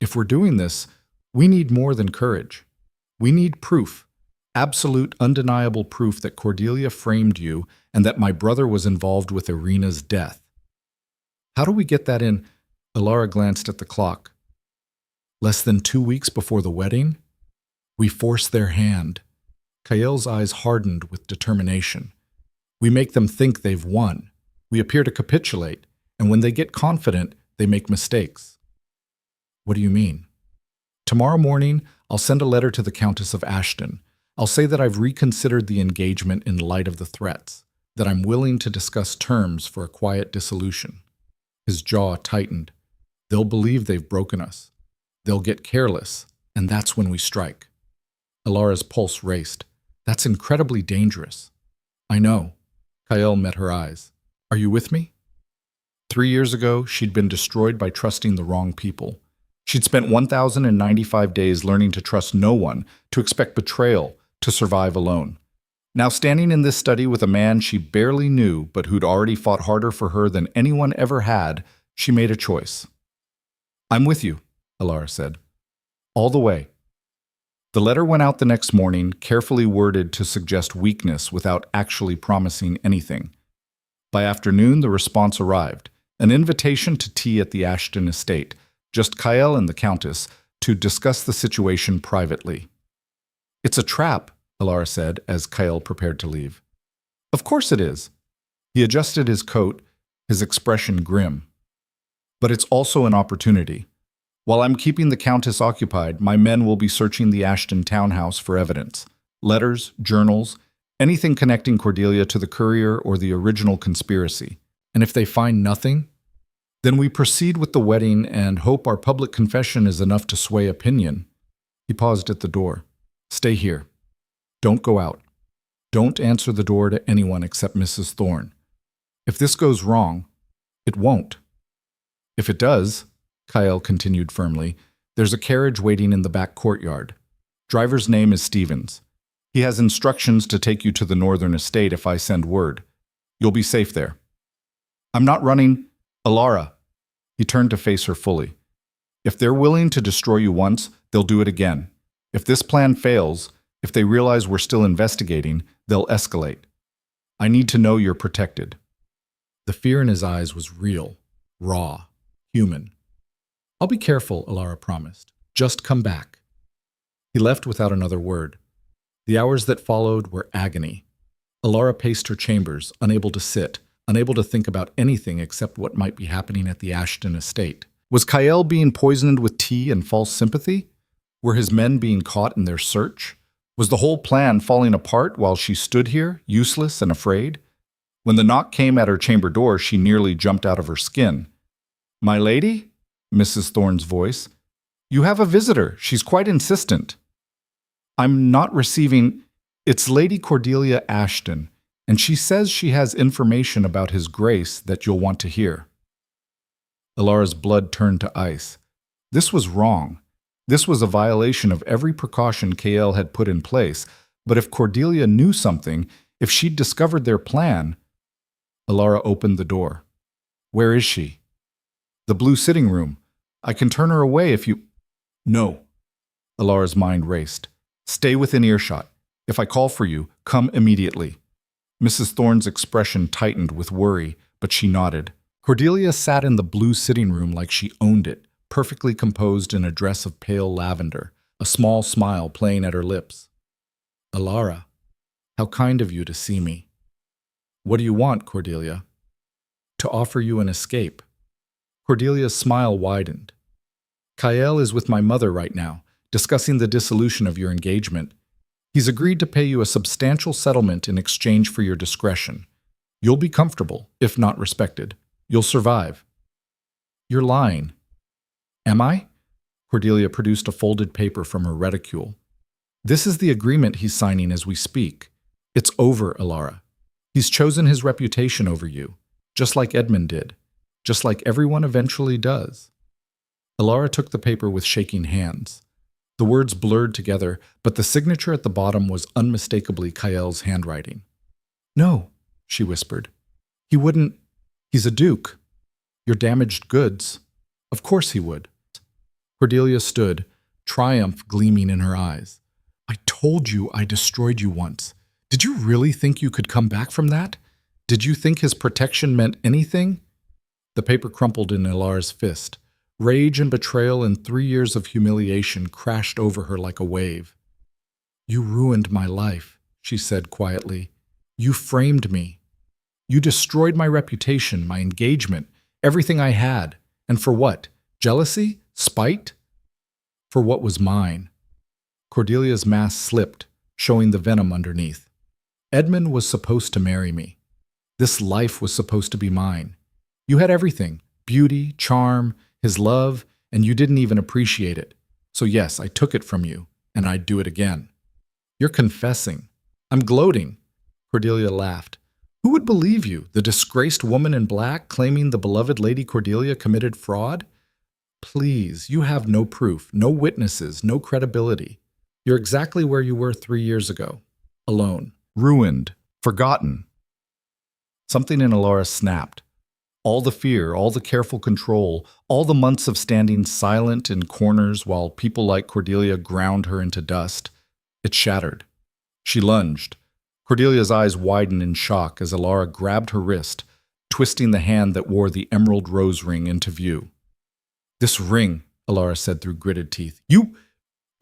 A: If we're doing this, we need more than courage. We need proof, absolute, undeniable proof that Cordelia framed you and that my brother was involved with Irina's death. How do we get that in? Elara glanced at the clock. Less than 2 weeks before the wedding? We force their hand. Kael's eyes hardened with determination. We make them think they've won. We appear to capitulate, and when they get confident, they make mistakes. What do you mean? Tomorrow morning, I'll send a letter to the Countess of Ashton. I'll say that I've reconsidered the engagement in light of the threats, that I'm willing to discuss terms for a quiet dissolution. His jaw tightened. They'll believe they've broken us. They'll get careless, and that's when we strike. Elara's pulse raced. That's incredibly dangerous. I know. Kael met her eyes. Are you with me? 3 years ago, she'd been destroyed by trusting the wrong people. She'd spent 1,095 days learning to trust no one, to expect betrayal, to survive alone. Now standing in this study with a man she barely knew but who'd already fought harder for her than anyone ever had, she made a choice. I'm with you, Elara said. All the way. The letter went out the next morning, carefully worded to suggest weakness without actually promising anything. By afternoon, the response arrived, an invitation to tea at the Ashton estate, just Kael and the Countess, to discuss the situation privately. It's a trap, Elara said as Kyle prepared to leave. Of course it is. He adjusted his coat, his expression grim. But it's also an opportunity. While I'm keeping the Countess occupied, my men will be searching the Ashton townhouse for evidence. Letters, journals, anything connecting Cordelia to the courier or the original conspiracy. And if they find nothing, then we proceed with the wedding and hope our public confession is enough to sway opinion. He paused at the door. Stay here. Don't go out. Don't answer the door to anyone except Mrs. Thorne. If this goes wrong, it won't. If it does, Kyle continued firmly, there's a carriage waiting in the back courtyard. Driver's name is Stevens. He has instructions to take you to the northern estate if I send word. You'll be safe there. I'm not running. Elara. He turned to face her fully. If they're willing to destroy you once, they'll do it again. If this plan fails, if they realize we're still investigating, they'll escalate. I need to know you're protected. The fear in his eyes was real, raw, human. I'll be careful, Elara promised. Just come back. He left without another word. The hours that followed were agony. Elara paced her chambers, unable to sit, unable to think about anything except what might be happening at the Ashton estate. Was Kyle being poisoned with tea and false sympathy? Were his men being caught in their search? Was the whole plan falling apart while she stood here, useless and afraid? When the knock came at her chamber door, she nearly jumped out of her skin. My lady? Mrs. Thorne's voice. You have a visitor. She's quite insistent. I'm not receiving... It's Lady Cordelia Ashton, and she says she has information about His Grace that you'll want to hear. Elara's blood turned to ice. This was wrong. This was a violation of every precaution KL had put in place, but if Cordelia knew something, if she'd discovered their plan... Elara opened the door. Where is she? The blue sitting room. I can turn her away if you... No. Elara's mind raced. Stay within earshot. If I call for you, come immediately. Mrs. Thorne's expression tightened with worry, but she nodded. Cordelia sat in the blue sitting room like she owned it, perfectly composed in a dress of pale lavender, a small smile playing at her lips. Elara, how kind of you to see me. What do you want, Cordelia? To offer you an escape. Cordelia's smile widened. Kyle is with my mother right now, discussing the dissolution of your engagement. He's agreed to pay you a substantial settlement in exchange for your discretion. You'll be comfortable, if not respected. You'll survive. You're lying. Am I? Cordelia produced a folded paper from her reticule. This is the agreement he's signing as we speak. It's over, Elara. He's chosen his reputation over you, just like Edmund did, just like everyone eventually does. Elara took the paper with shaking hands. The words blurred together, but the signature at the bottom was unmistakably Kyle's handwriting. No, she whispered. He wouldn't. He's a duke. Your damaged goods. Of course he would. Cordelia stood, triumph gleaming in her eyes. I told you I destroyed you once. Did you really think you could come back from that? Did you think his protection meant anything? The paper crumpled in Elara's fist. Rage and betrayal and 3 years of humiliation crashed over her like a wave. You ruined my life, she said quietly. You framed me. You destroyed my reputation, my engagement, everything I had. And for what? Jealousy? Spite? For what was mine. Cordelia's mask slipped, showing the venom underneath. Edmund was supposed to marry me. This life was supposed to be mine. You had everything, beauty, charm, his love, and you didn't even appreciate it. So yes, I took it from you, and I'd do it again. You're confessing. I'm gloating. Cordelia laughed. Who would believe you, the disgraced woman in black, claiming the beloved Lady Cordelia committed fraud? Please, you have no proof, no witnesses, no credibility. You're exactly where you were 3 years ago. Alone. Ruined. Forgotten. Something in Elara snapped. All the fear, all the careful control, all the months of standing silent in corners while people like Cordelia ground her into dust, it shattered. She lunged. Cordelia's eyes widened in shock as Elara grabbed her wrist, twisting the hand that wore the emerald rose ring into view. This ring, Elara said through gritted teeth. You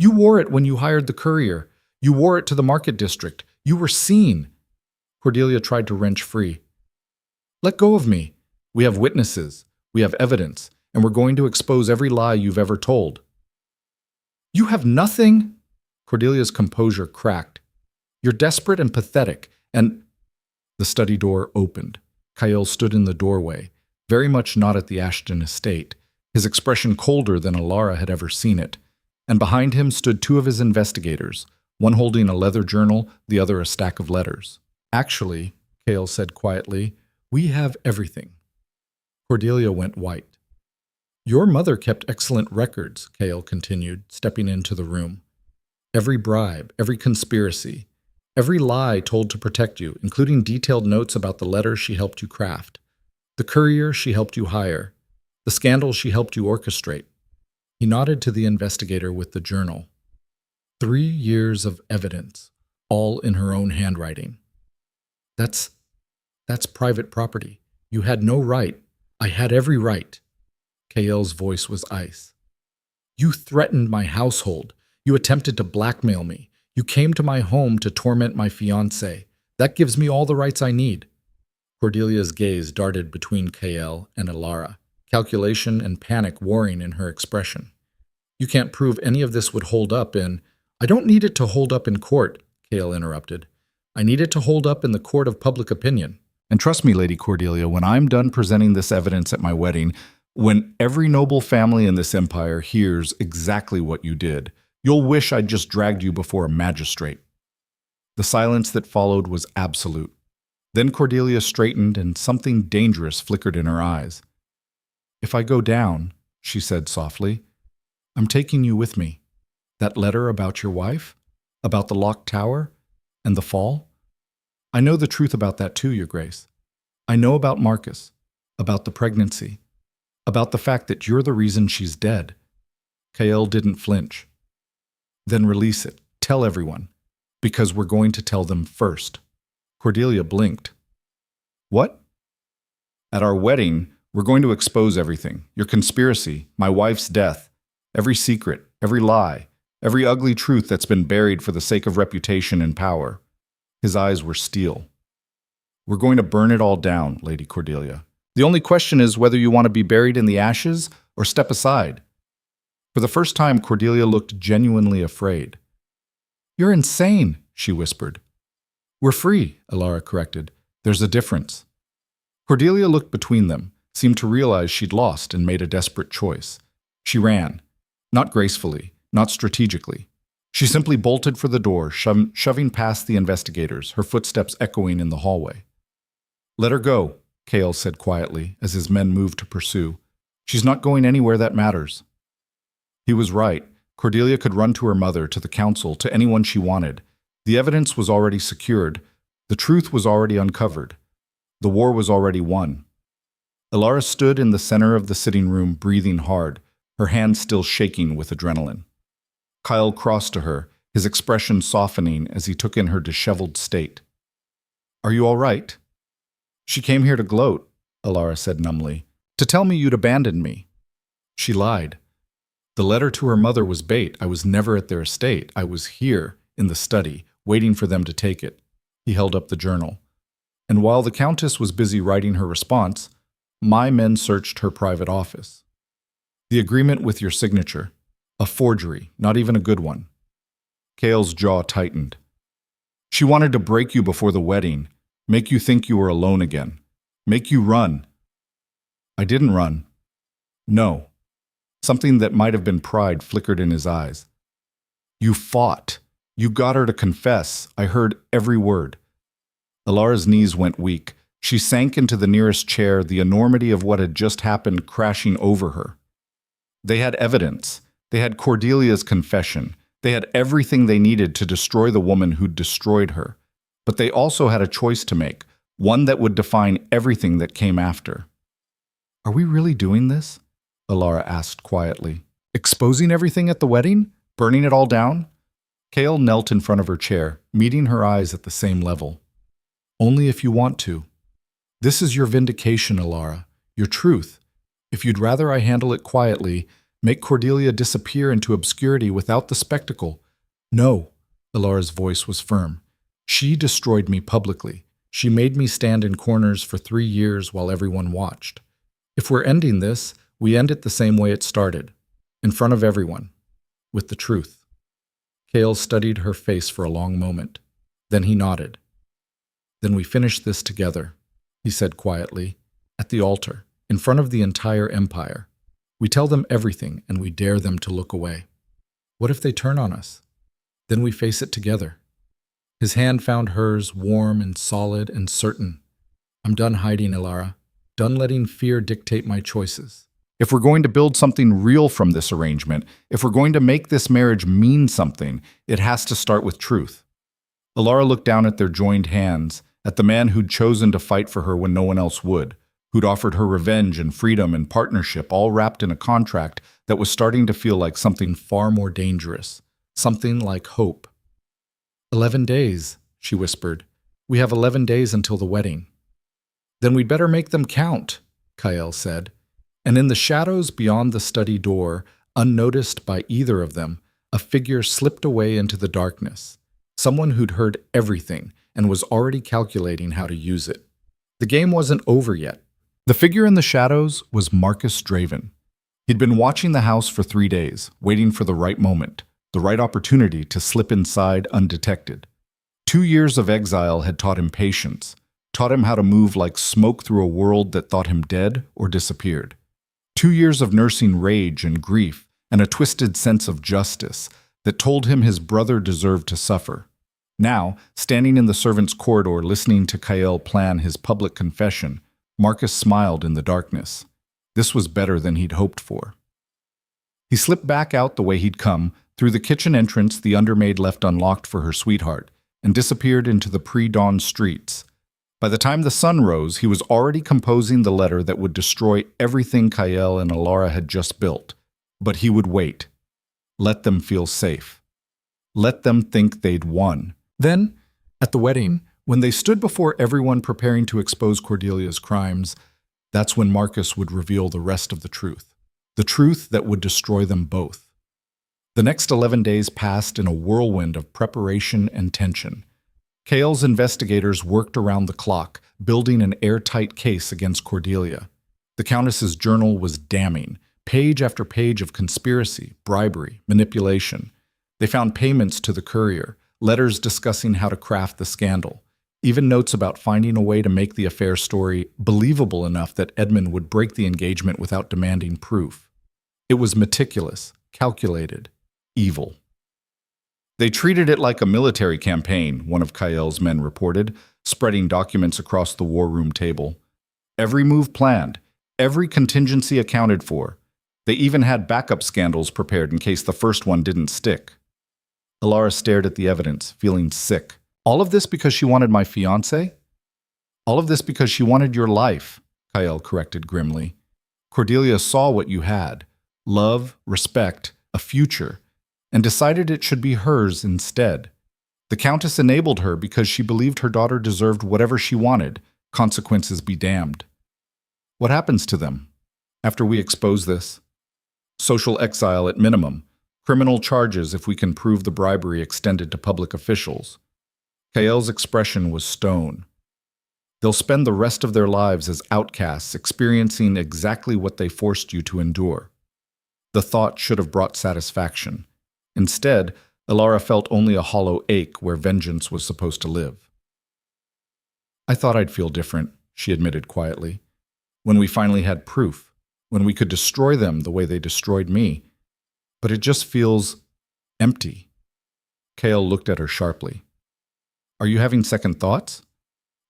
A: wore it when you hired the courier. You wore it to the market district. You were seen. Cordelia tried to wrench free. Let go of me. We have witnesses. We have evidence. And we're going to expose every lie you've ever told. You have nothing? Cordelia's composure cracked. You're desperate and pathetic, and... The study door opened. Kyle stood in the doorway, very much not at the Ashton estate, his expression colder than Elara had ever seen it, and behind him stood two of his investigators, one holding a leather journal, the other a stack of letters. Actually, Kyle said quietly, we have everything. Cordelia went white. Your mother kept excellent records, Kyle continued, stepping into the room. Every bribe, every conspiracy, every lie told to protect you, including detailed notes about the letter she helped you craft, the courier she helped you hire, the scandal she helped you orchestrate. He nodded to the investigator with the journal. 3 years of evidence, all in her own handwriting. That's private property. You had no right. I had every right. Kael's voice was ice. You threatened my household. You attempted to blackmail me. You came to my home to torment my fiancé. That gives me all the rights I need. Cordelia's gaze darted between Kael and Elara, calculation and panic warring in her expression. You can't prove any of this would hold up in... I don't need it to hold up in court, Kael interrupted. I need it to hold up in the court of public opinion. And trust me, Lady Cordelia, when I'm done presenting this evidence at my wedding, when every noble family in this empire hears exactly what you did, you'll wish I'd just dragged you before a magistrate. The silence that followed was absolute. Then Cordelia straightened and something dangerous flickered in her eyes. If I go down, she said softly, I'm taking you with me. That letter about your wife? About the locked tower? And the fall? I know the truth about that too, Your Grace. I know about Marcus, about the pregnancy, about the fact that you're the reason she's dead. Kael didn't flinch. Then release it. Tell everyone. Because we're going to tell them first. Cordelia blinked. What? At our wedding, we're going to expose everything. Your conspiracy, my wife's death, every secret, every lie, every ugly truth that's been buried for the sake of reputation and power. His eyes were steel. We're going to burn it all down, Lady Cordelia. The only question is whether you want to be buried in the ashes or step aside. For the first time, Cordelia looked genuinely afraid. You're insane, she whispered. We're free, Elara corrected. There's a difference. Cordelia looked between them, seemed to realize she'd lost and made a desperate choice. She ran, not gracefully, not strategically. She simply bolted for the door, shoving past the investigators, her footsteps echoing in the hallway. Let her go, Kael said quietly as his men moved to pursue. She's not going anywhere that matters. He was right. Cordelia could run to her mother, to the council, to anyone she wanted. The evidence was already secured. The truth was already uncovered. The war was already won. Elara stood in the center of the sitting room, breathing hard, her hands still shaking with adrenaline. Kyle crossed to her, his expression softening as he took in her disheveled state. Are you all right? She came here to gloat, Elara said numbly, to tell me you'd abandoned me. She lied. The letter to her mother was bait. I was never at their estate. I was here, in the study, waiting for them to take it. He held up the journal. And while the Countess was busy writing her response, my men searched her private office. The agreement with your signature. A forgery, not even a good one. Kael's jaw tightened. She wanted to break you before the wedding, make you think you were alone again, make you run. I didn't run. No. Something that might have been pride flickered in his eyes. You fought. You got her to confess. I heard every word. Elara's knees went weak. She sank into the nearest chair, the enormity of what had just happened crashing over her. They had evidence. They had Cordelia's confession. They had everything they needed to destroy the woman who'd destroyed her. But they also had a choice to make, one that would define everything that came after. Are we really doing this? Elara asked quietly. Exposing everything at the wedding? Burning it all down? Kael knelt in front of her chair, meeting her eyes at the same level. Only if you want to. This is your vindication, Elara, your truth. If you'd rather I handle it quietly, make Cordelia disappear into obscurity without the spectacle. No, Elara's voice was firm. She destroyed me publicly. She made me stand in corners for 3 years while everyone watched. If we're ending this, we end it the same way it started, in front of everyone, with the truth. Kale studied her face for a long moment. Then he nodded. Then we finish this together, he said quietly, at the altar, in front of the entire empire. We tell them everything and we dare them to look away. What if they turn on us? Then we face it together. His hand found hers, warm and solid and certain. I'm done hiding, Elara. Done letting fear dictate my choices. If we're going to build something real from this arrangement, if we're going to make this marriage mean something, it has to start with truth. Elara looked down at their joined hands, at the man who'd chosen to fight for her when no one else would, who'd offered her revenge and freedom and partnership, all wrapped in a contract that was starting to feel like something far more dangerous, something like hope. 11 days, she whispered. We have 11 days until the wedding. Then we'd better make them count, Kael said. And in the shadows beyond the study door, unnoticed by either of them, a figure slipped away into the darkness. Someone who'd heard everything and was already calculating how to use it. The game wasn't over yet. The figure in the shadows was Marcus Draven. He'd been watching the house for 3 days, waiting for the right moment, the right opportunity to slip inside undetected. 2 years of exile had taught him patience, taught him how to move like smoke through a world that thought him dead or disappeared. 2 years of nursing rage and grief and a twisted sense of justice that told him his brother deserved to suffer. Now, standing in the servants' corridor listening to Kael plan his public confession, Marcus smiled in the darkness. This was better than he'd hoped for. He slipped back out the way he'd come, through the kitchen entrance the undermaid left unlocked for her sweetheart, and disappeared into the pre-dawn streets. By the time the sun rose, he was already composing the letter that would destroy everything Kael and Elara had just built. But he would wait. Let them feel safe. Let them think they'd won. Then, at the wedding, when they stood before everyone preparing to expose Cordelia's crimes, that's when Marcus would reveal the rest of the truth that would destroy them both. The next 11 days passed in a whirlwind of preparation and tension. Kael's investigators worked around the clock, building an airtight case against Cordelia. The Countess's journal was damning, page after page of conspiracy, bribery, manipulation. They found payments to the courier, letters discussing how to craft the scandal, even notes about finding a way to make the affair story believable enough that Edmund would break the engagement without demanding proof. It was meticulous, calculated, evil. They treated it like a military campaign, one of Kael's men reported, spreading documents across the war room table. Every move planned, every contingency accounted for. They even had backup scandals prepared in case the first one didn't stick. Elara stared at the evidence, feeling sick. All of this because she wanted my fiancé? All of this because she wanted your life, Kael corrected grimly. Cordelia saw what you had. Love, respect, a future, and decided it should be hers instead. The Countess enabled her because she believed her daughter deserved whatever she wanted, consequences be damned. What happens to them after we expose this? Social exile at minimum, criminal charges if we can prove the bribery extended to public officials. Kael's expression was stone. They'll spend the rest of their lives as outcasts, experiencing exactly what they forced you to endure. The thought should have brought satisfaction. Instead, Elara felt only a hollow ache where vengeance was supposed to live. I thought I'd feel different, she admitted quietly. When we finally had proof, when we could destroy them the way they destroyed me. But it just feels empty. Kael looked at her sharply. Are you having second thoughts?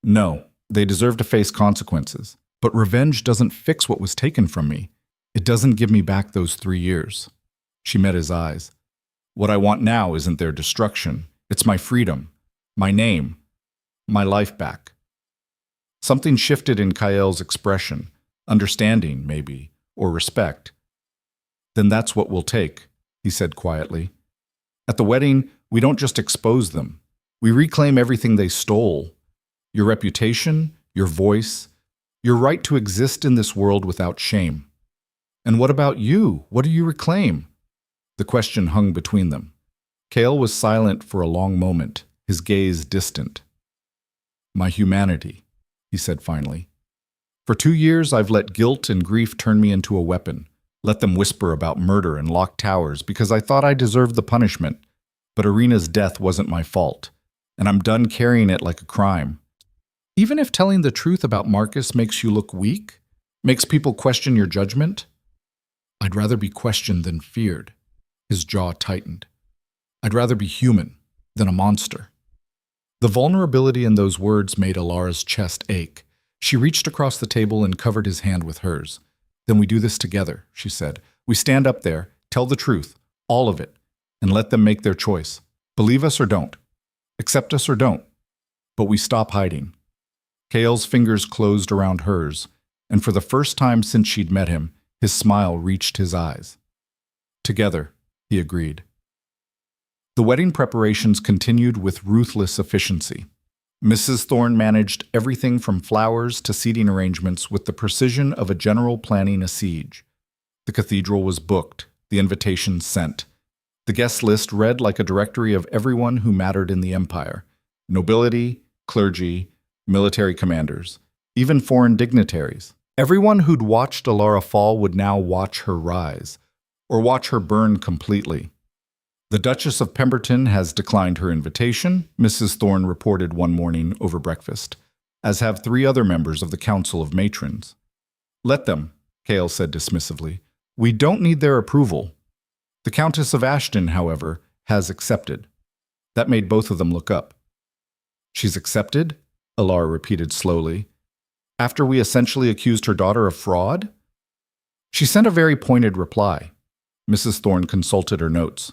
A: No, they deserve to face consequences. But revenge doesn't fix what was taken from me. It doesn't give me back those 3 years. She met his eyes. What I want now isn't their destruction. It's my freedom, my name, my life back. Something shifted in Kael's expression, understanding, maybe, or respect. Then that's what we'll take, he said quietly. At the wedding, we don't just expose them. We reclaim everything they stole. Your reputation, your voice, your right to exist in this world without shame. And what about you? What do you reclaim? The question hung between them. Kale was silent for a long moment, his gaze distant. My humanity, he said finally. For 2 years, I've let guilt and grief turn me into a weapon, let them whisper about murder and locked towers because I thought I deserved the punishment. But Irina's death wasn't my fault, and I'm done carrying it like a crime. Even if telling the truth about Marcus makes you look weak, makes people question your judgment, I'd rather be questioned than feared. His jaw tightened. I'd rather be human than a monster. The vulnerability in those words made Elara's chest ache. She reached across the table and covered his hand with hers. Then we do this together, she said. We stand up there, tell the truth, all of it, and let them make their choice. Believe us or don't. Accept us or don't. But we stop hiding. Kale's fingers closed around hers, and for the first time since she'd met him, his smile reached his eyes. Together, he agreed. The wedding preparations continued with ruthless efficiency. Mrs. Thorne managed everything from flowers to seating arrangements with the precision of a general planning a siege. The cathedral was booked, the invitations sent. The guest list read like a directory of everyone who mattered in the empire: nobility, clergy, military commanders, even foreign dignitaries. Everyone who'd watched Elara fall would now watch her rise, or watch her burn completely. The Duchess of Pemberton has declined her invitation, Mrs. Thorne reported one morning over breakfast, as have 3 other members of the Council of Matrons. Let them, Kale said dismissively. We don't need their approval. The Countess of Ashton, however, has accepted. That made both of them look up. She's accepted? Elara repeated slowly. After we essentially accused her daughter of fraud? She sent a very pointed reply. Mrs. Thorne consulted her notes.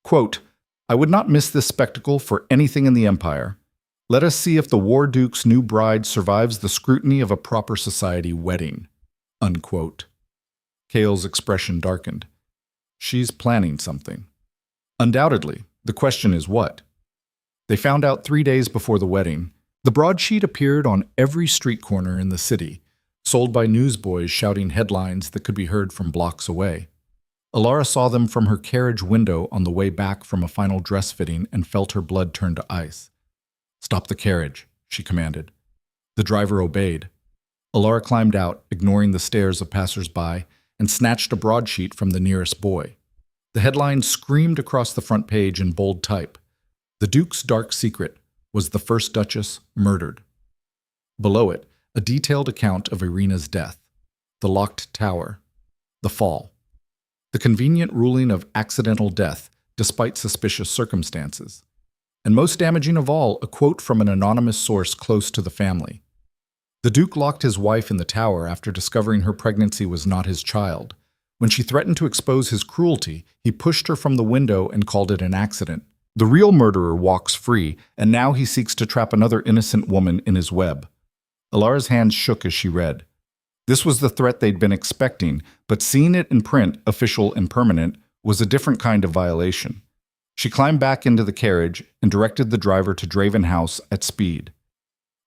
A: Quote, I would not miss this spectacle for anything in the empire. Let us see if the War Duke's new bride survives the scrutiny of a proper society wedding. Unquote. Kale's expression darkened. She's planning something. Undoubtedly. The question is what? They found out 3 days before the wedding. The broadsheet appeared on every street corner in the city, sold by newsboys shouting headlines that could be heard from blocks away. Elara saw them from her carriage window on the way back from a final dress fitting and felt her blood turn to ice. Stop the carriage, she commanded. The driver obeyed. Elara climbed out, ignoring the stares of passers-by, and snatched a broadsheet from the nearest boy. The headline screamed across the front page in bold type. The Duke's dark secret was the first Duchess murdered. Below it, a detailed account of Irina's death, the locked tower, the fall. The convenient ruling of accidental death, despite suspicious circumstances. And most damaging of all, a quote from an anonymous source close to the family. The Duke locked his wife in the tower after discovering her pregnancy was not his child. When she threatened to expose his cruelty, he pushed her from the window and called it an accident. The real murderer walks free, and now he seeks to trap another innocent woman in his web. Elara's hands shook as she read. This was the threat they'd been expecting, but seeing it in print, official and permanent, was a different kind of violation. She climbed back into the carriage and directed the driver to Draven House at speed.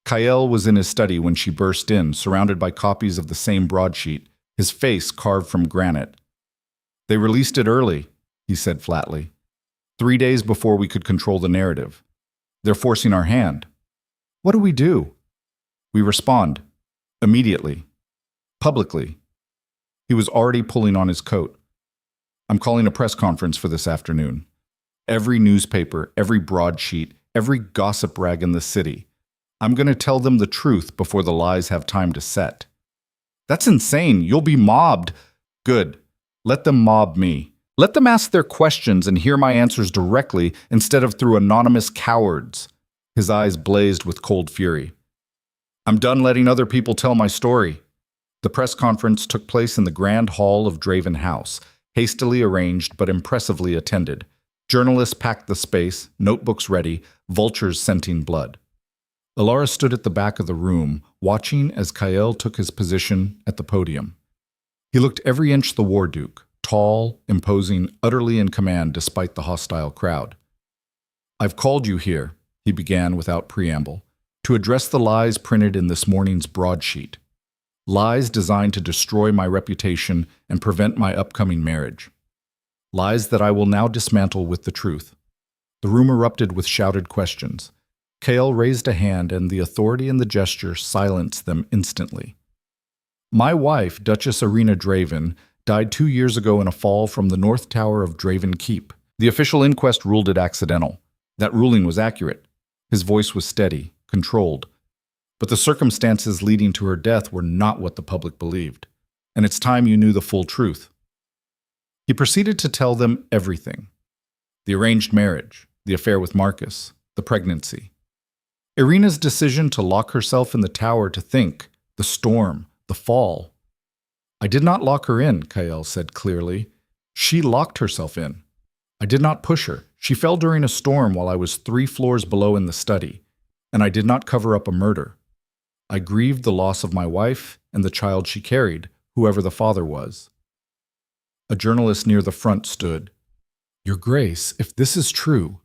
A: Kyle was in his study when she burst in, surrounded by copies of the same broadsheet, his face carved from granite. They released it early, he said flatly. 3 days before we could control the narrative. They're forcing our hand. What do we do? We respond. Immediately. Publicly. He was already pulling on his coat. I'm calling a press conference for this afternoon. Every newspaper, every broadsheet, every gossip rag in the city. I'm going to tell them the truth before the lies have time to set. That's insane. You'll be mobbed. Good. Let them mob me. Let them ask their questions and hear my answers directly instead of through anonymous cowards. His eyes blazed with cold fury. I'm done letting other people tell my story. The press conference took place in the grand hall of Draven House, hastily arranged but impressively attended. Journalists packed the space, notebooks ready, vultures scenting blood. Elara stood at the back of the room, watching as Kyle took his position at the podium. He looked every inch the War Duke, tall, imposing, utterly in command despite the hostile crowd. I've called you here, he began without preamble, to address the lies printed in this morning's broadsheet. Lies designed to destroy my reputation and prevent my upcoming marriage. Lies that I will now dismantle with the truth. The room erupted with shouted questions. Kael raised a hand, and the authority in the gesture silenced them instantly. My wife, Duchess Irina Draven, died 2 years ago in a fall from the North Tower of Draven Keep. The official inquest ruled it accidental. That ruling was accurate. His voice was steady, controlled. But the circumstances leading to her death were not what the public believed. And it's time you knew the full truth. He proceeded to tell them everything. The arranged marriage, the affair with Marcus, the pregnancy. Irina's decision to lock herself in the tower to think, the storm, the fall. I did not lock her in, Kael said clearly. She locked herself in. I did not push her. She fell during a storm while I was 3 floors below in the study, and I did not cover up a murder. I grieved the loss of my wife and the child she carried, whoever the father was. A journalist near the front stood. Your Grace, if this is true,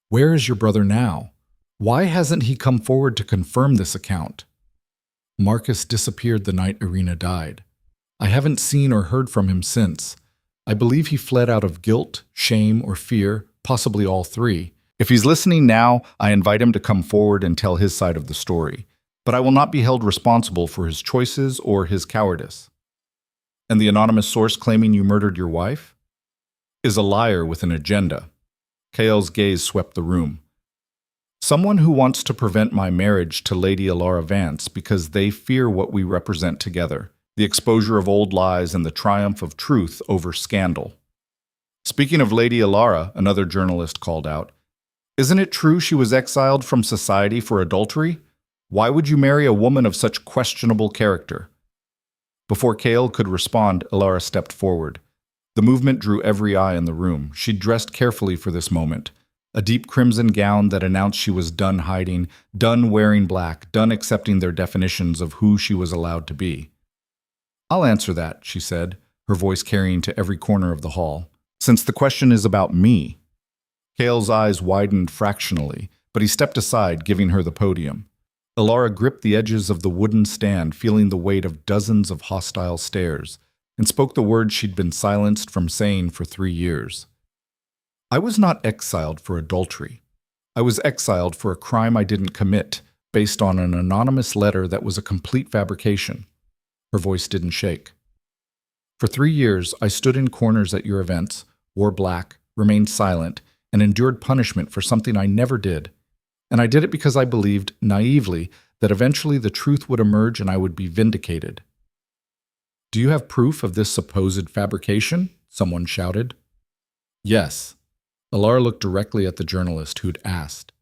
A: where is your brother now? Why hasn't he come forward to confirm this account? Marcus disappeared the night Irina died. I haven't seen or heard from him since. I believe he fled out of guilt, shame, or fear, possibly all 3. If he's listening now, I invite him to come forward and tell his side of the story. But I will not be held responsible for his choices or his cowardice. And the anonymous source claiming you murdered your wife? Is a liar with an agenda. Kael's gaze swept the room. Someone who wants to prevent my marriage to Lady Elara Vance because they fear what we represent together, the exposure of old lies and the triumph of truth over scandal. Speaking of Lady Elara, another journalist called out, isn't it true she was exiled from society for adultery? Why would you marry a woman of such questionable character? Before Kael could respond, Elara stepped forward. The movement drew every eye in the room. She'd dressed carefully for this moment. A deep crimson gown that announced she was done hiding, done wearing black, done accepting their definitions of who she was allowed to be. I'll answer that, she said, her voice carrying to every corner of the hall. Since the question is about me. Kael's eyes widened fractionally, but he stepped aside, giving her the podium. Elara gripped the edges of the wooden stand, feeling the weight of dozens of hostile stares, and spoke the words she'd been silenced from saying for 3 years. I was not exiled for adultery. I was exiled for a crime I didn't commit, based on an anonymous letter that was a complete fabrication. Her voice didn't shake. For 3 years, I stood in corners at your events, wore black, remained silent, and endured punishment for something I never did. And I did it because I believed, naively, that eventually the truth would emerge and I would be vindicated. Do you have proof of this supposed fabrication? Someone shouted. Yes. Elara looked directly at the journalist who'd asked.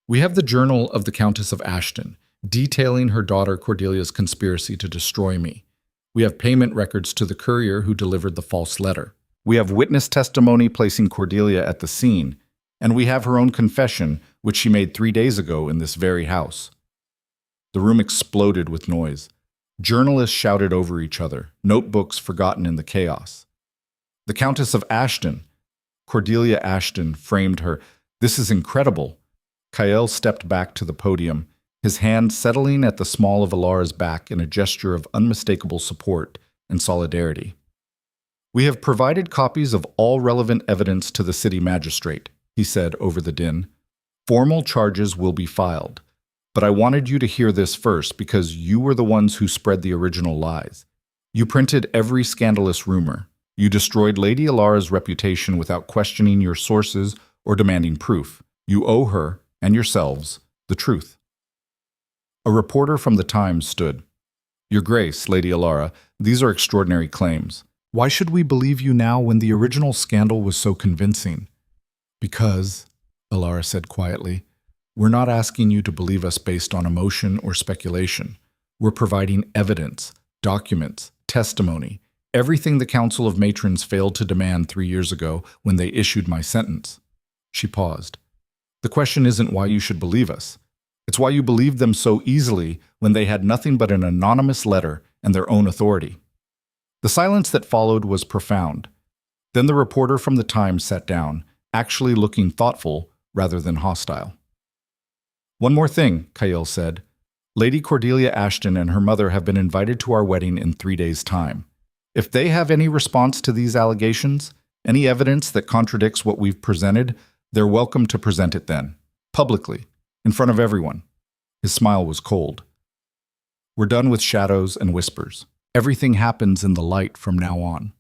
A: We have the journal of the Countess of Ashton, detailing her daughter Cordelia's conspiracy to destroy me. We have payment records to the courier who delivered the false letter. We have witness testimony placing Cordelia at the scene, and we have her own confession, which she made 3 days ago in this very house. The room exploded with noise. Journalists shouted over each other, notebooks forgotten in the chaos. The Countess of Ashton. Cordelia Ashton framed her. This is incredible. Kael stepped back to the podium, his hand settling at the small of Elara's back in a gesture of unmistakable support and solidarity. We have provided copies of all relevant evidence to the city magistrate, he said over the din. Formal charges will be filed. But I wanted you to hear this first because you were the ones who spread the original lies. You printed every scandalous rumor. You destroyed Lady Elara's reputation without questioning your sources or demanding proof. You owe her, and yourselves, the truth. A reporter from the Times stood. Your Grace, Lady Elara, these are extraordinary claims. Why should we believe you now when the original scandal was so convincing? Because, Elara said quietly, we're not asking you to believe us based on emotion or speculation. We're providing evidence, documents, testimony, everything the Council of Matrons failed to demand 3 years ago when they issued my sentence. She paused. The question isn't why you should believe us. It's why you believed them so easily when they had nothing but an anonymous letter and their own authority. The silence that followed was profound. Then the reporter from the Times sat down, actually looking thoughtful rather than hostile. One more thing, Kael said. Lady Cordelia Ashton and her mother have been invited to our wedding in 3 days' time. If they have any response to these allegations, any evidence that contradicts what we've presented, They're welcome to present it then, publicly, in front of everyone. His smile was cold. We're done with shadows and whispers. Everything happens in the light from now on.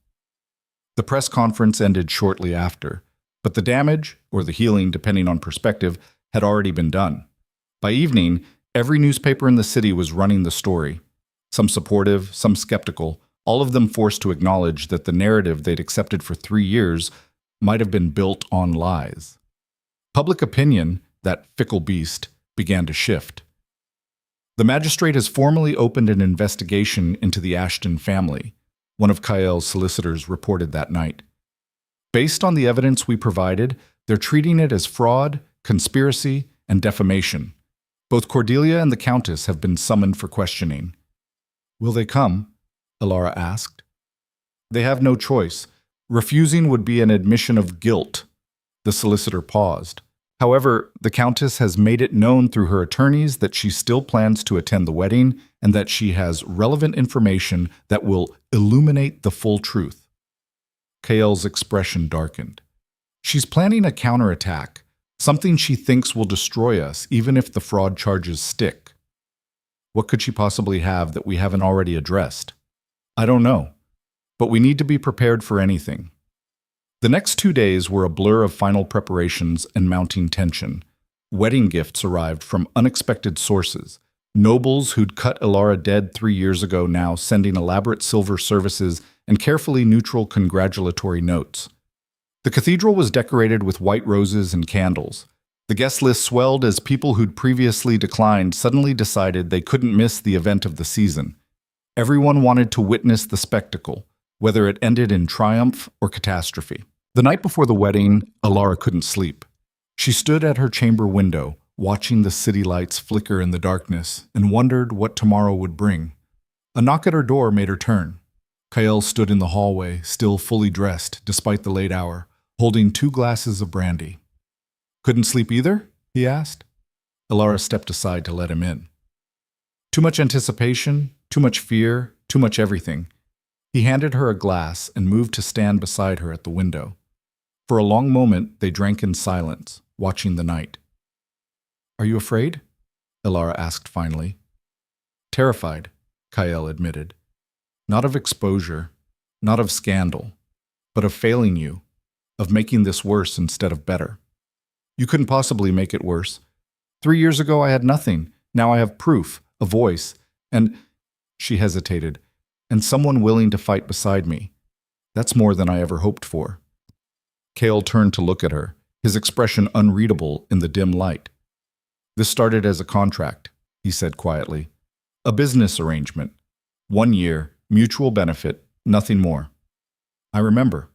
A: The press conference ended shortly after, but the damage, or the healing depending on perspective, had already been done. By evening, every newspaper in the city was running the story. Some supportive, some skeptical, all of them forced to acknowledge that the narrative they'd accepted for 3 years might have been built on lies. Public opinion, that fickle beast, began to shift. The magistrate has formally opened an investigation into the Ashton family, one of Kael's solicitors reported that night. Based on the evidence we provided, they're treating it as fraud, conspiracy, and defamation. Both Cordelia and the Countess have been summoned for questioning. Will they come? Elara asked. They have no choice. Refusing would be an admission of guilt. The solicitor paused. However, the Countess has made it known through her attorneys that she still plans to attend the wedding and that she has relevant information that will illuminate the full truth. Kael's expression darkened. She's planning a counterattack, something she thinks will destroy us even if the fraud charges stick. What could she possibly have that we haven't already addressed? I don't know, but we need to be prepared for anything. The next 2 days were a blur of final preparations and mounting tension. Wedding gifts arrived from unexpected sources. Nobles who'd cut Elara dead 3 years ago now sending elaborate silver services and carefully neutral congratulatory notes. The cathedral was decorated with white roses and candles. The guest list swelled as people who'd previously declined suddenly decided they couldn't miss the event of the season. Everyone wanted to witness the spectacle, whether it ended in triumph or catastrophe. The night before the wedding, Elara couldn't sleep. She stood at her chamber window, watching the city lights flicker in the darkness, and wondered what tomorrow would bring. A knock at her door made her turn. Kael stood in the hallway, still fully dressed, despite the late hour, holding 2 glasses of brandy. Couldn't sleep either? He asked. Elara stepped aside to let him in. Too much anticipation, too much fear, too much everything. He handed her a glass and moved to stand beside her at the window. For a long moment, they drank in silence, watching the night. Are you afraid? Elara asked finally. Terrified, Kael admitted. Not of exposure, not of scandal, but of failing you, of making this worse instead of better. You couldn't possibly make it worse. 3 years ago I had nothing. Now I have proof, a voice, and... She hesitated. And someone willing to fight beside me. That's more than I ever hoped for. Kael turned to look at her, his expression unreadable in the dim light. This started as a contract, he said quietly. A business arrangement. 1 year, mutual benefit, nothing more. I remember.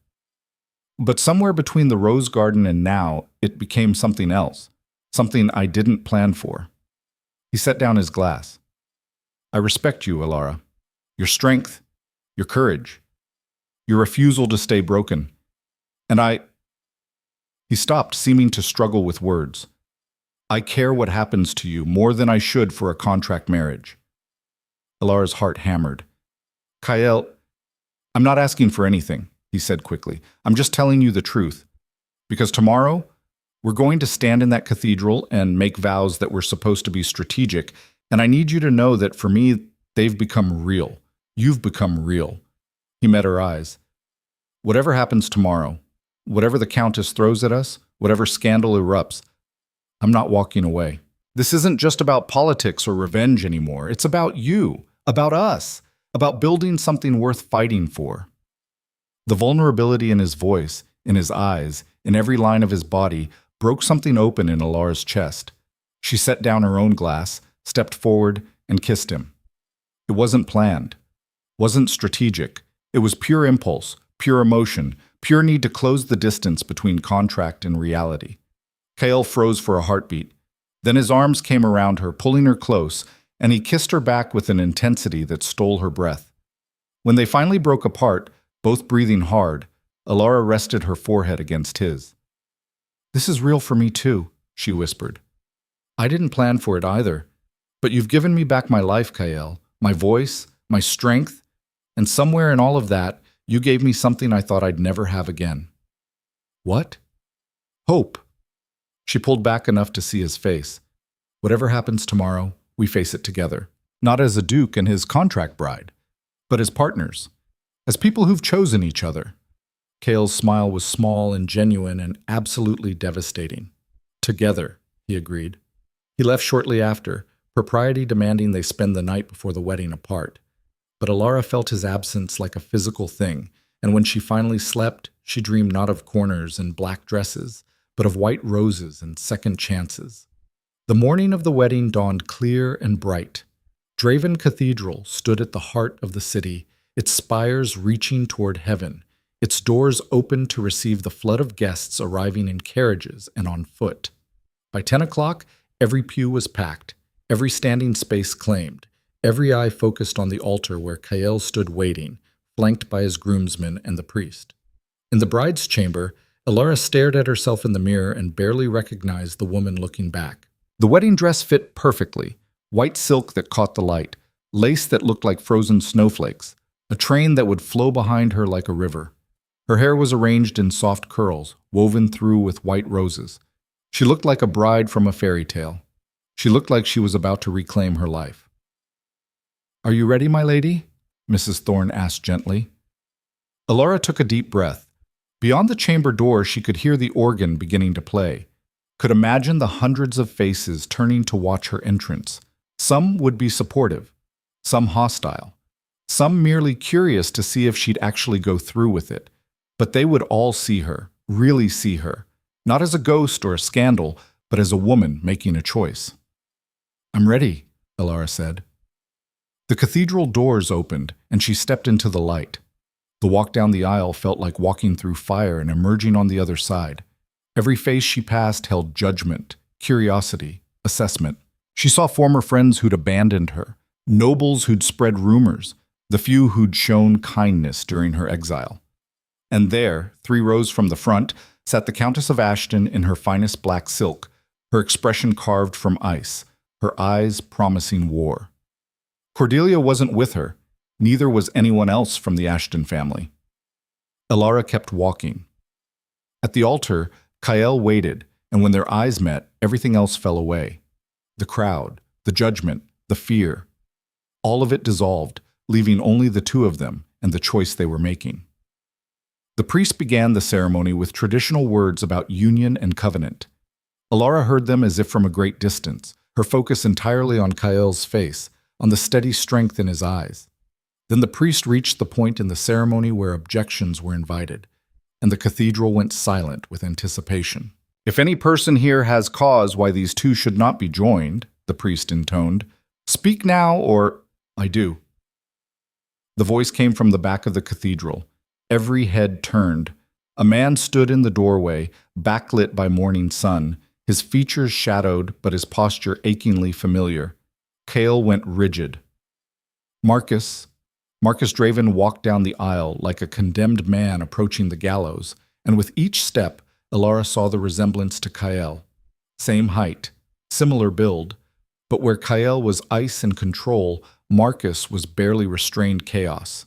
A: But somewhere between the rose garden and now, it became something else, something I didn't plan for. He set down his glass. I respect you, Elara. Your strength, your courage, your refusal to stay broken. And He stopped, seeming to struggle with words. I care what happens to you more than I should for a contract marriage. Elara's heart hammered. Kael, I'm not asking for anything, he said quickly. I'm just telling you the truth. Because tomorrow, we're going to stand in that cathedral and make vows that were supposed to be strategic, and I need you to know that for me, they've become real. You've become real. He met her eyes. Whatever happens tomorrow, whatever the Countess throws at us, whatever scandal erupts, I'm not walking away. This isn't just about politics or revenge anymore. It's about you, about us, about building something worth fighting for. The vulnerability in his voice, in his eyes, in every line of his body, broke something open in Elara's chest. She set down her own glass, stepped forward, and kissed him. It wasn't planned, wasn't strategic. It was pure impulse, pure emotion, pure need to close the distance between contract and reality. Kael froze for a heartbeat. Then his arms came around her, pulling her close, and he kissed her back with an intensity that stole her breath. When they finally broke apart, both breathing hard, Elara rested her forehead against his. This is real for me too, she whispered. I didn't plan for it either, but you've given me back my life, Kael, my voice, my strength, and somewhere in all of that, you gave me something I thought I'd never have again. What? Hope. She pulled back enough to see his face. Whatever happens tomorrow, we face it together. Not as a duke and his contract bride, but as partners, as people who've chosen each other. Cale's smile was small and genuine and absolutely devastating. Together, he agreed. He left shortly after, propriety demanding they spend the night before the wedding apart. But Elara felt his absence like a physical thing, and when she finally slept, she dreamed not of corners and black dresses, but of white roses and second chances. The morning of the wedding dawned clear and bright. Draven Cathedral stood at the heart of the city, its spires reaching toward heaven, its doors open to receive the flood of guests arriving in carriages and on foot. By 10 o'clock, every pew was packed, every standing space claimed, every eye focused on the altar where Kael stood waiting, flanked by his groomsmen and the priest. In the bride's chamber, Elara stared at herself in the mirror and barely recognized the woman looking back. The wedding dress fit perfectly, white silk that caught the light, lace that looked like frozen snowflakes, a train that would flow behind her like a river. Her hair was arranged in soft curls, woven through with white roses. She looked like a bride from a fairy tale. She looked like she was about to reclaim her life. "Are you ready, my lady?" Mrs. Thorne asked gently. Elara took a deep breath. Beyond the chamber door, she could hear the organ beginning to play, could imagine the hundreds of faces turning to watch her entrance. Some would be supportive, some hostile, some merely curious to see if she'd actually go through with it. But they would all see her, really see her, not as a ghost or a scandal, but as a woman making a choice. "I'm ready," Elara said. The cathedral doors opened, and she stepped into the light. The walk down the aisle felt like walking through fire and emerging on the other side. Every face she passed held judgment, curiosity, assessment. She saw former friends who'd abandoned her, nobles who'd spread rumors, the few who'd shown kindness during her exile. And there, 3 rows from the front, sat the Countess of Ashton in her finest black silk, her expression carved from ice, her eyes promising war. Cordelia wasn't with her, neither was anyone else from the Ashton family. Elara kept walking. At the altar, Kael waited, and when their eyes met, everything else fell away. The crowd, the judgment, the fear. All of it dissolved, leaving only the 2 of them and the choice they were making. The priest began the ceremony with traditional words about union and covenant. Elara heard them as if from a great distance, her focus entirely on Kael's face, on the steady strength in his eyes. Then the priest reached the point in the ceremony where objections were invited, and the cathedral went silent with anticipation. "If any person here has cause why these 2 should not be joined," the priest intoned, "speak now or—" "I do." The voice came from the back of the cathedral. Every head turned. A man stood in the doorway, backlit by morning sun, his features shadowed but his posture achingly familiar. Kael went rigid. Marcus Draven walked down the aisle like a condemned man approaching the gallows, and with each step, Elara saw the resemblance to Kael. Same height, similar build, but where Kael was ice and control, Marcus was barely restrained chaos.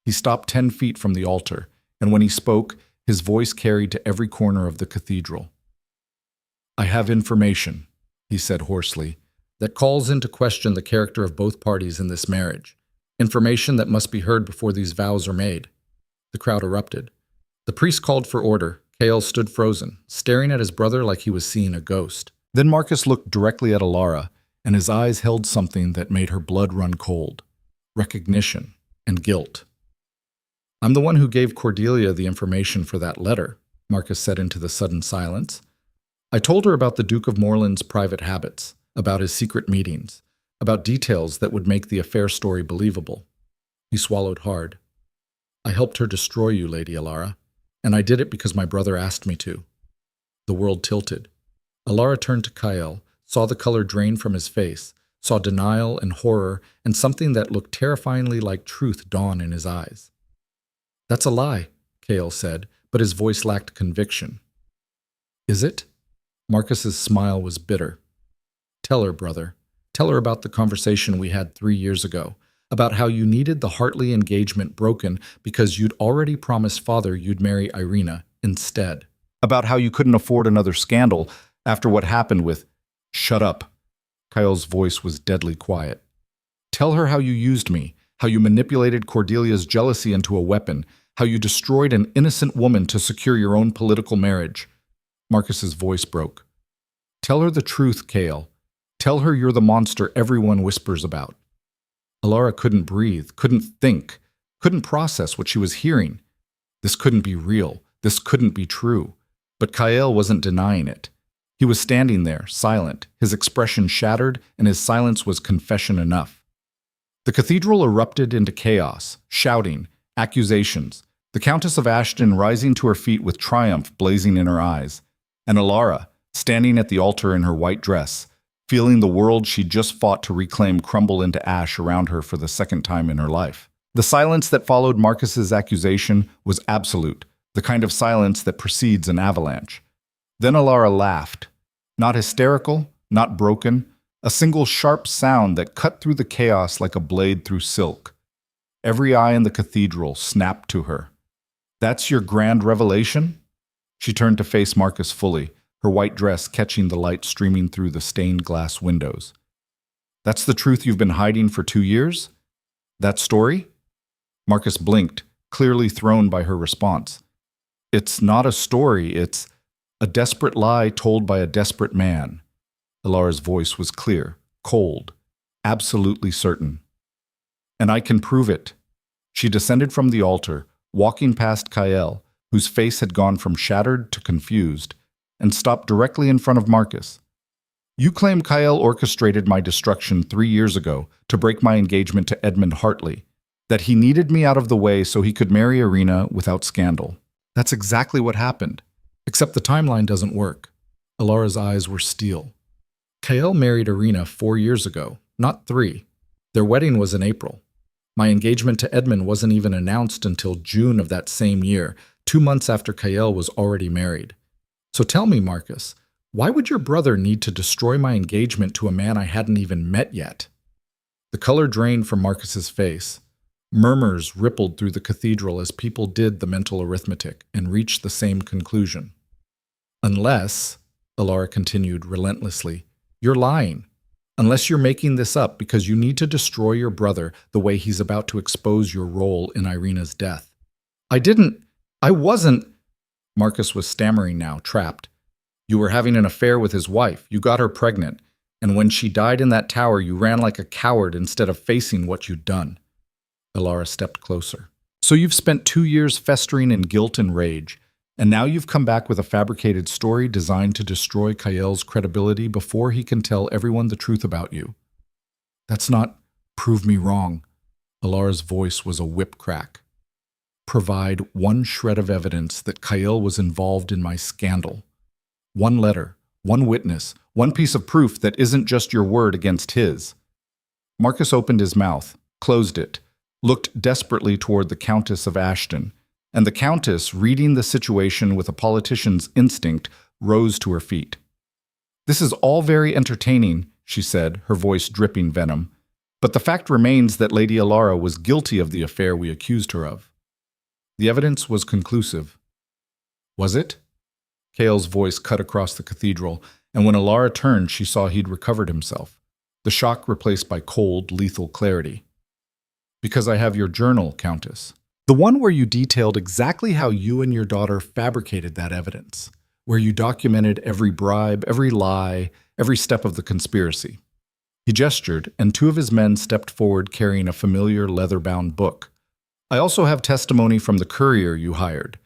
A: He stopped 10 feet from the altar, and when he spoke, his voice carried to every corner of the cathedral. "I have information," he said hoarsely, "that calls into question the character of both parties in this marriage. Information that must be heard before these vows are made." The crowd erupted. The priest called for order. Kael stood frozen, staring at his brother like he was seeing a ghost. Then Marcus looked directly at Elara, and his eyes held something that made her blood run cold. Recognition and guilt. "I'm the one who gave Cordelia the information for that letter," Marcus said into the sudden silence. "I told her about the Duke of Moreland's private habits, about his secret meetings, about details that would make the affair story believable." He swallowed hard. "I helped her destroy you, Lady Elara, and I did it because my brother asked me to." The world tilted. Elara turned to Kael, saw the color drain from his face, saw denial and horror, and something that looked terrifyingly like truth dawn in his eyes. "That's a lie," Kael said, but his voice lacked conviction. "Is it?" Marcus's smile was bitter. "Tell her, brother. Tell her about the conversation we had 3 years ago, about how you needed the Hartley engagement broken because you'd already promised Father you'd marry Irina instead. About how you couldn't afford another scandal, After what happened with, "Shut up." Kyle's voice was deadly quiet. "Tell her how you used me, how you manipulated Cordelia's jealousy into a weapon, how you destroyed an innocent woman to secure your own political marriage." Marcus's voice broke. "Tell her the truth, Kale. Tell her you're the monster everyone whispers about." Elara couldn't breathe, couldn't think, couldn't process what she was hearing. This couldn't be real. This couldn't be true. But Kyle wasn't denying it. He was standing there, silent, his expression shattered, and his silence was confession enough. The cathedral erupted into chaos, shouting, accusations, the Countess of Ashton rising to her feet with triumph blazing in her eyes, and Elara, standing at the altar in her white dress, feeling the world she'd just fought to reclaim crumble into ash around her for the second time in her life. The silence that followed Marcus's accusation was absolute, the kind of silence that precedes an avalanche. Then Elara laughed. Not hysterical, not broken, a single sharp sound that cut through the chaos like a blade through silk. Every eye in the cathedral snapped to her. "That's your grand revelation?" She turned to face Marcus fully, her white dress catching the light streaming through the stained glass windows. "That's the truth you've been hiding for 2 years? That story?" Marcus blinked, clearly thrown by her response. "It's not a story, it's a desperate lie told by a desperate man." Elara's voice was clear, cold, absolutely certain. "And I can prove it." She descended from the altar, walking past Kyle, whose face had gone from shattered to confused, and stopped directly in front of Marcus. "You claim Kyle orchestrated my destruction 3 years ago to break my engagement to Edmund Hartley, that he needed me out of the way so he could marry Irina without scandal. That's exactly what happened. Except the timeline doesn't work." Elara's eyes were steel. "Kyle married Irina 4 years ago, not 3. Their wedding was in April. My engagement to Edmund wasn't even announced until June of that same year, 2 months after Kyle was already married. So tell me, Marcus, why would your brother need to destroy my engagement to a man I hadn't even met yet?" The color drained from Marcus's face. Murmurs rippled through the cathedral as people did the mental arithmetic and reached the same conclusion. "Unless," Elara continued relentlessly, "you're lying. Unless you're making this up because you need to destroy your brother the way he's about to expose your role in Irina's death." I wasn't." Marcus was stammering now, trapped. "You were having an affair with his wife. You got her pregnant. And when she died in that tower, you ran like a coward instead of facing what you'd done." Elara stepped closer. "So you've spent 2 years festering in guilt and rage, and now you've come back with a fabricated story designed to destroy Kyle's credibility before he can tell everyone the truth about you." "That's not prove me wrong." Elara's voice was a whip crack. "Provide one shred of evidence that Kyle was involved in my scandal. One letter, one witness, one piece of proof that isn't just your word against his." Marcus opened his mouth, closed it, looked desperately toward the Countess of Ashton, and the Countess, reading the situation with a politician's instinct, rose to her feet. "This is all very entertaining," she said, her voice dripping venom, "but the fact remains that Lady Elara was guilty of the affair we accused her of." The evidence was conclusive. "Was it?" Kale's voice cut across the cathedral, and when Elara turned, she saw he'd recovered himself, the shock replaced by cold, lethal clarity. "Because I have your journal, Countess. The one where you detailed exactly how you and your daughter fabricated that evidence, where you documented every bribe, every lie, every step of the conspiracy." He gestured, and 2 of his men stepped forward carrying a familiar leather-bound book. "I also have testimony from the courier you hired,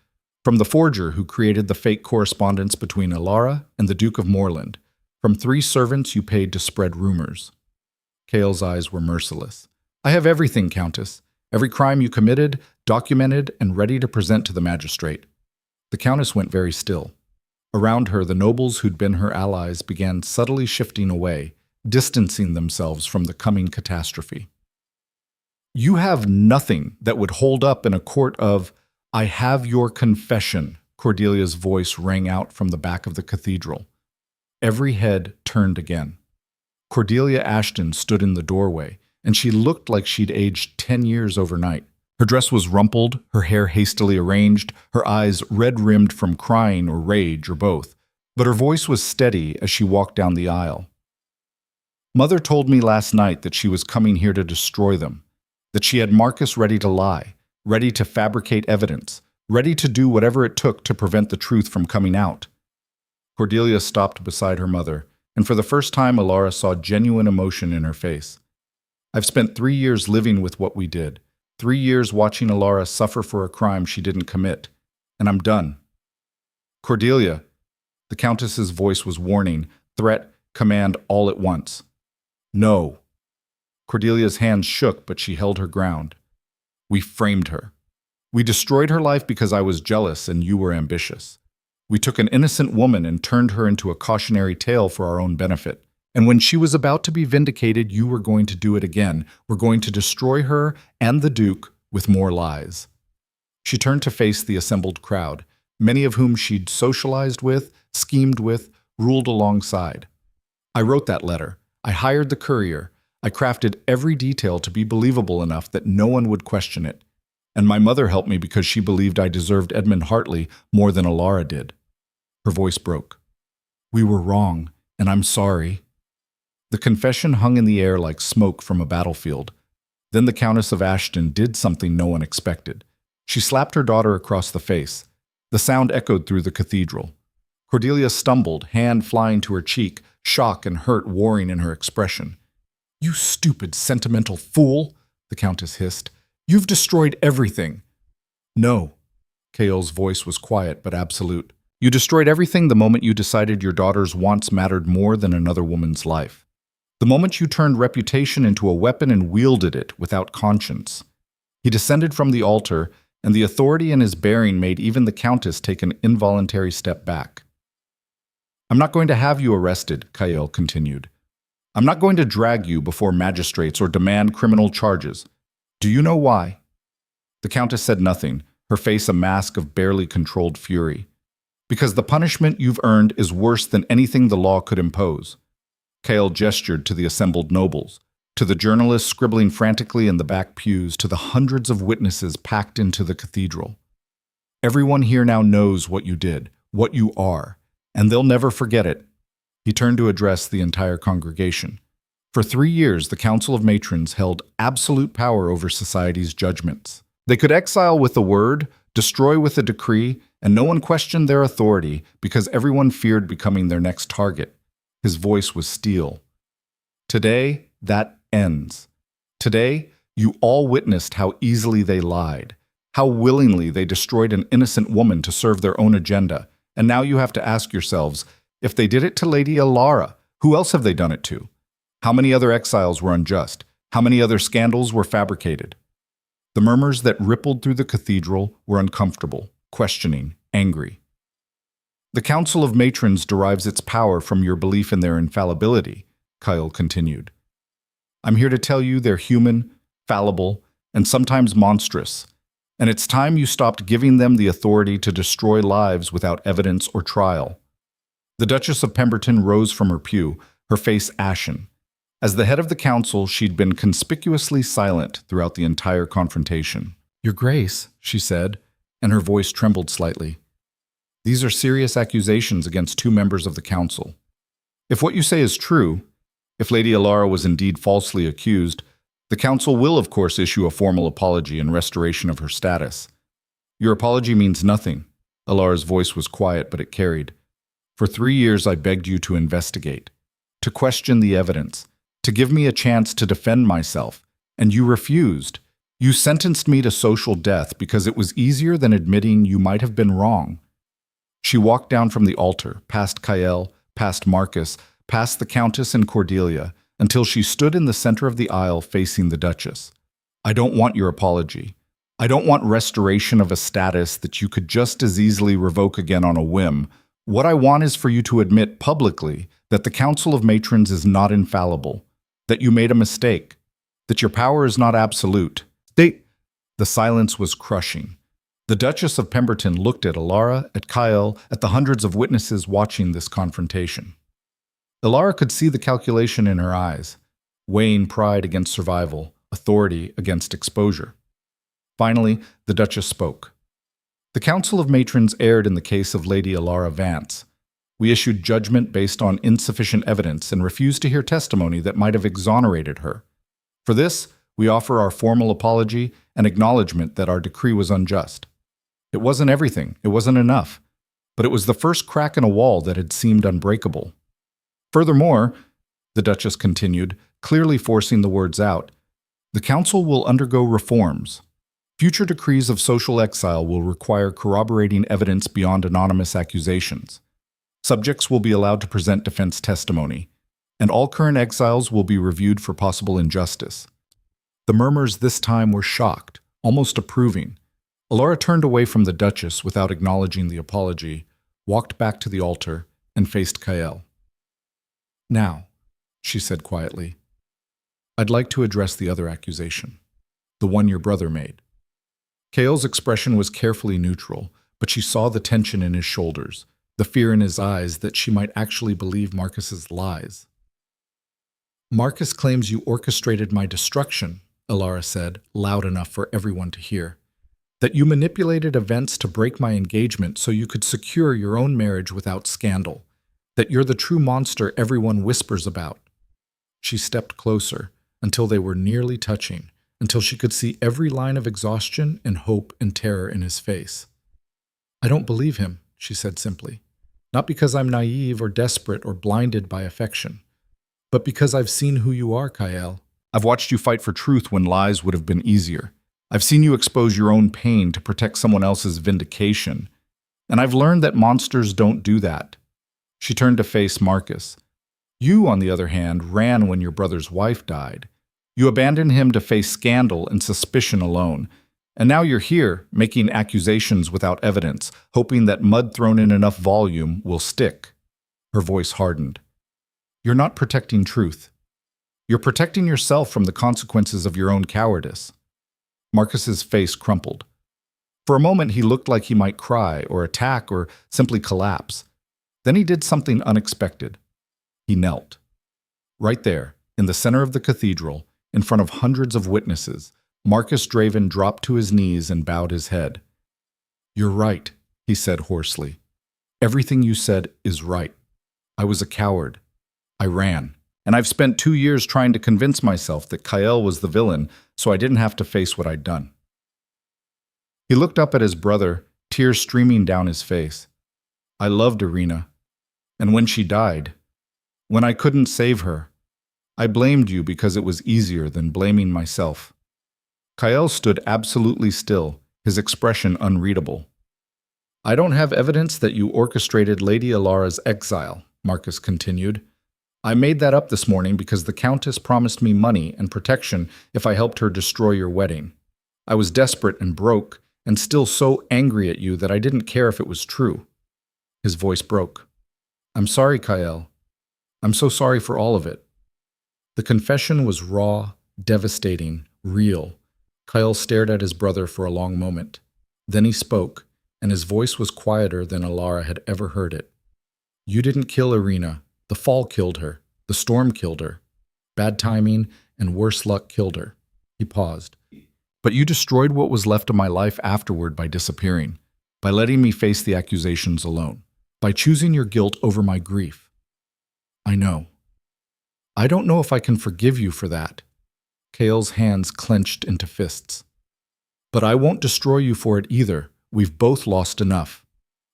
A: from the forger who created the fake correspondence between Elara and the Duke of Moreland, from 3 servants you paid to spread rumors." Kale's eyes were merciless. "I have everything, Countess. Every crime you committed, documented, and ready to present to the magistrate." The Countess went very still. Around her, the nobles who'd been her allies began subtly shifting away, distancing themselves from the coming catastrophe. "You have nothing that would hold up in a court of, I have your confession," Cordelia's voice rang out from the back of the cathedral. Every head turned again. Cordelia Ashton stood in the doorway, and she looked like she'd aged 10 years overnight. Her dress was rumpled, her hair hastily arranged, her eyes red-rimmed from crying or rage or both. But her voice was steady as she walked down the aisle. Mother told me last night that she was coming here to destroy them, that she had Marcus ready to lie, ready to fabricate evidence, ready to do whatever it took to prevent the truth from coming out. Cordelia stopped beside her mother, and for the first time Elara saw genuine emotion in her face. I've spent 3 years living with what we did, 3 years watching Elara suffer for a crime she didn't commit, and I'm done. Cordelia, the Countess's voice was warning, threat, command all at once. No. Cordelia's hands shook, but she held her ground. We framed her. We destroyed her life because I was jealous and you were ambitious. We took an innocent woman and turned her into a cautionary tale for our own benefit. And when she was about to be vindicated, you were going to do it again. We're going to destroy her and the Duke with more lies. She turned to face the assembled crowd, many of whom she'd socialized with, schemed with, ruled alongside. I wrote that letter. I hired the courier. I crafted every detail to be believable enough that no one would question it. And my mother helped me because she believed I deserved Edmund Hartley more than Elara did. Her voice broke. We were wrong, and I'm sorry. The confession hung in the air like smoke from a battlefield. Then the Countess of Ashton did something no one expected. She slapped her daughter across the face. The sound echoed through the cathedral. Cordelia stumbled, hand flying to her cheek, shock and hurt warring in her expression. You stupid, sentimental fool, the Countess hissed. You've destroyed everything. No. Kael's voice was quiet but absolute. You destroyed everything the moment you decided your daughter's wants mattered more than another woman's life. The moment you turned reputation into a weapon and wielded it without conscience. He descended from the altar, and the authority in his bearing made even the Countess take an involuntary step back. I'm not going to have you arrested, Kael continued. I'm not going to drag you before magistrates or demand criminal charges. Do you know why? The Countess said nothing, her face a mask of barely controlled fury. Because the punishment you've earned is worse than anything the law could impose. Kael gestured to the assembled nobles, to the journalists scribbling frantically in the back pews, to the hundreds of witnesses packed into the cathedral. Everyone here now knows what you did, what you are, and they'll never forget it. He turned to address the entire congregation. For 3 years, the Council of Matrons held absolute power over society's judgments. They could exile with a word, destroy with a decree, and no one questioned their authority because everyone feared becoming their next target. His voice was steel. Today, that ends. Today, you all witnessed how easily they lied, how willingly they destroyed an innocent woman to serve their own agenda, and now you have to ask yourselves, if they did it to Lady Elara, who else have they done it to? How many other exiles were unjust? How many other scandals were fabricated? The murmurs that rippled through the cathedral were uncomfortable, questioning, angry. The Council of Matrons derives its power from your belief in their infallibility, Kael continued. I'm here to tell you they're human, fallible, and sometimes monstrous, and it's time you stopped giving them the authority to destroy lives without evidence or trial. The Duchess of Pemberton rose from her pew, her face ashen. As the head of the council, she'd been conspicuously silent throughout the entire confrontation. Your Grace, she said, and her voice trembled slightly. These are serious accusations against 2 members of the council. If what you say is true, if Lady Elara was indeed falsely accused, the council will of course issue a formal apology and restoration of her status. Your apology means nothing. Elara's voice was quiet, but it carried. For 3 years I begged you to investigate, to question the evidence, to give me a chance to defend myself, and you refused. You sentenced me to social death because it was easier than admitting you might have been wrong. She walked down from the altar, past Kael, past Marcus, past the Countess and Cordelia, until she stood in the center of the aisle facing the Duchess. I don't want your apology. I don't want restoration of a status that you could just as easily revoke again on a whim. What I want is for you to admit publicly that the Council of Matrons is not infallible, that you made a mistake, that your power is not absolute. The silence was crushing. The Duchess of Pemberton looked at Elara, at Kael, at the hundreds of witnesses watching this confrontation. Elara could see the calculation in her eyes, weighing pride against survival, authority against exposure. Finally, the Duchess spoke. The Council of Matrons erred in the case of Lady Elara Vance. We issued judgment based on insufficient evidence and refused to hear testimony that might have exonerated her. For this, we offer our formal apology and acknowledgement that our decree was unjust. It wasn't everything, it wasn't enough, but it was the first crack in a wall that had seemed unbreakable. Furthermore, the Duchess continued, clearly forcing the words out, the Council will undergo reforms. Future decrees of social exile will require corroborating evidence beyond anonymous accusations. Subjects will be allowed to present defense testimony, and all current exiles will be reviewed for possible injustice. The murmurs this time were shocked, almost approving. Elara turned away from the Duchess without acknowledging the apology, walked back to the altar, and faced Kael. Now, she said quietly, I'd like to address the other accusation, the one your brother made. Kael's expression was carefully neutral, but she saw the tension in his shoulders, the fear in his eyes that she might actually believe Marcus's lies. Marcus claims you orchestrated my destruction, Elara said, loud enough for everyone to hear. That you manipulated events to break my engagement so you could secure your own marriage without scandal. That you're the true monster everyone whispers about. She stepped closer, until they were nearly touching, until she could see every line of exhaustion and hope and terror in his face. I don't believe him, she said simply. Not because I'm naive or desperate or blinded by affection, but because I've seen who you are, Kael. I've watched you fight for truth when lies would have been easier. I've seen you expose your own pain to protect someone else's vindication. And I've learned that monsters don't do that. She turned to face Marcus. You, on the other hand, ran when your brother's wife died. You abandoned him to face scandal and suspicion alone. And now you're here, making accusations without evidence, hoping that mud thrown in enough volume will stick. Her voice hardened. You're not protecting truth. You're protecting yourself from the consequences of your own cowardice. Marcus's face crumpled. For a moment, he looked like he might cry or attack or simply collapse. Then he did something unexpected. He knelt. Right there, in the center of the cathedral, in front of hundreds of witnesses, Marcus Draven dropped to his knees and bowed his head. You're right, he said hoarsely. Everything you said is right. I was a coward. I ran. And I've spent 2 years trying to convince myself that Kael was the villain, so I didn't have to face what I'd done. He looked up at his brother, tears streaming down his face. I loved Irina. And when she died, when I couldn't save her, I blamed you because it was easier than blaming myself. Kael stood absolutely still, his expression unreadable. I don't have evidence that you orchestrated Lady Elara's exile, Marcus continued. I made that up this morning because the Countess promised me money and protection if I helped her destroy your wedding. I was desperate and broke, and still so angry at you that I didn't care if it was true. His voice broke. I'm sorry, Kael. I'm so sorry for all of it. The confession was raw, devastating, real. Kael stared at his brother for a long moment. Then he spoke, and his voice was quieter than Elara had ever heard it. You didn't kill Irina. The fall killed her. The storm killed her. Bad timing and worse luck killed her. He paused. But you destroyed what was left of my life afterward by disappearing, by letting me face the accusations alone, by choosing your guilt over my grief. I know. I don't know if I can forgive you for that. Kael's hands clenched into fists. But I won't destroy you for it either. We've both lost enough.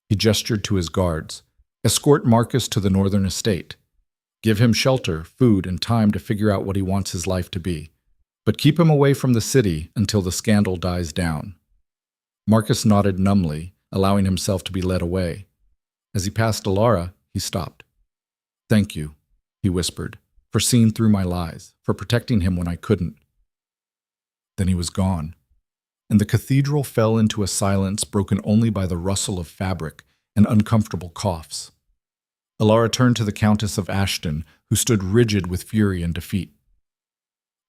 A: He gestured to his guards. Escort Marcus to the northern estate. Give him shelter, food, and time to figure out what he wants his life to be. But keep him away from the city until the scandal dies down. Marcus nodded numbly, allowing himself to be led away. As he passed Elara, he stopped. Thank you, he whispered, for seeing through my lies, for protecting him when I couldn't. Then he was gone, and the cathedral fell into a silence broken only by the rustle of fabric and uncomfortable coughs. Elara turned to the Countess of Ashton, who stood rigid with fury and defeat.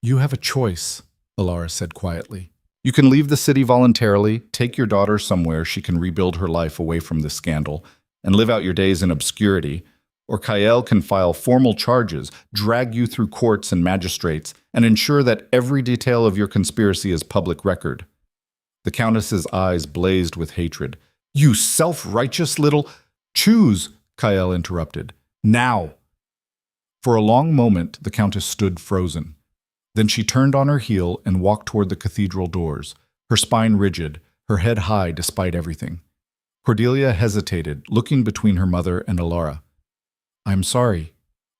A: You have a choice, Elara said quietly. You can leave the city voluntarily, take your daughter somewhere she can rebuild her life away from this scandal, and live out your days in obscurity, or Kael can file formal charges, drag you through courts and magistrates, and ensure that every detail of your conspiracy is public record. The Countess's eyes blazed with hatred. You self-righteous little... Choose, Kael interrupted. Now! For a long moment, the Countess stood frozen. Then she turned on her heel and walked toward the cathedral doors, her spine rigid, her head high despite everything. Cordelia hesitated, looking between her mother and Elara. "I'm sorry,"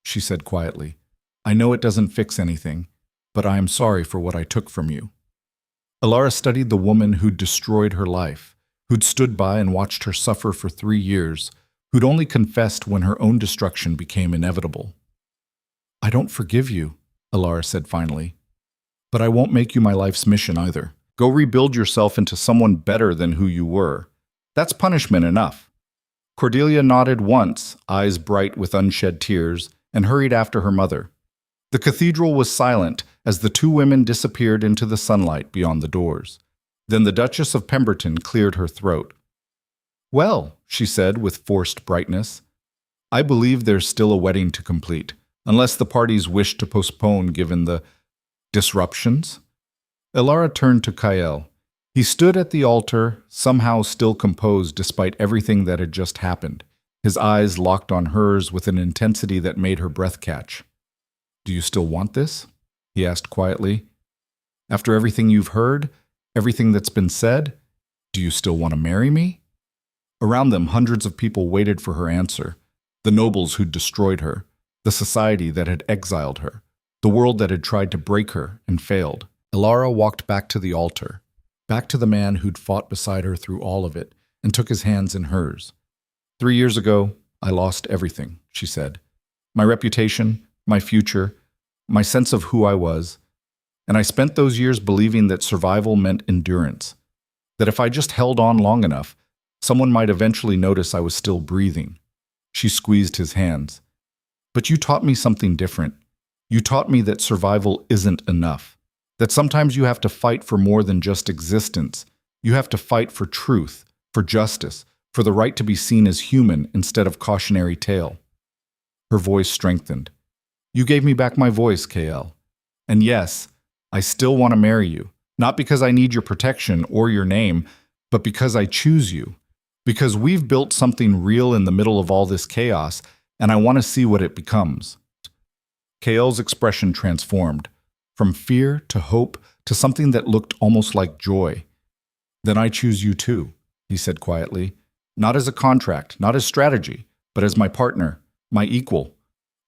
A: she said quietly. "I know it doesn't fix anything, but I am sorry for what I took from you." Elara studied the woman who'd destroyed her life, who'd stood by and watched her suffer for 3 years, who'd only confessed when her own destruction became inevitable. "I don't forgive you," Elara said finally. "But I won't make you my life's mission either. Go rebuild yourself into someone better than who you were. That's punishment enough." Cordelia nodded once, eyes bright with unshed tears, and hurried after her mother. The cathedral was silent as the two women disappeared into the sunlight beyond the doors. Then the Duchess of Pemberton cleared her throat. "Well," she said with forced brightness, "I believe there's still a wedding to complete, unless the parties wish to postpone given the disruptions." Elara turned to Kael. He stood at the altar, somehow still composed despite everything that had just happened, his eyes locked on hers with an intensity that made her breath catch. "Do you still want this?" he asked quietly. "After everything you've heard, everything that's been said, do you still want to marry me?" Around them, hundreds of people waited for her answer. The nobles who'd destroyed her, the society that had exiled her, the world that had tried to break her and failed. Elara walked back to the altar, back to the man who'd fought beside her through all of it, and took his hands in hers. 3 years ago, I lost everything, she said. My reputation, my future, my sense of who I was. And I spent those years believing that survival meant endurance, that if I just held on long enough, someone might eventually notice I was still breathing. She squeezed his hands. But you taught me something different. You taught me that survival isn't enough, that sometimes you have to fight for more than just existence. You have to fight for truth, for justice, for the right to be seen as human instead of cautionary tale. Her voice strengthened. You gave me back my voice, Kael. And yes, I still want to marry you, not because I need your protection or your name, but because I choose you, because we've built something real in the middle of all this chaos, and I want to see what it becomes. Kael's expression transformed, from fear to hope to something that looked almost like joy. Then I choose you too, he said quietly, not as a contract, not as strategy, but as my partner, my equal,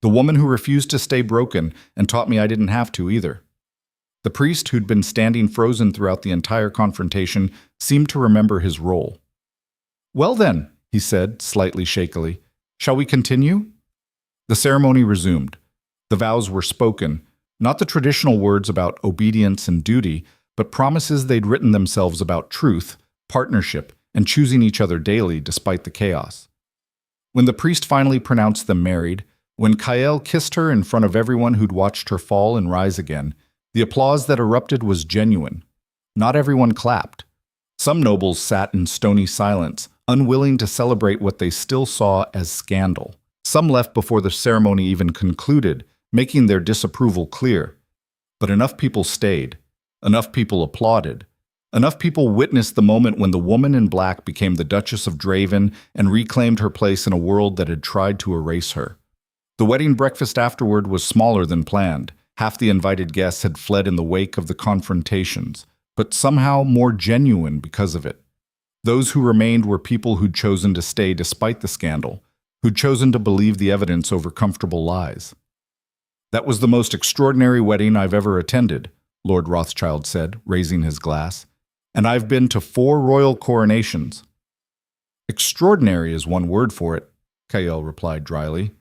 A: the woman who refused to stay broken and taught me I didn't have to either. The priest, who'd been standing frozen throughout the entire confrontation, seemed to remember his role. Well then, he said, slightly shakily, shall we continue? The ceremony resumed. The vows were spoken, not the traditional words about obedience and duty, but promises they'd written themselves about truth, partnership, and choosing each other daily despite the chaos. When the priest finally pronounced them married, when Kael kissed her in front of everyone who'd watched her fall and rise again, the applause that erupted was genuine. Not everyone clapped. Some nobles sat in stony silence, unwilling to celebrate what they still saw as scandal. Some left before the ceremony even concluded, making their disapproval clear. But enough people stayed. Enough people applauded. Enough people witnessed the moment when the woman in black became the Duchess of Draven and reclaimed her place in a world that had tried to erase her. The wedding breakfast afterward was smaller than planned. Half the invited guests had fled in the wake of the confrontations, but somehow more genuine because of it. Those who remained were people who'd chosen to stay despite the scandal, who'd chosen to believe the evidence over comfortable lies. That was the most extraordinary wedding I've ever attended, Lord Rothschild said, raising his glass. And I've been to 4 royal coronations. Extraordinary is one word for it, Kael replied dryly.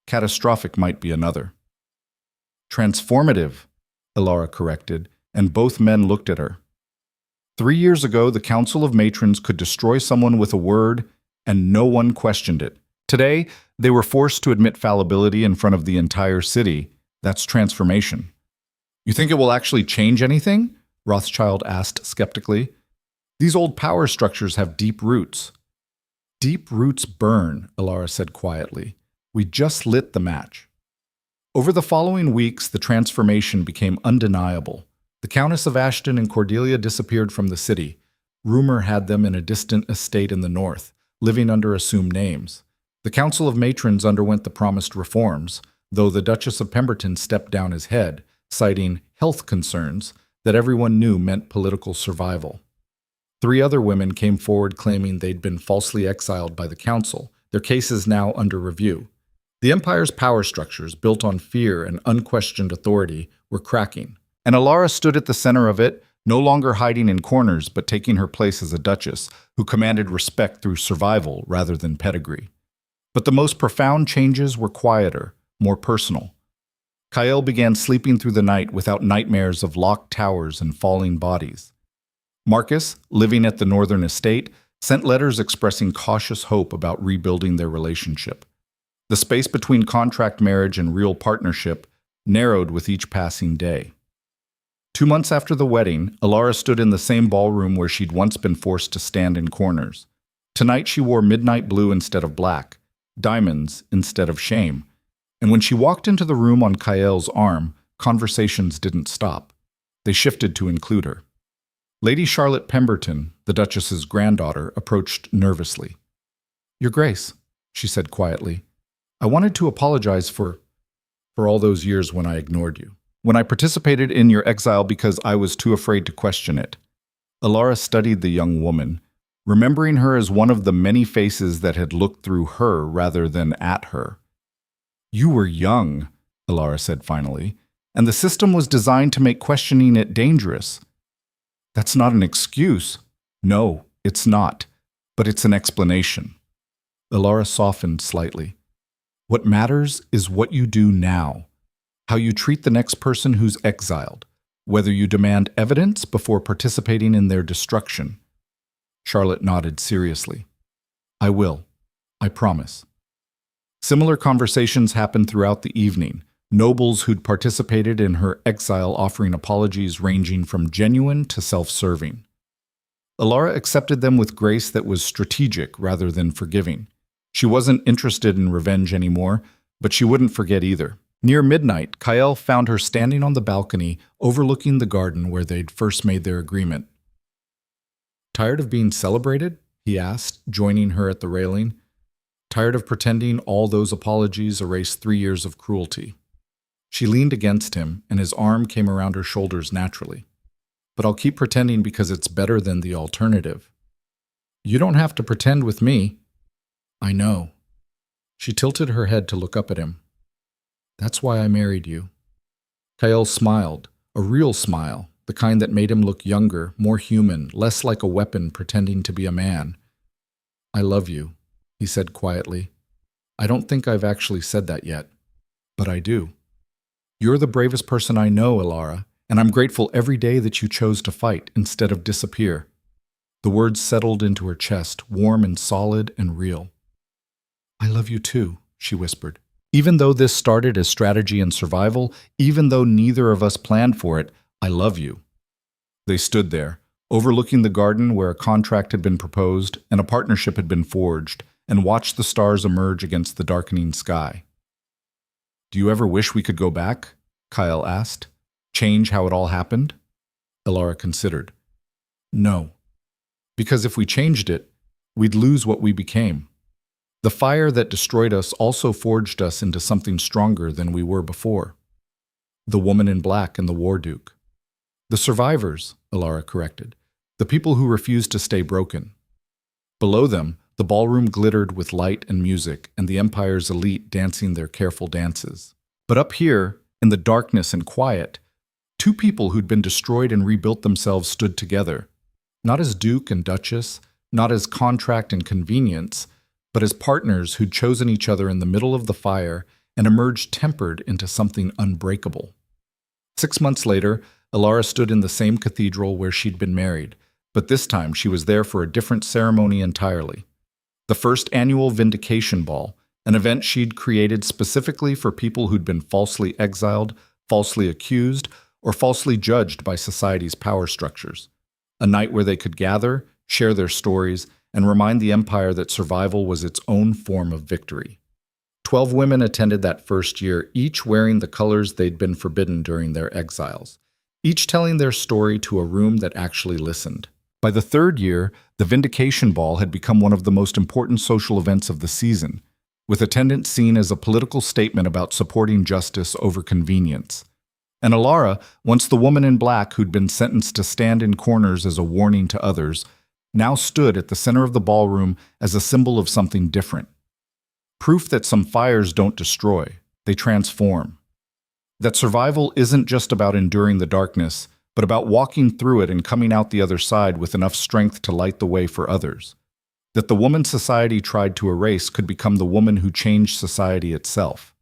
A: Catastrophic might be another. Transformative, Elara corrected, and both men looked at her. 3 years ago, the Council of Matrons could destroy someone with a word, and no one questioned it. Today, they were forced to admit fallibility in front of the entire city. That's transformation. You think it will actually change anything? Rothschild asked skeptically. These old power structures have deep roots. Deep roots burn, Elara said quietly. We just lit the match. Over the following weeks, the transformation became undeniable. The Countess of Ashton and Cordelia disappeared from the city. Rumor had them in a distant estate in the north, living under assumed names. The Council of Matrons underwent the promised reforms, though the Duchess of Pemberton stepped down as head, citing health concerns that everyone knew meant political survival. 3 other women came forward claiming they'd been falsely exiled by the council, their cases now under review. The empire's power structures, built on fear and unquestioned authority, were cracking, and Elara stood at the center of it, no longer hiding in corners but taking her place as a duchess who commanded respect through survival rather than pedigree. But the most profound changes were quieter, more personal. Kael began sleeping through the night without nightmares of locked towers and falling bodies. Marcus, living at the northern estate, sent letters expressing cautious hope about rebuilding their relationship. The space between contract marriage and real partnership narrowed with each passing day. 2 months after the wedding, Elara stood in the same ballroom where she'd once been forced to stand in corners. Tonight she wore midnight blue instead of black, diamonds instead of shame, and when she walked into the room on Kael's arm, conversations didn't stop. They shifted to include her. Lady Charlotte Pemberton, the Duchess's granddaughter, approached nervously. "Your Grace," she said quietly, "I wanted to apologize for all those years when I ignored you. When I participated in your exile because I was too afraid to question it." Elara studied the young woman, remembering her as one of the many faces that had looked through her rather than at her. "You were young," Elara said finally, "and the system was designed to make questioning it dangerous." "That's not an excuse." "No, it's not, but it's an explanation." Elara softened slightly. "What matters is what you do now. How you treat the next person who's exiled, whether you demand evidence before participating in their destruction." Charlotte nodded seriously. "I will. I promise." Similar conversations happened throughout the evening, nobles who'd participated in her exile offering apologies ranging from genuine to self-serving. Elara accepted them with grace that was strategic rather than forgiving. She wasn't interested in revenge anymore, but she wouldn't forget either. Near midnight, Kael found her standing on the balcony overlooking the garden where they'd first made their agreement. "Tired of being celebrated?" he asked, joining her at the railing. "Tired of pretending all those apologies erased 3 years of cruelty?" She leaned against him, and his arm came around her shoulders naturally. "But I'll keep pretending because it's better than the alternative." "You don't have to pretend with me." "I know." She tilted her head to look up at him. "That's why I married you." Kael smiled, a real smile, the kind that made him look younger, more human, less like a weapon pretending to be a man. "I love you," he said quietly. "I don't think I've actually said that yet, but I do. You're the bravest person I know, Elara, and I'm grateful every day that you chose to fight instead of disappear." The words settled into her chest, warm and solid and real. "I love you too," she whispered. "Even though this started as strategy and survival, even though neither of us planned for it, I love you." They stood there, overlooking the garden where a contract had been proposed and a partnership had been forged, and watched the stars emerge against the darkening sky. "Do you ever wish we could go back?" Kael asked. "Change how it all happened?" Elara considered. "No. Because if we changed it, we'd lose what we became. The fire that destroyed us also forged us into something stronger than we were before. The woman in black and the war duke. The survivors," Elara corrected. "The people who refused to stay broken." Below them, the ballroom glittered with light and music, and the Empire's elite dancing their careful dances. But up here, in the darkness and quiet, 2 people who'd been destroyed and rebuilt themselves stood together, not as duke and duchess, not as contract and convenience, but as partners who'd chosen each other in the middle of the fire and emerged tempered into something unbreakable. 6 months later, Elara stood in the same cathedral where she'd been married, but this time she was there for a different ceremony entirely. The first annual Vindication Ball, an event she'd created specifically for people who'd been falsely exiled, falsely accused, or falsely judged by society's power structures. A night where they could gather, share their stories, and remind the Empire that survival was its own form of victory. 12 women attended that first year, each wearing the colors they'd been forbidden during their exiles, each telling their story to a room that actually listened. By the 3rd year, the Vindication Ball had become one of the most important social events of the season. with attendance seen as a political statement about supporting justice over convenience. And Elara, once the woman in black who'd been sentenced to stand in corners as a warning to others, now stood at the center of the ballroom as a symbol of something different. Proof that some fires don't destroy, they transform. That survival isn't just about enduring the darkness, but about walking through it and coming out the other side with enough strength to light the way for others. That the woman society tried to erase could become the woman who changed society itself.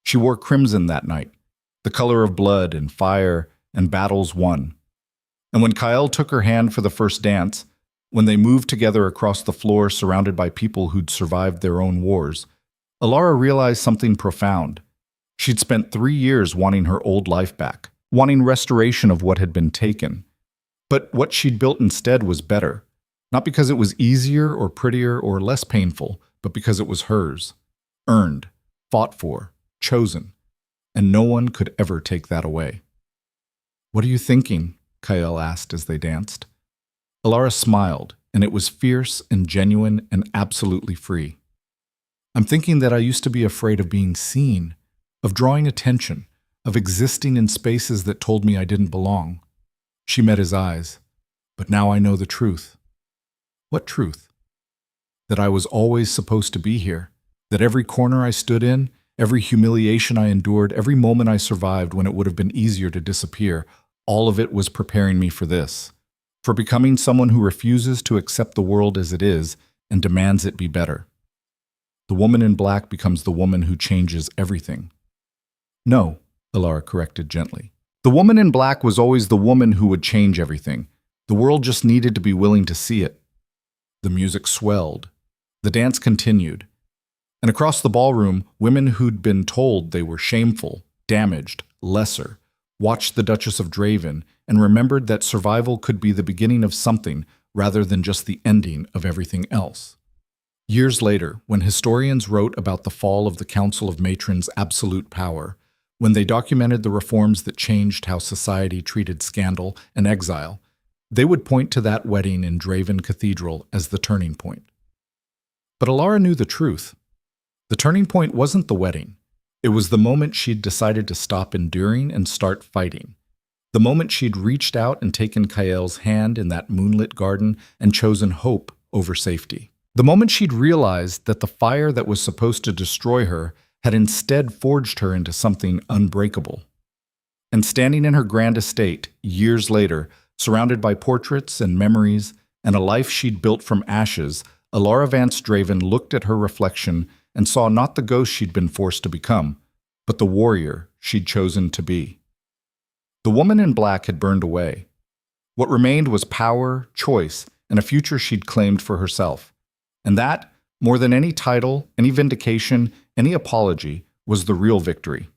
A: She wore crimson that night, the color of blood and fire and battles won. And when Kyle took her hand for the first dance, when they moved together across the floor surrounded by people who'd survived their own wars, Elara realized something profound. She'd spent 3 years wanting her old life back, wanting restoration of what had been taken. But what she'd built instead was better, not because it was easier or prettier or less painful, but because it was hers, earned, fought for, chosen, and no one could ever take that away. "What are you thinking?" Kyle asked as they danced. Elara smiled, and it was fierce and genuine and absolutely free. "I'm thinking that I used to be afraid of being seen, of drawing attention, of existing in spaces that told me I didn't belong." She met his eyes. "But now I know the truth." "What truth?" "That I was always supposed to be here, that every corner I stood in, every humiliation I endured, every moment I survived when it would have been easier to disappear, all of it was preparing me for this, for becoming someone who refuses to accept the world as it is and demands it be better." The woman in black becomes the woman who changes everything. "No," Elara corrected gently. "The woman in black was always the woman who would change everything. The world just needed to be willing to see it." The music swelled. The dance continued. And across the ballroom, women who'd been told they were shameful, damaged, lesser, watched the Duchess of Draven and remembered that survival could be the beginning of something rather than just the ending of everything else. Years later, when historians wrote about the fall of the Council of Matrons' absolute power, when they documented the reforms that changed how society treated scandal and exile, they would point to that wedding in Draven Cathedral as the turning point. But Elara knew the truth. The turning point wasn't the wedding. It was the moment she'd decided to stop enduring and start fighting. The moment she'd reached out and taken Kael's hand in that moonlit garden and chosen hope over safety. The moment she'd realized that the fire that was supposed to destroy her had instead forged her into something unbreakable. And standing in her grand estate, years later, surrounded by portraits and memories and a life she'd built from ashes, Elara Vance Draven looked at her reflection and saw not the ghost she'd been forced to become, but the warrior she'd chosen to be. The woman in black had burned away. What remained was power, choice, and a future she'd claimed for herself. And that, more than any title, any vindication, any apology, was the real victory.